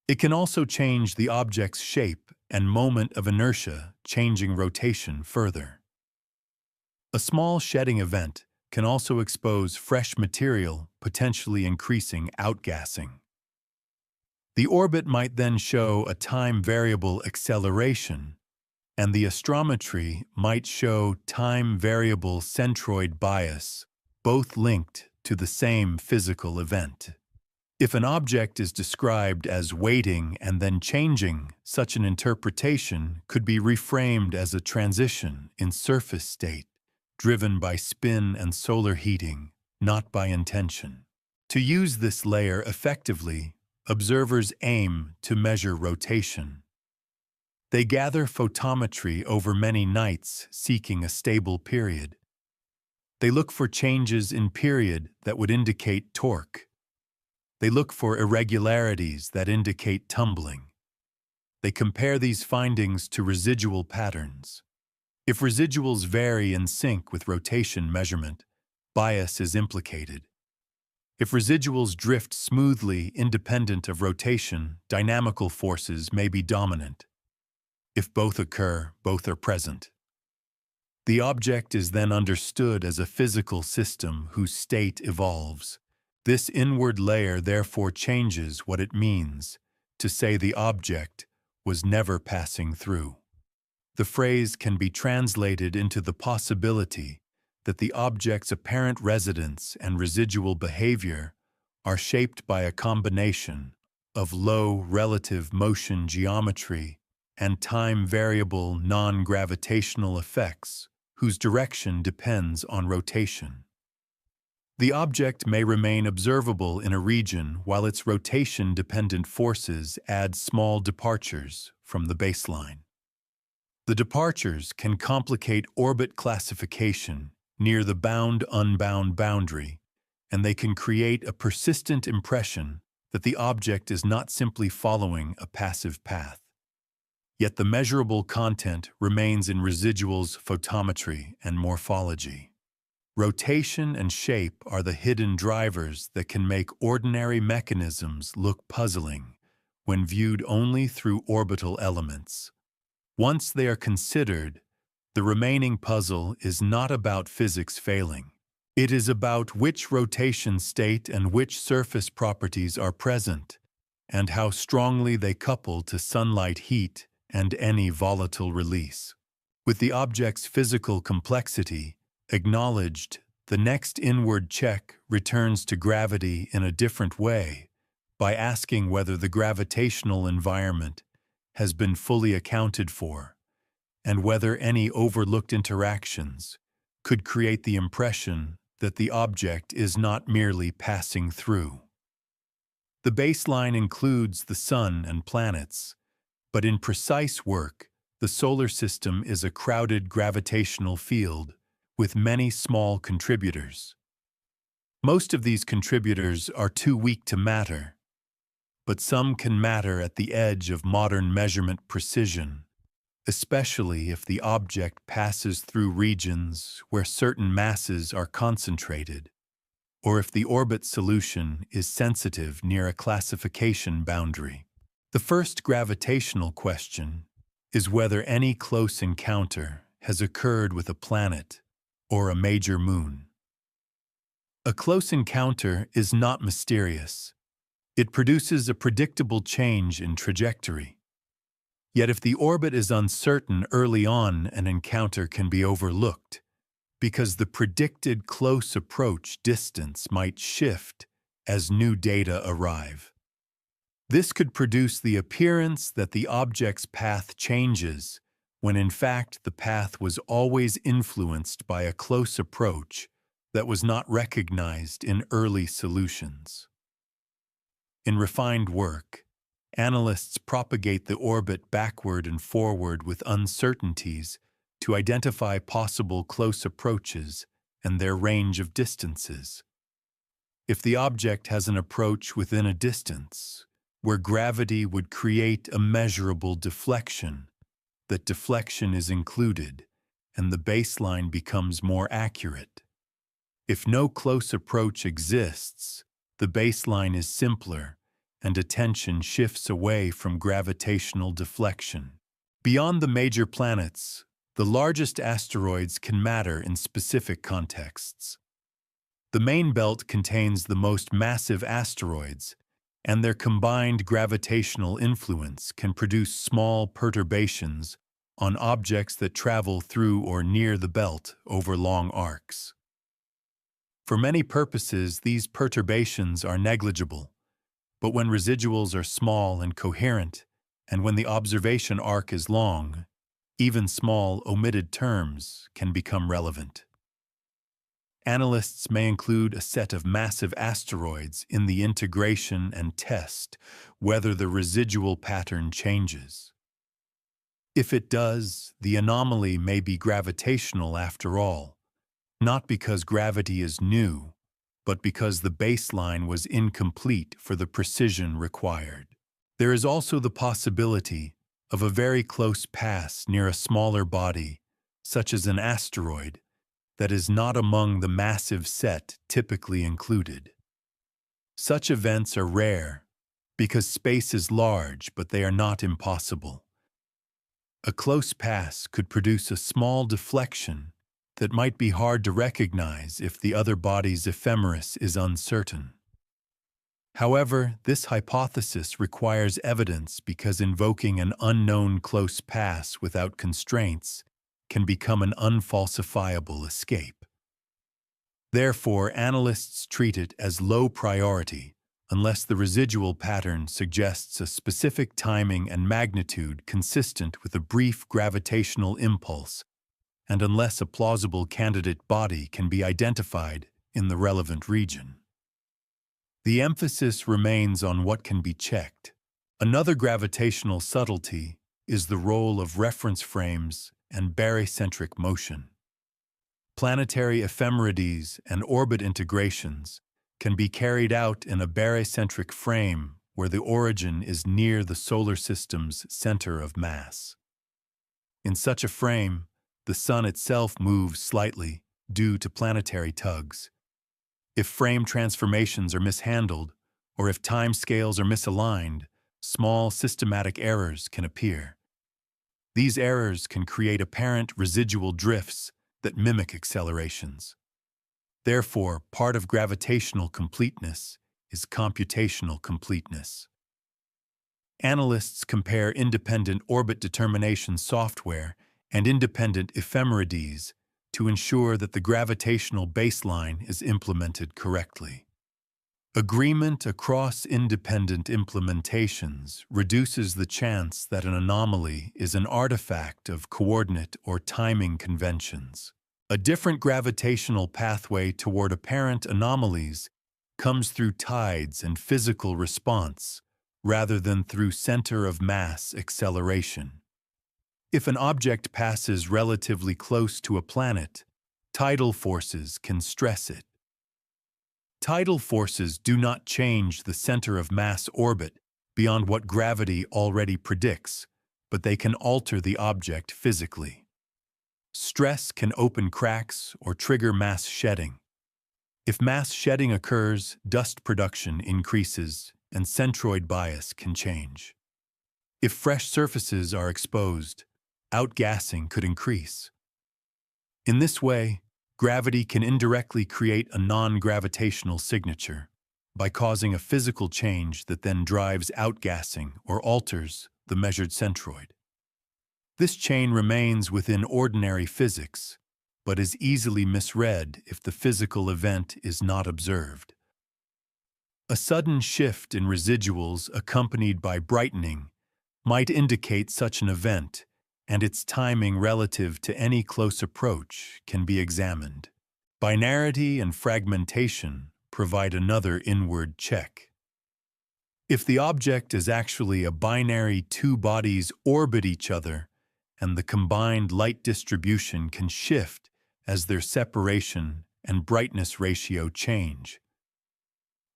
It can also change the object's shape and moment of inertia, changing rotation further. A small shedding event can also expose fresh material, potentially increasing outgassing. The orbit might then show a time-variable acceleration, and the astrometry might show time-variable centroid bias, both linked to the same physical event. If an object is described as waiting and then changing, such an interpretation could be reframed as a transition in surface state, driven by spin and solar heating, not by intention. To use this layer effectively, observers aim to measure rotation. They gather photometry over many nights, seeking a stable period. They look for changes in period that would indicate torque. They look for irregularities that indicate tumbling. They compare these findings to residual patterns. If residuals vary in sync with rotation measurement, bias is implicated. If residuals drift smoothly independent of rotation, dynamical forces may be dominant. If both occur, both are present. The object is then understood as a physical system whose state evolves. This inward layer therefore changes what it means to say the object was never passing through. The phrase can be translated into the possibility that the object's apparent residence and residual behavior are shaped by a combination of low relative motion geometry and time-variable non-gravitational effects whose direction depends on rotation. The object may remain observable in a region while its rotation-dependent forces add small departures from the baseline. The departures can complicate orbit classification near the bound-unbound boundary, and they can create a persistent impression that the object is not simply following a passive path. Yet the measurable content remains in residuals, photometry, and morphology. Rotation and shape are the hidden drivers that can make ordinary mechanisms look puzzling when viewed only through orbital elements. Once they are considered, the remaining puzzle is not about physics failing. It is about which rotation state and which surface properties are present, and how strongly they couple to sunlight heat and any volatile release. With the object's physical complexity acknowledged, the next inward check returns to gravity in a different way by asking whether the gravitational environment has been fully accounted for, and whether any overlooked interactions could create the impression that the object is not merely passing through. The baseline includes the Sun and planets, But in precise work, the solar system is a crowded gravitational field with many small contributors. Most of these contributors are too weak to matter, but some can matter at the edge of modern measurement precision, especially if the object passes through regions where certain masses are concentrated, or if the orbit solution is sensitive near a classification boundary. The first gravitational question is whether any close encounter has occurred with a planet or a major moon. A close encounter is not mysterious. It produces a predictable change in trajectory. Yet if the orbit is uncertain early on, an encounter can be overlooked, because the predicted close approach distance might shift as new data arrive. This could produce the appearance that the object's path changes, when in fact the path was always influenced by a close approach that was not recognized in early solutions. In refined work, analysts propagate the orbit backward and forward with uncertainties to identify possible close approaches and their range of distances. If the object has an approach within a distance, where gravity would create a measurable deflection, that deflection is included, and the baseline becomes more accurate. If no close approach exists, the baseline is simpler, and attention shifts away from gravitational deflection. Beyond the major planets, the largest asteroids can matter in specific contexts. The main belt contains the most massive asteroids, and their combined gravitational influence can produce small perturbations on objects that travel through or near the belt over long arcs. For many purposes, these perturbations are negligible, but when residuals are small and coherent, and when the observation arc is long, even small omitted terms can become relevant. Analysts may include a set of massive asteroids in the integration and test whether the residual pattern changes. If it does, the anomaly may be gravitational after all, not because gravity is new, but because the baseline was incomplete for the precision required. There is also the possibility of a very close pass near a smaller body, such as an asteroid, that is not among the massive set typically included. Such events are rare because space is large, but they are not impossible. A close pass could produce a small deflection that might be hard to recognize if the other body's ephemeris is uncertain. However, this hypothesis requires evidence because invoking an unknown close pass without constraints can become an unfalsifiable escape. Therefore, analysts treat it as low priority unless the residual pattern suggests a specific timing and magnitude consistent with a brief gravitational impulse, and unless a plausible candidate body can be identified in the relevant region. The emphasis remains on what can be checked. Another gravitational subtlety is the role of reference frames and barycentric motion. Planetary ephemerides and orbit integrations can be carried out in a barycentric frame where the origin is near the solar system's center of mass. In such a frame, the Sun itself moves slightly due to planetary tugs. If frame transformations are mishandled, or if time scales are misaligned, small systematic errors can appear. These errors can create apparent residual drifts that mimic accelerations. Therefore, part of gravitational completeness is computational completeness. Analysts compare independent orbit determination software and independent ephemerides to ensure that the gravitational baseline is implemented correctly. Agreement across independent implementations reduces the chance that an anomaly is an artifact of coordinate or timing conventions. A different gravitational pathway toward apparent anomalies comes through tides and physical response, rather than through center of mass acceleration. If an object passes relatively close to a planet, tidal forces can stress it. Tidal forces do not change the center of mass orbit beyond what gravity already predicts, but they can alter the object physically. Stress can open cracks or trigger mass shedding. If mass shedding occurs, dust production increases and centroid bias can change. If fresh surfaces are exposed, outgassing could increase. In this way, gravity can indirectly create a non-gravitational signature by causing a physical change that then drives outgassing or alters the measured centroid. This chain remains within ordinary physics, but is easily misread if the physical event is not observed. A sudden shift in residuals accompanied by brightening might indicate such an event, and its timing relative to any close approach can be examined. Binarity and fragmentation provide another inward check. If the object is actually a binary, two bodies orbit each other, and the combined light distribution can shift as their separation and brightness ratio change.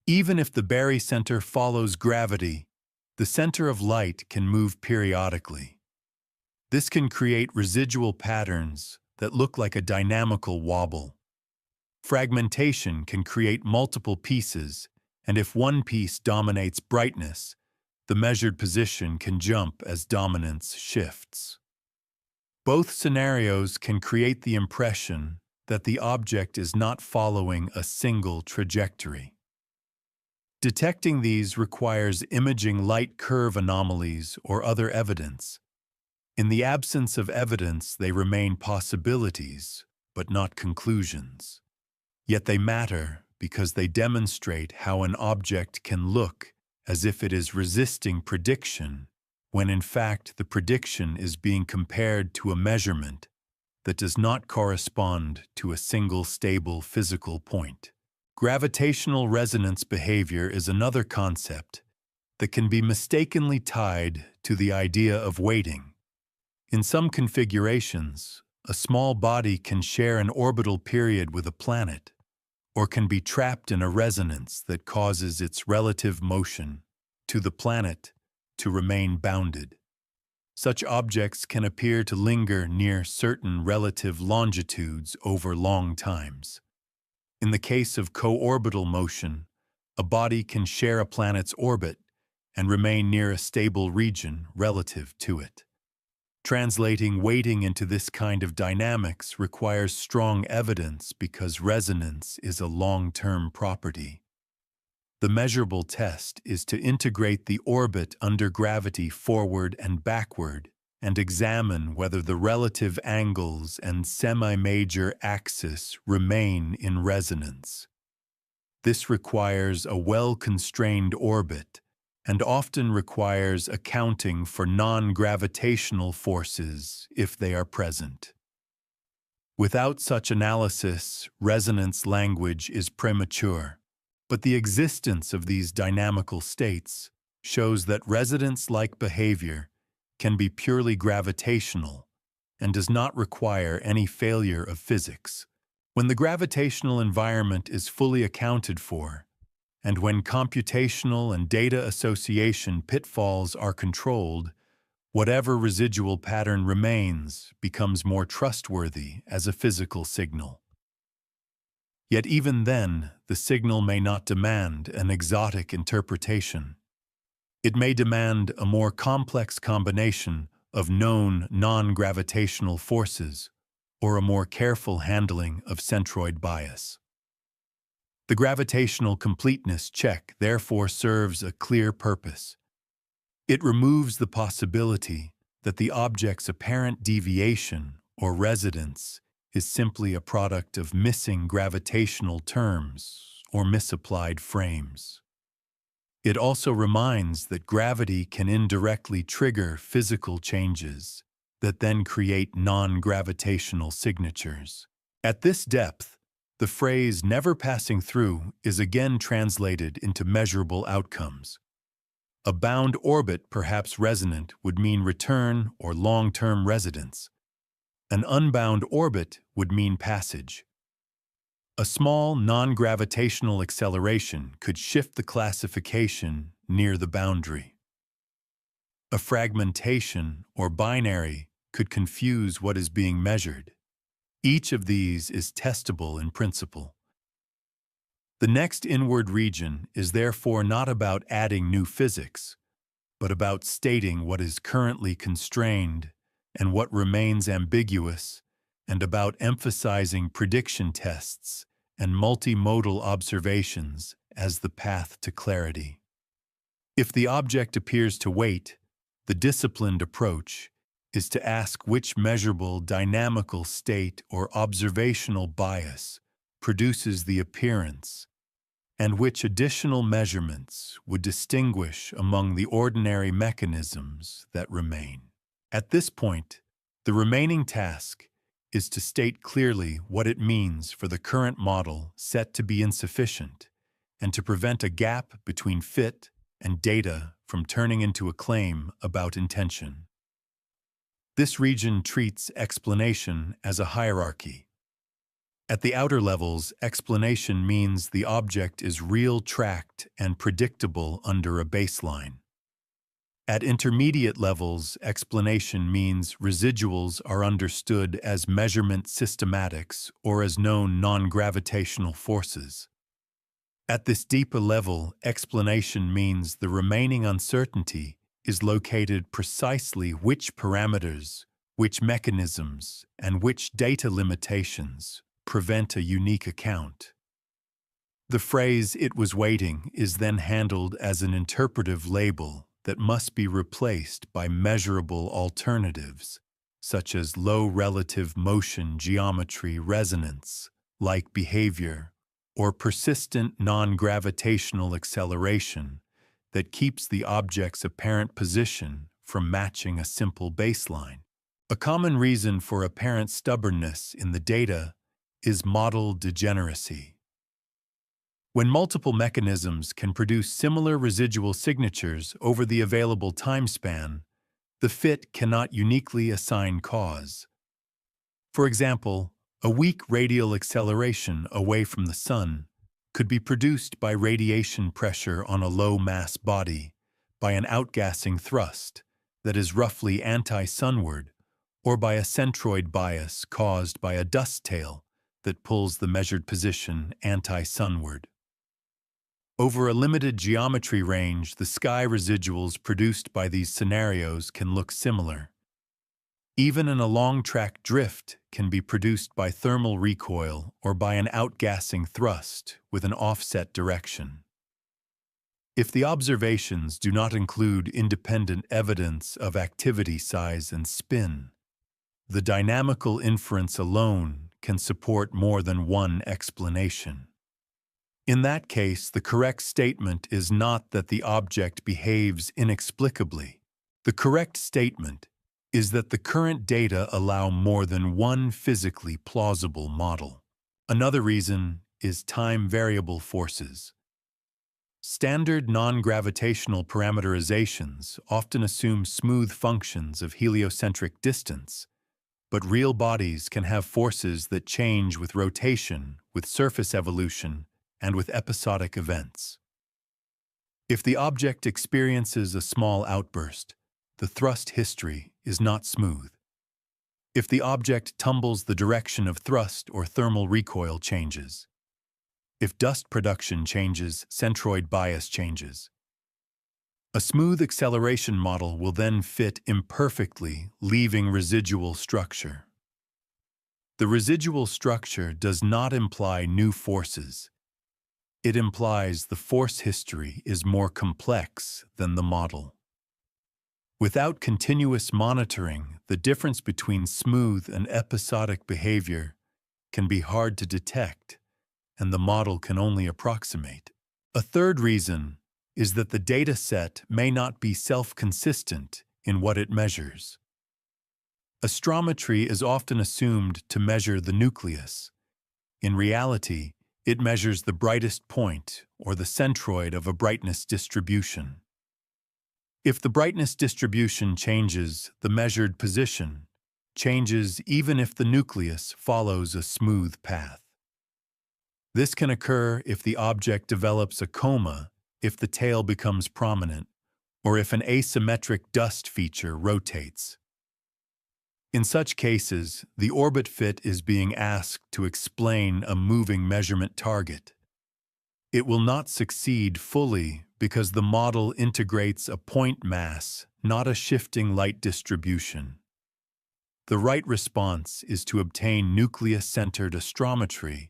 Even if the barycenter follows gravity, the center of light can move periodically. This can create residual patterns that look like a dynamical wobble. Fragmentation can create multiple pieces, and if one piece dominates brightness, the measured position can jump as dominance shifts. Both scenarios can create the impression that the object is not following a single trajectory. Detecting these requires imaging light curve anomalies or other evidence. In the absence of evidence, they remain possibilities, but not conclusions. Yet they matter because they demonstrate how an object can look as if it is resisting prediction, when in fact the prediction is being compared to a measurement that does not correspond to a single stable physical point. Gravitational resonance behavior is another concept that can be mistakenly tied to the idea of weighting. In some configurations, a small body can share an orbital period with a planet, or can be trapped in a resonance that causes its relative motion to the planet to remain bounded. Such objects can appear to linger near certain relative longitudes over long times. In the case of co-orbital motion, a body can share a planet's orbit and remain near a stable region relative to it. Translating weighting into this kind of dynamics requires strong evidence because resonance is a long-term property. The measurable test is to integrate the orbit under gravity forward and backward and examine whether the relative angles and semi-major axis remain in resonance. This requires a well-constrained orbit and often requires accounting for non-gravitational forces if they are present. Without such analysis, resonance language is premature, but the existence of these dynamical states shows that resonance-like behavior can be purely gravitational and does not require any failure of physics. When the gravitational environment is fully accounted for, and when computational and data association pitfalls are controlled, whatever residual pattern remains becomes more trustworthy as a physical signal. Yet even then, the signal may not demand an exotic interpretation. It may demand a more complex combination of known non-gravitational forces or a more careful handling of centroid bias. The gravitational completeness check therefore serves a clear purpose. It removes the possibility that the object's apparent deviation or residence is simply a product of missing gravitational terms or misapplied frames. It also reminds that gravity can indirectly trigger physical changes that then create non-gravitational signatures. At this depth, the phrase "never passing through" is again translated into measurable outcomes. A bound orbit, perhaps resonant, would mean return or long-term residence. An unbound orbit would mean passage. A small, non-gravitational acceleration could shift the classification near the boundary. A fragmentation or binary could confuse what is being measured. Each of these is testable in principle. The next inward region is therefore not about adding new physics, but about stating what is currently constrained and what remains ambiguous, and about emphasizing prediction tests and multimodal observations as the path to clarity. If the object appears to wait, the disciplined approach is to ask which measurable dynamical state or observational bias produces the appearance, and which additional measurements would distinguish among the ordinary mechanisms that remain. At this point, the remaining task is to state clearly what it means for the current model set to be insufficient, and to prevent a gap between fit and data from turning into a claim about intention. This region treats explanation as a hierarchy. At the outer levels, explanation means the object is real-tracked and predictable under a baseline. At intermediate levels, explanation means residuals are understood as measurement systematics or as known non-gravitational forces. At this deeper level, explanation means the remaining uncertainty is located precisely which parameters, which mechanisms, and which data limitations prevent a unique account. The phrase "it was waiting" is then handled as an interpretive label that must be replaced by measurable alternatives, such as low relative motion geometry resonance, like behavior, or persistent non-gravitational acceleration that keeps the object's apparent position from matching a simple baseline. A common reason for apparent stubbornness in the data is model degeneracy. When multiple mechanisms can produce similar residual signatures over the available time span, the fit cannot uniquely assign cause. For example, a weak radial acceleration away from the Sun could be produced by radiation pressure on a low-mass body, by an outgassing thrust that is roughly anti-sunward, or by a centroid bias caused by a dust tail that pulls the measured position anti-sunward. Over a limited geometry range, the sky residuals produced by these scenarios can look similar. Even in a long-track drift can be produced by thermal recoil or by an outgassing thrust with an offset direction. If the observations do not include independent evidence of activity size and spin, the dynamical inference alone can support more than one explanation. In that case, the correct statement is not that the object behaves inexplicably. The correct statement is that the current data allow more than one physically plausible model. Another reason is time-variable forces. Standard non-gravitational parameterizations often assume smooth functions of heliocentric distance, but real bodies can have forces that change with rotation, with surface evolution, and with episodic events. If the object experiences a small outburst, the thrust history is not smooth. If the object tumbles, the direction of thrust or thermal recoil changes. If dust production changes, centroid bias changes. A smooth acceleration model will then fit imperfectly, leaving residual structure. The residual structure does not imply new forces. It implies the force history is more complex than the model. Without continuous monitoring, the difference between smooth and episodic behavior can be hard to detect, and the model can only approximate. A third reason is that the data set may not be self-consistent in what it measures. Astrometry is often assumed to measure the nucleus. In reality, it measures the brightest point or the centroid of a brightness distribution. If the brightness distribution changes, the measured position changes even if the nucleus follows a smooth path. This can occur if the object develops a coma, if the tail becomes prominent, or if an asymmetric dust feature rotates. In such cases, the orbit fit is being asked to explain a moving measurement target. It will not succeed fully because the model integrates a point mass, not a shifting light distribution. The right response is to obtain nucleus-centered astrometry,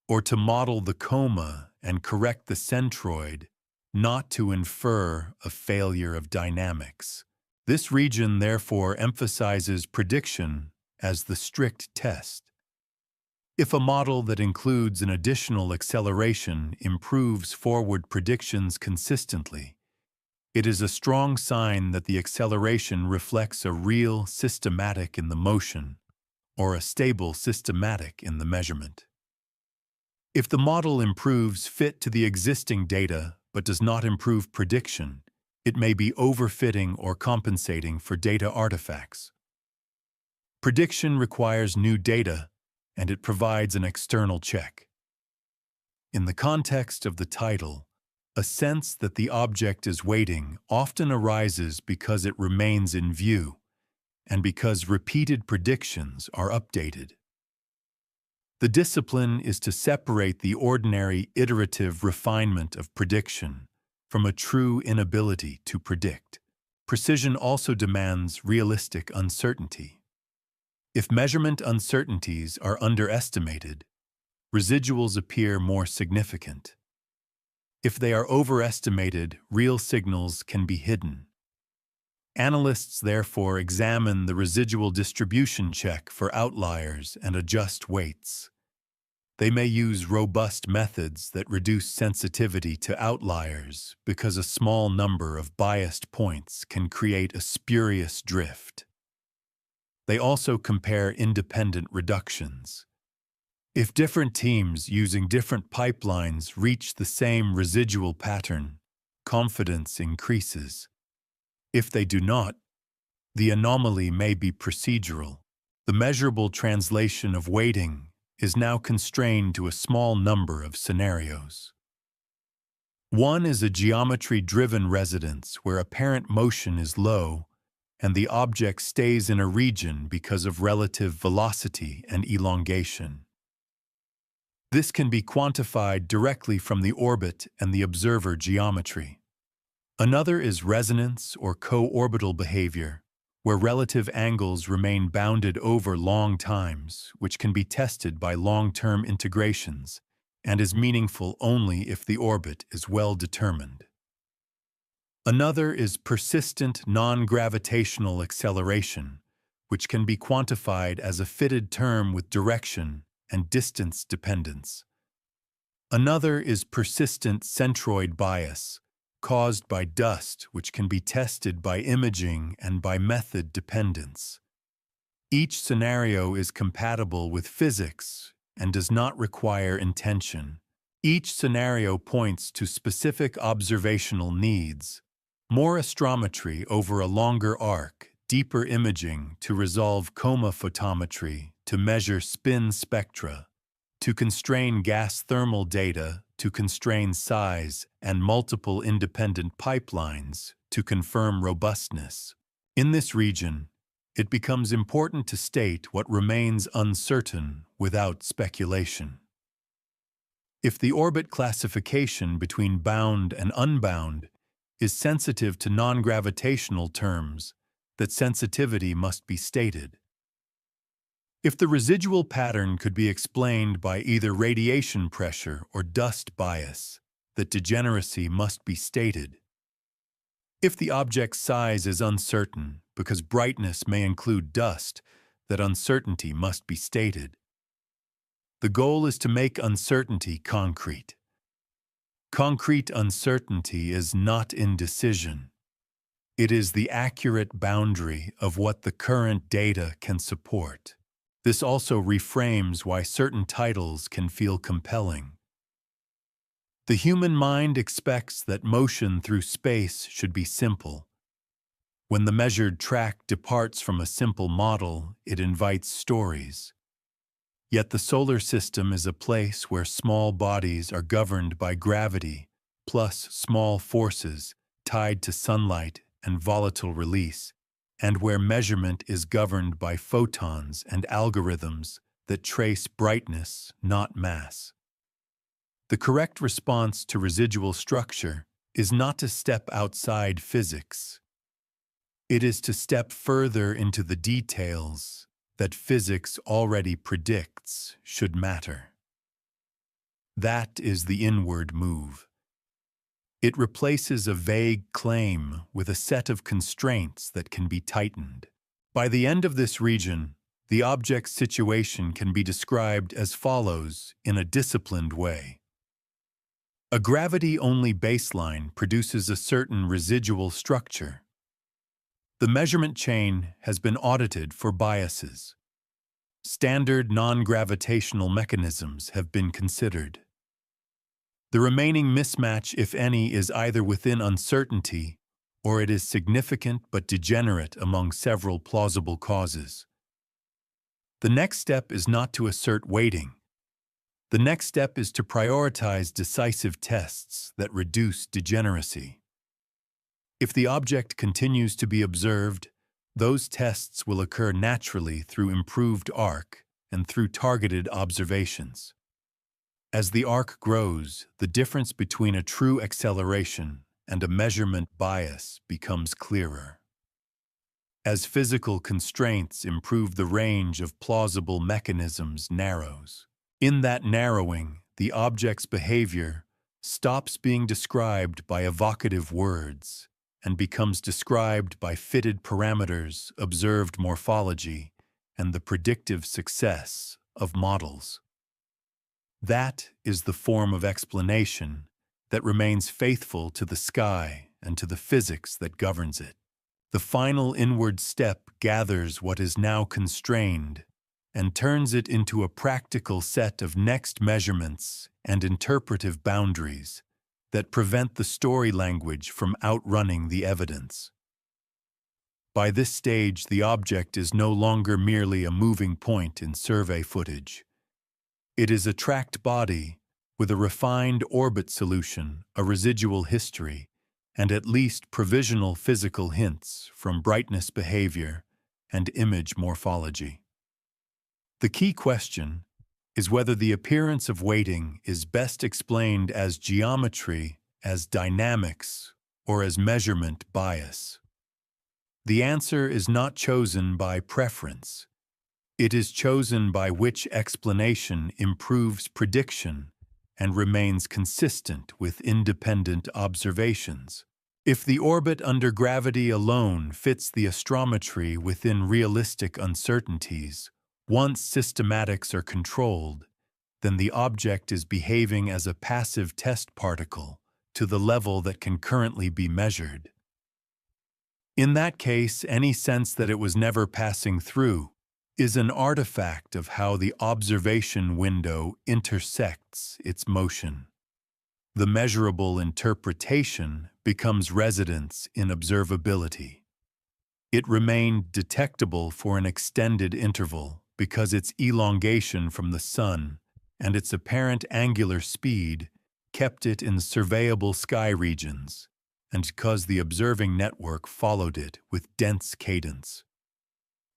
or to model the coma and correct the centroid, not to infer a failure of dynamics. This region therefore emphasizes prediction as the strict test. If a model that includes an additional acceleration improves forward predictions consistently, it is a strong sign that the acceleration reflects a real systematic in the motion, or a stable systematic in the measurement. If the model improves fit to the existing data but does not improve prediction, it may be overfitting or compensating for data artifacts. Prediction requires new data, and it provides an external check. In the context of the title, a sense that the object is waiting often arises because it remains in view, and because repeated predictions are updated. The discipline is to separate the ordinary iterative refinement of prediction from a true inability to predict. Precision also demands realistic uncertainty. If measurement uncertainties are underestimated, residuals appear more significant. If they are overestimated, real signals can be hidden. Analysts therefore examine the residual distribution check for outliers and adjust weights. They may use robust methods that reduce sensitivity to outliers because a small number of biased points can create a spurious drift. They also compare independent reductions. If different teams using different pipelines reach the same residual pattern, confidence increases. If they do not, the anomaly may be procedural. The measurable translation of weighting is now constrained to a small number of scenarios. One is a geometry-driven residence where apparent motion is low and the object stays in a region because of relative velocity and elongation. This can be quantified directly from the orbit and the observer geometry. Another is resonance or co-orbital behavior, where relative angles remain bounded over long times, which can be tested by long-term integrations, and is meaningful only if the orbit is well determined. Another is persistent non-gravitational acceleration, which can be quantified as a fitted term with direction and distance dependence. Another is persistent centroid bias, caused by dust, which can be tested by imaging and by method dependence. Each scenario is compatible with physics and does not require intention. Each scenario points to specific observational needs: more astrometry over a longer arc, deeper imaging to resolve coma photometry, to measure spin spectra, to constrain gas thermal data, to constrain size, and multiple independent pipelines to confirm robustness. In this region, it becomes important to state what remains uncertain without speculation. If the orbit classification between bound and unbound is sensitive to non-gravitational terms, that sensitivity must be stated. If the residual pattern could be explained by either radiation pressure or dust bias, that degeneracy must be stated. If the object's size is uncertain because brightness may include dust, that uncertainty must be stated. The goal is to make uncertainty concrete. Concrete uncertainty is not indecision. It is the accurate boundary of what the current data can support. This also reframes why certain titles can feel compelling. The human mind expects that motion through space should be simple, When the measured track departs from a simple model, it invites stories. Yet the solar system is a place where small bodies are governed by gravity, plus small forces tied to sunlight and volatile release, and where measurement is governed by photons and algorithms that trace brightness, not mass. The correct response to residual structure is not to step outside physics. It is to step further into the details that physics already predicts should matter. That is the inward move. It replaces a vague claim with a set of constraints that can be tightened. By the end of this region, the object's situation can be described as follows in a disciplined way. A gravity-only baseline produces a certain residual structure. The measurement chain has been audited for biases. Standard non-gravitational mechanisms have been considered. The remaining mismatch, if any, is either within uncertainty or it is significant but degenerate among several plausible causes. The next step is not to assert weighting. The next step is to prioritize decisive tests that reduce degeneracy. If the object continues to be observed, those tests will occur naturally through improved arc and through targeted observations. As the arc grows, the difference between a true acceleration and a measurement bias becomes clearer. As physical constraints improve, the range of plausible mechanisms narrows. In that narrowing, the object's behavior stops being described by evocative words and becomes described by fitted parameters, observed morphology, and the predictive success of models. That is the form of explanation that remains faithful to the sky and to the physics that governs it. The final inward step gathers what is now constrained and turns it into a practical set of next measurements and interpretive boundaries that prevent the story language from outrunning the evidence. By this stage, the object is no longer merely a moving point in survey footage. It is a tracked body with a refined orbit solution, a residual history, and at least provisional physical hints from brightness behavior and image morphology. The key question is whether the appearance of weighting is best explained as geometry, as dynamics, or as measurement bias. The answer is not chosen by preference. It is chosen by which explanation improves prediction and remains consistent with independent observations. If the orbit under gravity alone fits the astrometry within realistic uncertainties, once systematics are controlled, then the object is behaving as a passive test particle to the level that can currently be measured. In that case, any sense that it was never passing through is an artifact of how the observation window intersects its motion. The measurable interpretation becomes residence in observability. It remained detectable for an extended interval because its elongation from the sun and its apparent angular speed kept it in surveyable sky regions, and because the observing network followed it with dense cadence.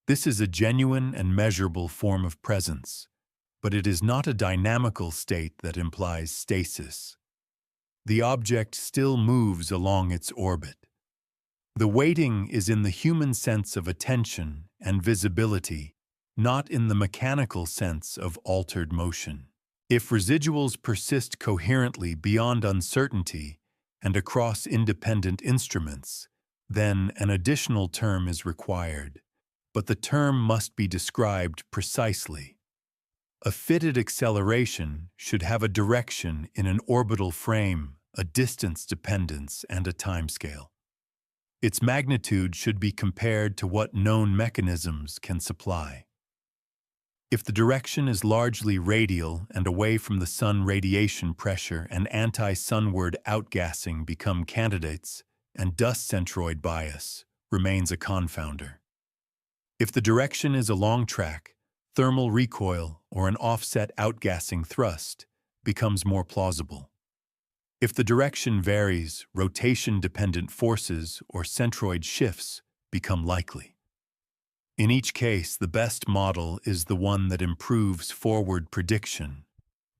This is a genuine and measurable form of presence, but it is not a dynamical state that implies stasis. The object still moves along its orbit. The weighting is in the human sense of attention and visibility, not in the mechanical sense of altered motion. If residuals persist coherently beyond uncertainty and across independent instruments, then an additional term is required, but the term must be described precisely. A fitted acceleration should have a direction in an orbital frame, a distance dependence, and a timescale. Its magnitude should be compared to what known mechanisms can supply. If the direction is largely radial and away from the sun, radiation pressure and anti-sunward outgassing become candidates, and dust centroid bias, remains a confounder. If the direction is a long track, thermal recoil or an offset outgassing thrust becomes more plausible. If the direction varies, rotation-dependent forces or centroid shifts become likely. In each case, the best model is the one that improves forward prediction,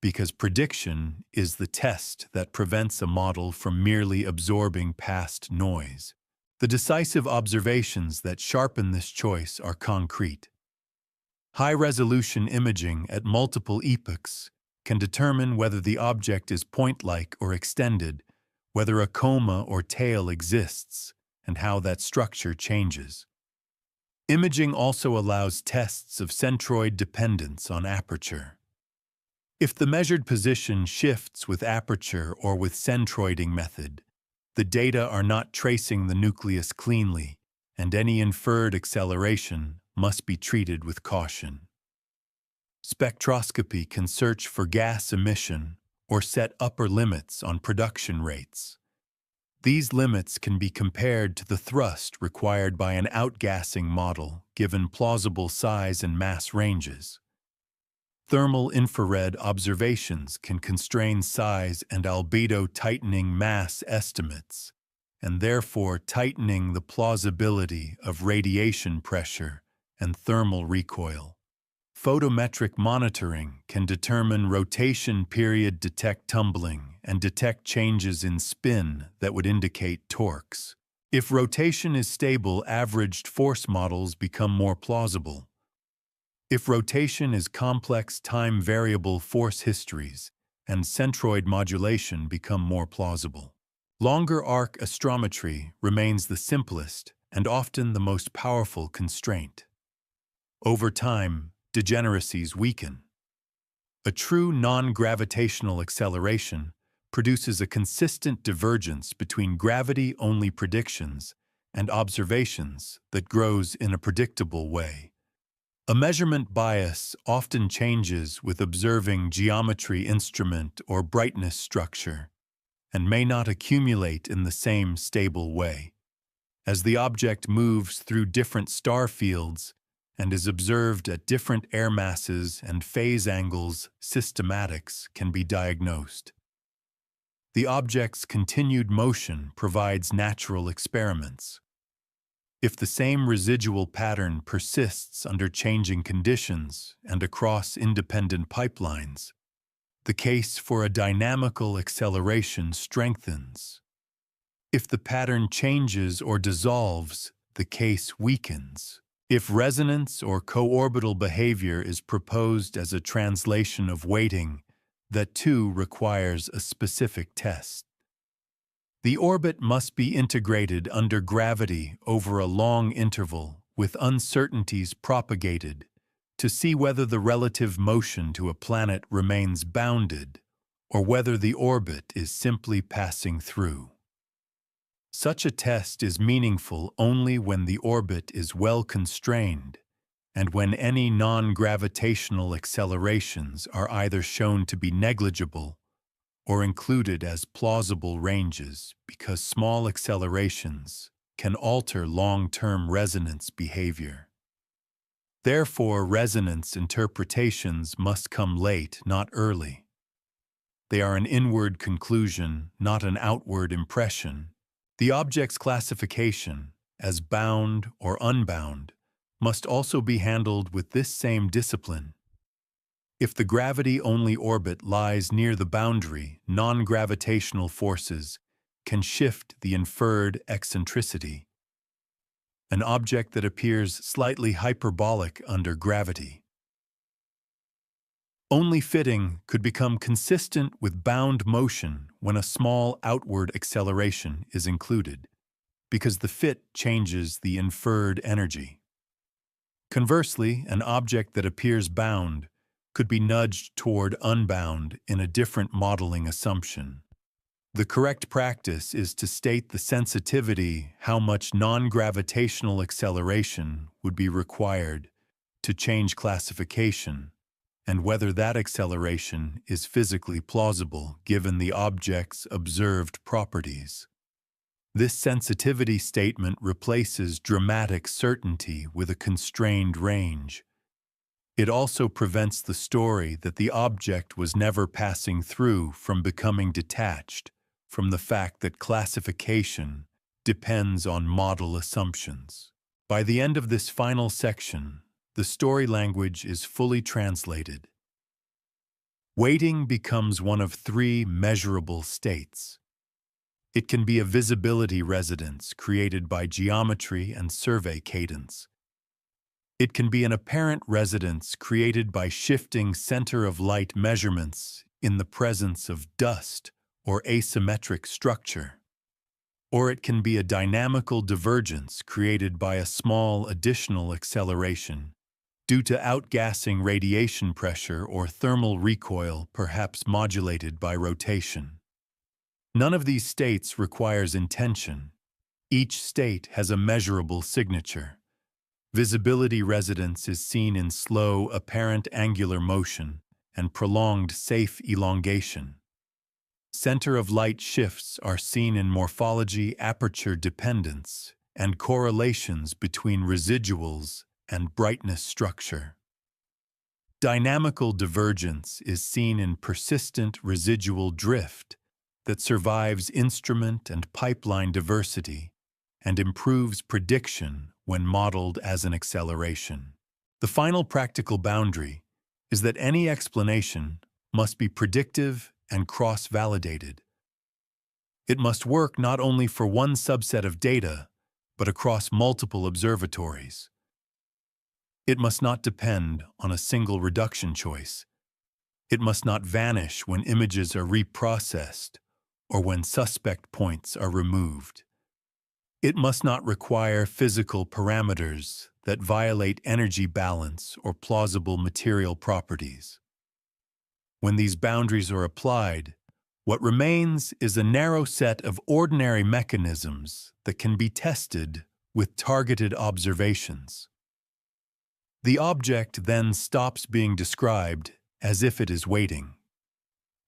because prediction is the test that prevents a model from merely absorbing past noise. The decisive observations that sharpen this choice are concrete. High-resolution imaging at multiple epochs can determine whether the object is point-like or extended, whether a coma or tail exists, and how that structure changes. Imaging also allows tests of centroid dependence on aperture. If the measured position shifts with aperture or with centroiding method, the data are not tracing the nucleus cleanly, and any inferred acceleration must be treated with caution. Spectroscopy can search for gas emission or set upper limits on production rates. These limits can be compared to the thrust required by an outgassing model given plausible size and mass ranges. Thermal infrared observations can constrain size and albedo tightening mass estimates, and therefore tightening the plausibility of radiation pressure and thermal recoil. Photometric monitoring can determine rotation period, detect tumbling, and detect changes in spin that would indicate torques. If rotation is stable, averaged force models become more plausible. If rotation is complex, time-variable force histories and centroid modulation become more plausible. Longer arc astrometry remains the simplest and often the most powerful constraint. Over time, degeneracies weaken. A true non-gravitational acceleration produces a consistent divergence between gravity-only predictions and observations that grows in a predictable way. A measurement bias often changes with observing geometry, instrument, or brightness structure, and may not accumulate in the same stable way. As the object moves through different star fields and is observed at different air masses and phase angles, systematics can be diagnosed. The object's continued motion provides natural experiments. If the same residual pattern persists under changing conditions and across independent pipelines, the case for a dynamical acceleration strengthens. If the pattern changes or dissolves, the case weakens. If resonance or co-orbital behavior is proposed as a translation of weighting, that too requires a specific test. The orbit must be integrated under gravity over a long interval with uncertainties propagated to see whether the relative motion to a planet remains bounded or whether the orbit is simply passing through. Such a test is meaningful only when the orbit is well constrained and when any non-gravitational accelerations are either shown to be negligible or included as plausible ranges, because small accelerations can alter long-term resonance behavior. Therefore, resonance interpretations must come late, not early. They are an inward conclusion, not an outward impression. The object's classification, as bound or unbound, must also be handled with this same discipline. If the gravity-only orbit lies near the boundary, non-gravitational forces can shift the inferred eccentricity. An object that appears slightly hyperbolic under gravity. Only fitting could become consistent with bound motion when a small outward acceleration is included, because the fit changes the inferred energy. Conversely, an object that appears bound could be nudged toward unbound in a different modeling assumption. The correct practice is to state the sensitivity, how much non-gravitational acceleration would be required to change classification, and whether that acceleration is physically plausible given the object's observed properties. This sensitivity statement replaces dramatic certainty with a constrained range. It also prevents the story that the object was never passing through from becoming detached from the fact that classification depends on model assumptions. By the end of this final section, the story language is fully translated. Weighting becomes one of three measurable states. It can be a visibility resonance created by geometry and survey cadence. It can be an apparent resonance created by shifting center of light measurements in the presence of dust or asymmetric structure. Or it can be a dynamical divergence created by a small additional acceleration due to outgassing radiation pressure or thermal recoil, perhaps modulated by rotation. None of these states requires intention. Each state has a measurable signature. Visibility resonance is seen in slow, apparent angular motion and prolonged safe elongation. Center of light shifts are seen in morphology, aperture dependence, and correlations between residuals and brightness structure. Dynamical divergence is seen in persistent residual drift that survives instrument and pipeline diversity and improves prediction when modeled as an acceleration. The final practical boundary is that any explanation must be predictive and cross-validated. It must work not only for one subset of data, but across multiple observatories. It must not depend on a single reduction choice. It must not vanish when images are reprocessed or when suspect points are removed. It must not require physical parameters that violate energy balance or plausible material properties. When these boundaries are applied, what remains is a narrow set of ordinary mechanisms that can be tested with targeted observations. The object then stops being described as if it is waiting.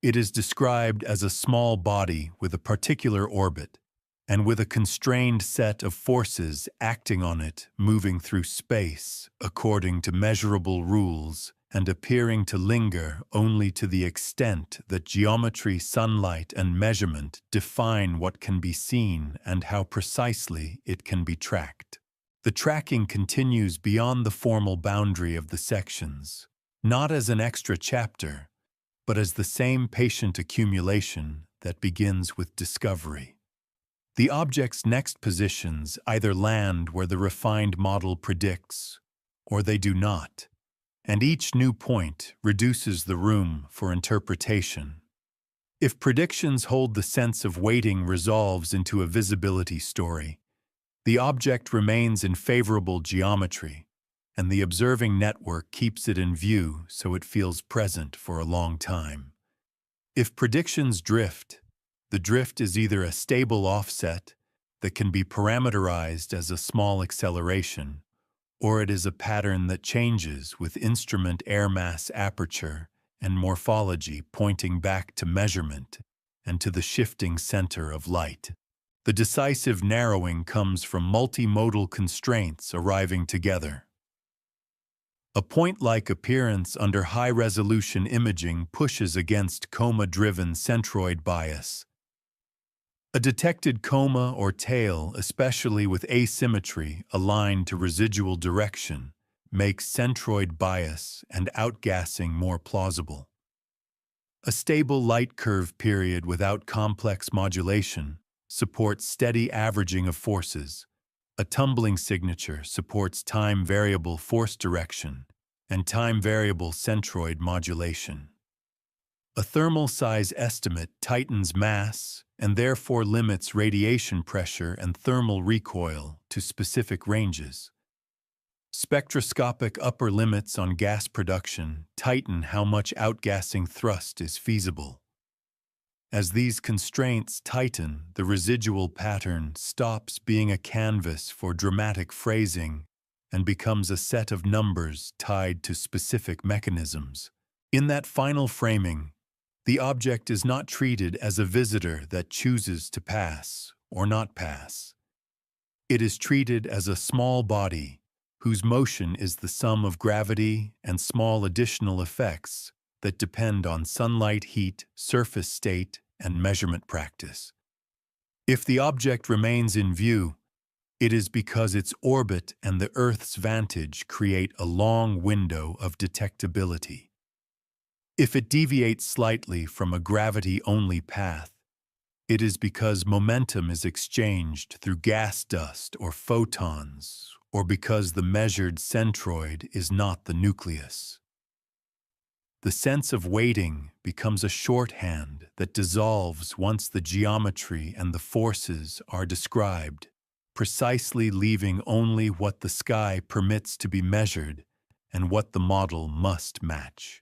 It is described as a small body with a particular orbit, and with a constrained set of forces acting on it, moving through space according to measurable rules and appearing to linger only to the extent that geometry, sunlight, and measurement define what can be seen and how precisely it can be tracked. The tracking continues beyond the formal boundary of the sections, not as an extra chapter, but as the same patient accumulation that begins with discovery. The object's next positions either land where the refined model predicts, or they do not, and each new point reduces the room for interpretation. If predictions hold, the sense of waiting resolves into a visibility story. The object remains in favorable geometry, and the observing network keeps it in view so it feels present for a long time. If predictions drift, the drift is either a stable offset that can be parameterized as a small acceleration, or it is a pattern that changes with instrument air mass aperture and morphology pointing back to measurement and to the shifting center of light. The decisive narrowing comes from multimodal constraints arriving together. A point-like appearance under high-resolution imaging pushes against coma-driven centroid bias. A detected coma or tail, especially with asymmetry aligned to residual direction, makes centroid bias and outgassing more plausible. A stable light curve period without complex modulation supports steady averaging of forces. A tumbling signature supports time-variable force direction and time-variable centroid modulation. A thermal size estimate tightens mass and therefore limits radiation pressure and thermal recoil to specific ranges. Spectroscopic upper limits on gas production tighten how much outgassing thrust is feasible. As these constraints tighten, the residual pattern stops being a canvas for dramatic phrasing and becomes a set of numbers tied to specific mechanisms. In that final framing, the object is not treated as a visitor that chooses to pass or not pass. It is treated as a small body whose motion is the sum of gravity and small additional effects that depend on sunlight, heat, surface state, and measurement practice. If the object remains in view, it is because its orbit and the Earth's vantage create a long window of detectability. If it deviates slightly from a gravity-only path, it is because momentum is exchanged through gas dust or photons, or because the measured centroid is not the nucleus. The sense of weighting becomes a shorthand that dissolves once the geometry and the forces are described, precisely leaving only what the sky permits to be measured and what the model must match.